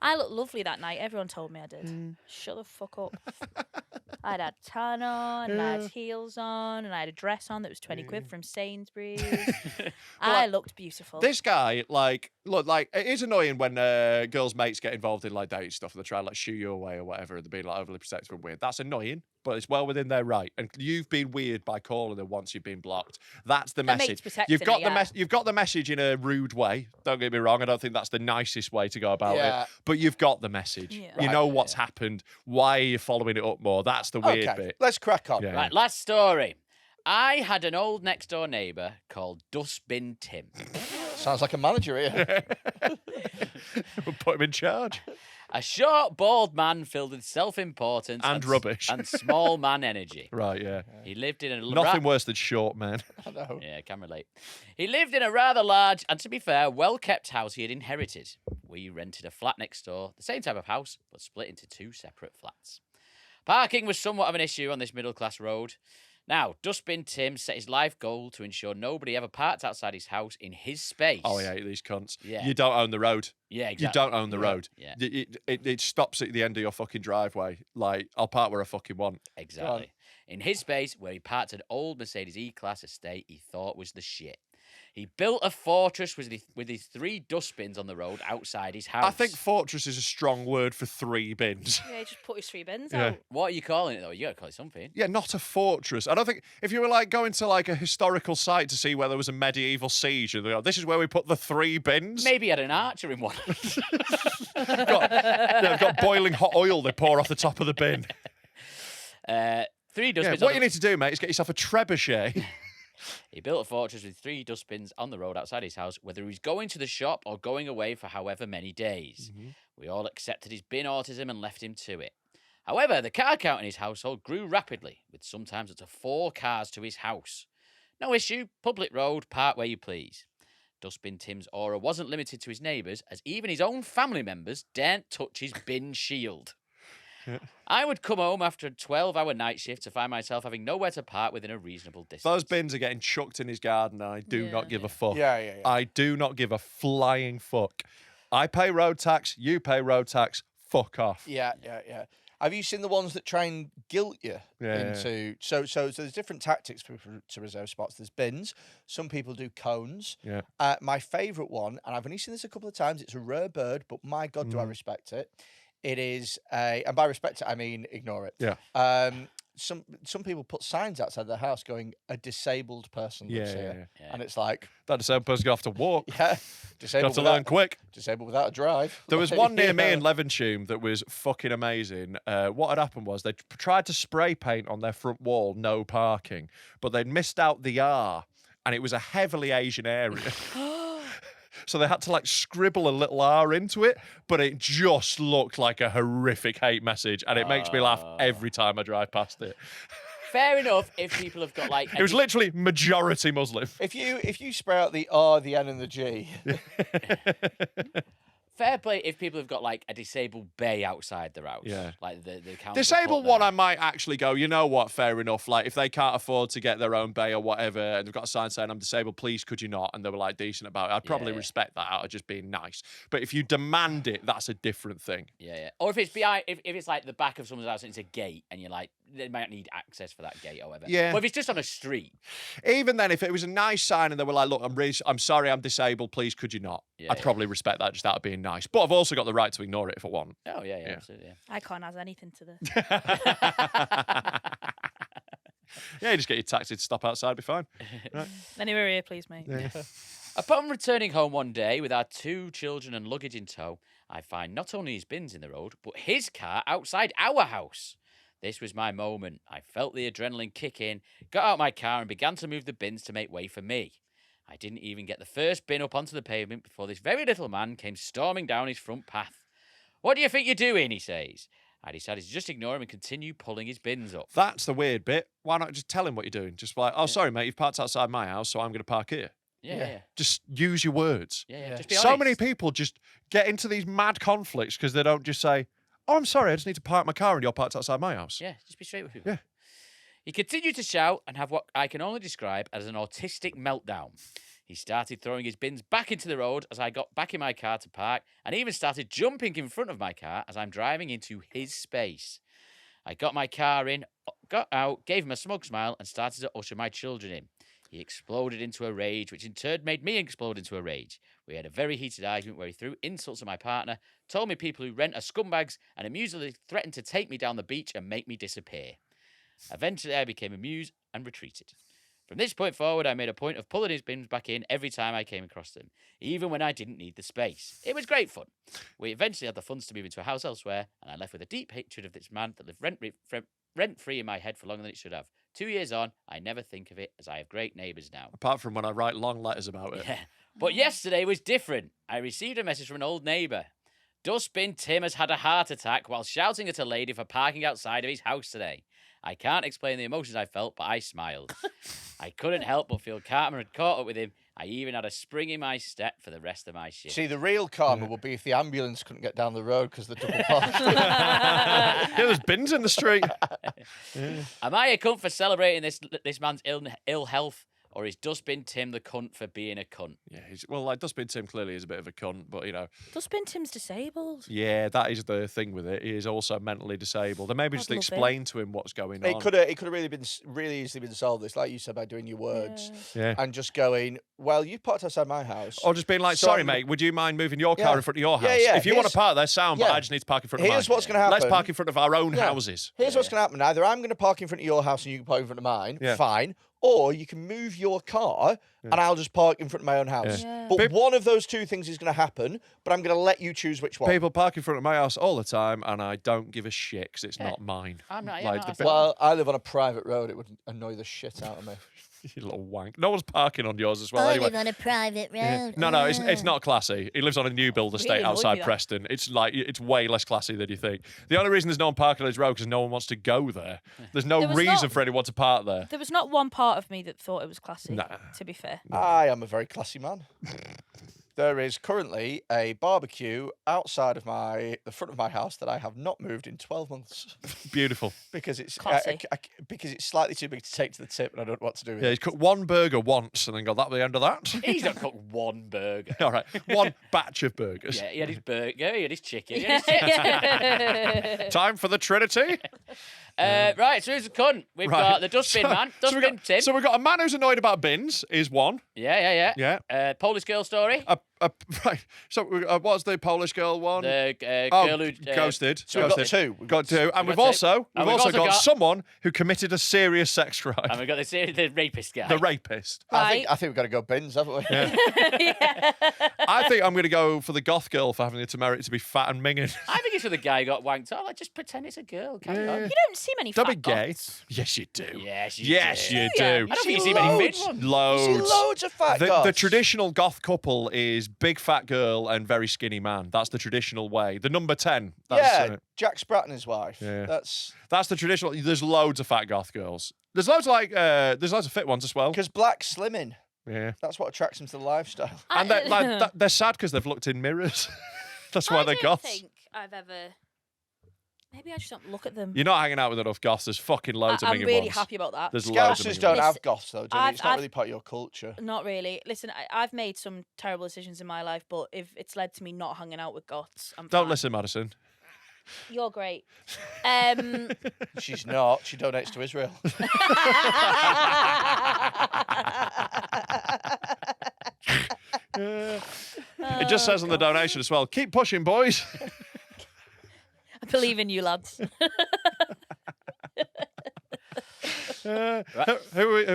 A: I looked lovely that night. Everyone told me I did. Shut the fuck up. I had a tan on, and I had heels on, and I had a dress on that was 20 quid from Sainsbury's. I looked beautiful.
B: This guy, like, look, like, it is annoying when girls' mates get involved in, like, dating stuff and they try to, like, shoo you away or whatever, and they're being, like, overly protective and weird. That's annoying, but it's well within their right. And you've been weird by calling them once you've been blocked. That's the message. You've got you've got the message in a rude way. Don't get me wrong. I don't think that's the nicest way to go about it. But you've got the message. Yeah. You know what's happened. Why are you following it up more? That's the weird bit.
C: Let's crack on.
B: Yeah.
D: Right, last story. I had an old next door neighbour called Dustbin Tim.
C: Sounds like a manager here.
B: We'll put him in charge.
D: A short, bald man filled with self-importance
B: and rubbish
D: and small man energy.
B: Right, yeah.
D: He lived in a
B: nothing worse than short men.
C: I know.
D: Yeah, I can relate. He lived in a rather large and, to be fair, well-kept house he had inherited. We rented a flat next door, the same type of house, but split into two separate flats. Parking was somewhat of an issue on this middle-class road. Now, Dustbin Tim set his life goal to ensure nobody ever parked outside his house in his space.
B: Oh, I hate these cunts.
D: Yeah.
B: You don't own the road.
D: Yeah, exactly.
B: You don't own the road.
D: Yeah.
B: It stops at the end of your fucking driveway. Like, I'll park where I fucking want.
D: Exactly. In his space, where he parked an old Mercedes E-Class estate he thought was the shit. He built a fortress with his 3 dustbins on the road outside his house.
B: I think fortress is a strong word for 3 bins.
A: Yeah, he just put his 3 bins
B: Yeah.
A: out.
D: What are you calling it, though? You got to call it something.
B: Yeah, not a fortress. I don't think if you were like going to like a historical site to see where there was a medieval siege, and they go, this is where we put the 3 bins.
D: Maybe he had an archer in one.
B: They've got boiling hot oil they pour off the top of the bin.
D: 3 dustbins.
B: What you need to do, mate, is get yourself a trebuchet.
D: He built a fortress with 3 dustbins on the road outside his house, whether he was going to the shop or going away for however many days. We all accepted his bin autism and left him to it. However, the car count in his household grew rapidly, with sometimes up to 4 cars to his house. No issue, public road, park where you please. Dustbin Tim's aura wasn't limited to his neighbours, as even his own family members daren't touch his bin shield.
B: Yeah.
D: I would come home after a 12-hour night shift to find myself having nowhere to park within a reasonable distance.
B: Those bins are getting chucked in his garden. I do not give a fuck.
C: Yeah.
B: I do not give a flying fuck. I pay road tax. You pay road tax. Fuck off.
C: Yeah. Have you seen the ones that try and guilt you into? So there's different tactics for people to reserve spots. There's bins. Some people do cones.
B: Yeah. My
C: favourite one, and I've only seen this a couple of times. It's a rare bird, but my God, do I respect it. It is and by respect it, I mean ignore it.
B: Yeah.
C: Some people put signs outside their house going, a disabled person lives here.
D: Yeah.
C: And it's like,
B: that disabled person's going to have to walk.
C: yeah, disabled
B: Got to learn quick.
C: Disabled without a drive.
B: There was one near me in Levenshulme that was fucking amazing. What had happened was they tried to spray paint on their front wall, no parking, but they'd missed out the R, and it was a heavily Asian area. So they had to like scribble a little R into it, but it just looked like a horrific hate message, and it makes me laugh every time I drive past it.
D: Fair enough if people have got like...
B: It was literally majority Muslim.
C: If you spray out the R, the N, and the G.
D: Fair play if people have got like a disabled bay outside their house.
B: Yeah.
D: Like the council
B: Disabled
D: put
B: one,
D: there.
B: I might actually go, you know what, fair enough. Like, if they can't afford to get their own bay or whatever, and they've got a sign saying, I'm disabled, please, could you not? And they were, like, decent about it. I'd probably respect that out of just being nice. But if you demand it, that's a different thing.
D: Yeah. Or if it's behind, if it's like the back of someone's house and it's a gate, and you're like, they might need access for that gate or whatever.
B: Yeah.
D: But if it's just on a street.
B: Even then, if it was a nice sign and they were like, look, I'm sorry, I'm disabled, please, could you not? I'd probably respect that just out of being nice. But I've also got the right to ignore it if I want.
D: Oh, yeah, absolutely. Yeah.
A: I can't add anything to this.
B: Yeah, you just get your taxi to stop outside, be fine. Right.
A: Anywhere here, please, mate.
B: Yeah.
D: Upon returning home one day with our 2 children and luggage in tow, I find not only his bins in the road, but his car outside our house. This was my moment. I felt the adrenaline kick in, got out my car and began to move the bins to make way for me. I didn't even get the first bin up onto the pavement before this very little man came storming down his front path. What do you think you're doing, he says. I decided to just ignore him and continue pulling his bins up.
B: That's the weird bit. Why not just tell him what you're doing? Just like, oh, sorry, mate, you've parked outside my house, so I'm going to park here.
D: Yeah.
B: Just use your words.
D: Yeah. Just be
B: So
D: honest.
B: many people just get into these mad conflicts because they don't just say, oh, I'm sorry, I just need to park my car and you're parked outside my house.
D: Yeah, just be straight with people.
B: Yeah.
D: He continued to shout and have what I can only describe as an autistic meltdown. He started throwing his bins back into the road as I got back in my car to park, and even started jumping in front of my car as I'm driving into his space. I got my car in, got out, gave him a smug smile, and started to usher my children in. He exploded into a rage, which in turn made me explode into a rage. We had a very heated argument where he threw insults at my partner, told me people who rent are scumbags, and amusedly threatened to take me down the beach and make me disappear. Eventually, I became amused and retreated. From this point forward, I made a point of pulling his bins back in every time I came across them, even when I didn't need the space. It was great fun. We eventually had the funds to move into a house elsewhere, and I left with a deep hatred of this man that lived rent-free in my head for longer than it should have. 2 years on, I never think of it, as I have great neighbours now.
B: Apart from when I write long letters about it.
D: Yeah. But yesterday was different. I received a message from an old neighbour. Dustbin Tim has had a heart attack while shouting at a lady for parking outside of his house today. I can't explain the emotions I felt, but I smiled. I couldn't help but feel karma had caught up with him. I even had a spring in my step for the rest of my shift.
C: See, the real karma would be if the ambulance couldn't get down the road because the double parked.
B: Yeah, there's bins in the street.
D: Am I a cunt for celebrating this man's ill health, or is Dustbin Tim the cunt for being a cunt?
B: Yeah, like Dustbin Tim clearly is a bit of a cunt, but
A: Dustbin Tim's disabled.
B: Yeah, that is the thing with it. He is also mentally disabled. And maybe just explain to him what's going on.
C: It could have really easily been solved. This, like you said, by doing your words and just going, well, you parked outside my house,
B: or just being like, sorry, mate, would you mind moving your car in front of your house?
C: Yeah.
B: If you want to park there, sound, but I just need to park in front of mine.
C: Here's what's going to happen.
B: Let's park in front of our own houses.
C: Here's what's going to happen. Either I'm going to park in front of your house and you can park in front of mine.
B: Yeah.
C: Fine. Or you can move your car and I'll just park in front of my own house. Yeah. But one of those two things is going to happen, but I'm going to let you choose which one.
B: People park in front of my house all the time, and I don't give a shit because it's not mine.
D: I'm not.
C: Well, I live on a private road. It would annoy the shit out of me.
B: You little wank. No one's parking on yours as well. Anyway.
L: live on a private road.
B: Yeah. No, it's not classy. He lives on a new build estate outside Preston. It's way less classy than you think. The only reason there's no one parking on his road is because no one wants to go there. There's no reason for anyone to park there.
A: There was not one part of me that thought it was classy. To be fair,
C: I am a very classy man. There is currently a barbecue outside of the front of my house that I have not moved in 12 months.
B: Beautiful.
C: Because it's slightly too big to take to the tip, and I don't know what to do with it.
B: Yeah, he's cooked one burger once and then got that at the end of that.
D: He's not cooked one burger.
B: All right, one batch of burgers.
D: Yeah, he had his burger, he had his chicken.
B: Time for the Trinity.
D: Right, so who's the cunt? We've got the Dustbin Man, Dustbin Tim.
B: So we've got a man who's annoyed about bins, is one.
D: Yeah. Polish girl story.
B: Right. So what's the Polish girl one?
D: The girl who
B: ghosted.
C: So we've got two.
B: We've got two. And we've also got someone who committed a serious sex crime.
D: And we've got the rapist guy.
B: The rapist.
A: Right.
C: I think we've got to go bins, haven't we?
B: Yeah. I think I'm going to go for the goth girl for having the temerity to be fat and minging.
D: I think it's for the guy who got wanked off. Like, just pretend it's a girl. Carry on.
A: You don't see many
B: Don't
A: fat
B: be gay.
A: goths.
B: Yes, you do.
D: Yes, you
B: do.
D: I don't think you see many big ones.
B: Loads.
C: You see loads of fat goths.
B: The traditional goth couple is big fat girl and very skinny man. That's the traditional way. The number 10.
C: Jack Spratt and his wife.
B: Yeah.
C: That's
B: the traditional. There's loads of fat goth girls. There's loads of there's loads of fit ones as well.
C: Because black's slimming.
B: Yeah.
C: That's what attracts them to the lifestyle.
B: And they're sad because they've looked in mirrors. That's why they're goths.
A: I don't think I've ever. Maybe I just don't look at them.
B: You're not hanging out with enough goths. There's fucking loads of minging
A: I'm really
B: ones.
A: happy about that.
B: There's loads of
C: Scousers
B: minging
C: don't
B: ones.
C: have goths, though, do they? It's not really part of your culture.
A: Not really. Listen, I've made some terrible decisions in my life, but if it's led to me not hanging out with goths, I'm
B: Don't
A: fine.
B: listen, Madison.
A: You're great.
C: She's not. She donates to Israel.
B: It just says on the donation as well, keep pushing, boys.
A: I believe in you, lads.
B: Who are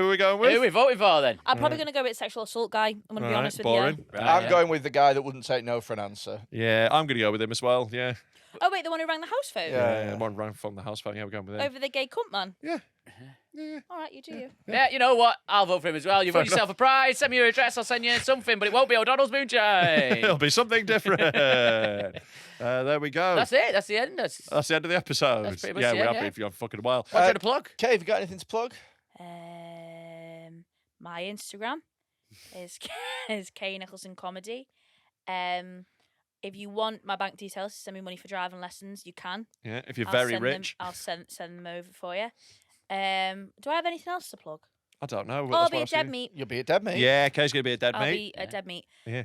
B: we going with?
D: Who are we voting for then?
A: I'm probably going to go with sexual assault guy. I'm going to be honest with you.
C: I'm going with the guy that wouldn't take no for an answer.
B: Yeah, I'm going to go with him as well. Yeah.
A: Oh wait, the one who rang the house phone.
B: Yeah, one rang from the house phone. Yeah, we're going with him.
A: Over the gay cunt man.
B: Yeah.
A: All right, you do you.
D: Yeah, you know what? I'll vote for him as well. You vote yourself a prize. Send me your address. I'll send you something, but it won't be O'Donnell's moonshine.
B: It'll be something different. There we go.
D: That's it. That's the end.
B: That's the end of the episode.
D: That's pretty much
B: yeah,
D: the
B: we're
D: end,
B: happy
D: yeah.
B: if you're fucking a while.
D: What's you to plug?
C: Kay, have you got anything to plug?
A: My Instagram is K Nicholson Comedy. If you want my bank details to send me money for driving lessons, you can.
B: Yeah, if you're very rich.
A: I'll send them over for you. Do I have anything else to plug?
B: I don't know.
A: I'll be a dead meat.
C: You'll be a dead meat.
B: Yeah, Kay's going to be a dead
A: I'll
B: meat.
A: be a dead meat.
B: Yeah.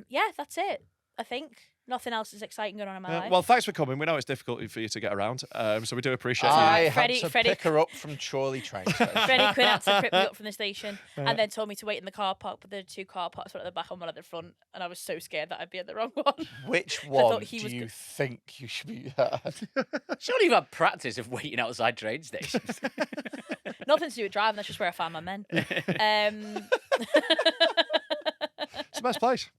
A: Yeah, that's it. I think nothing else is exciting going on in my life.
B: Well, thanks for coming. We know it's difficult for you to get around, so we do appreciate
C: I
B: you.
C: had to pick her up from Chorley train station.
A: Freddie Quinne had to pick me up from the station and then told me to wait in the car park, but there are two car parks, one at the back and one at the front, and I was so scared that I'd be at the wrong one.
C: Which one do you think you should be at?
D: Surely you've had practice of waiting outside train stations.
A: Nothing to do with driving, that's just where I find my men.
B: It's the best place.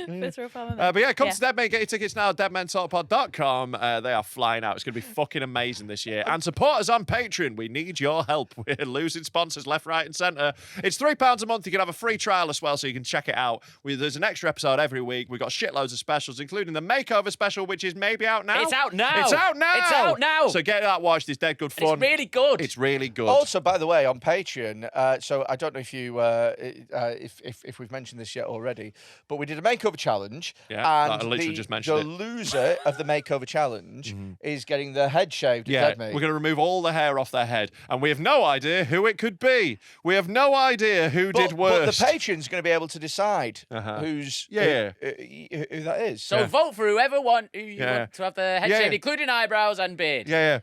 A: That's where I find my men.
B: But yeah, come to Deadman. Get your tickets now at deadmentalkpod.com. They are flying out. It's going to be fucking amazing this year. And support us on Patreon. We need your help. We're losing sponsors left, right, and centre. It's £3 a month. You can have a free trial as well, so you can check it out. There's an extra episode every week. We've got shitloads of specials, including the makeover special, which is maybe out now.
D: It's out now.
B: It's out now.
D: It's out now.
B: So get that watched. It's dead good fun.
D: It's really good.
B: It's really good.
C: Also, by the way, on Patreon, so I don't know if you if we've mentioned this yet already, but we did a makeover challenge.
B: Yeah, I
C: and
B: literally just mentioned
C: the loser of the makeover challenge is getting their head shaved at Dead Meat.
B: We're going to remove all the hair off their head, and we have no idea who it could be. We have no idea who did worse.
C: But the patron's going to be able to decide who's who that is.
D: So vote for whoever you want to have the head shaved, including eyebrows and beard.
B: Yeah.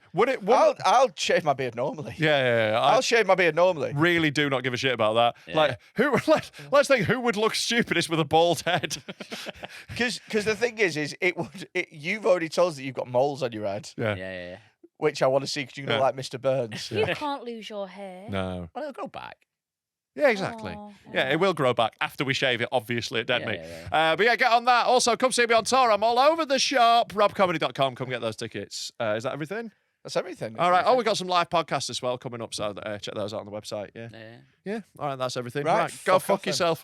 C: I'll shave my beard normally.
B: Yeah.
C: I'll shave my beard normally.
B: Really do not give a shit about that.
D: Yeah.
B: Like, let's think who would look stupidest with a bald head.
C: Because the thing is you've already told us that you've got moles on your head.
D: Yeah.
C: Which I want to see because you look like Mr. Burns.
A: You can't lose your hair.
B: No.
D: Well, it'll go back.
B: Yeah, exactly.
A: Oh,
B: yeah, it will grow back after we shave it, obviously, at Dead Meat.
D: Yeah.
B: But yeah, get on that. Also, come see me on tour. I'm all over the shop. robcomedy.com. Come get those tickets. Is that everything?
C: That's everything.
B: All right. Oh, we've got some live podcasts as well coming up, so check those out on the website. Yeah. All right, that's everything. Right, go fuck yourself.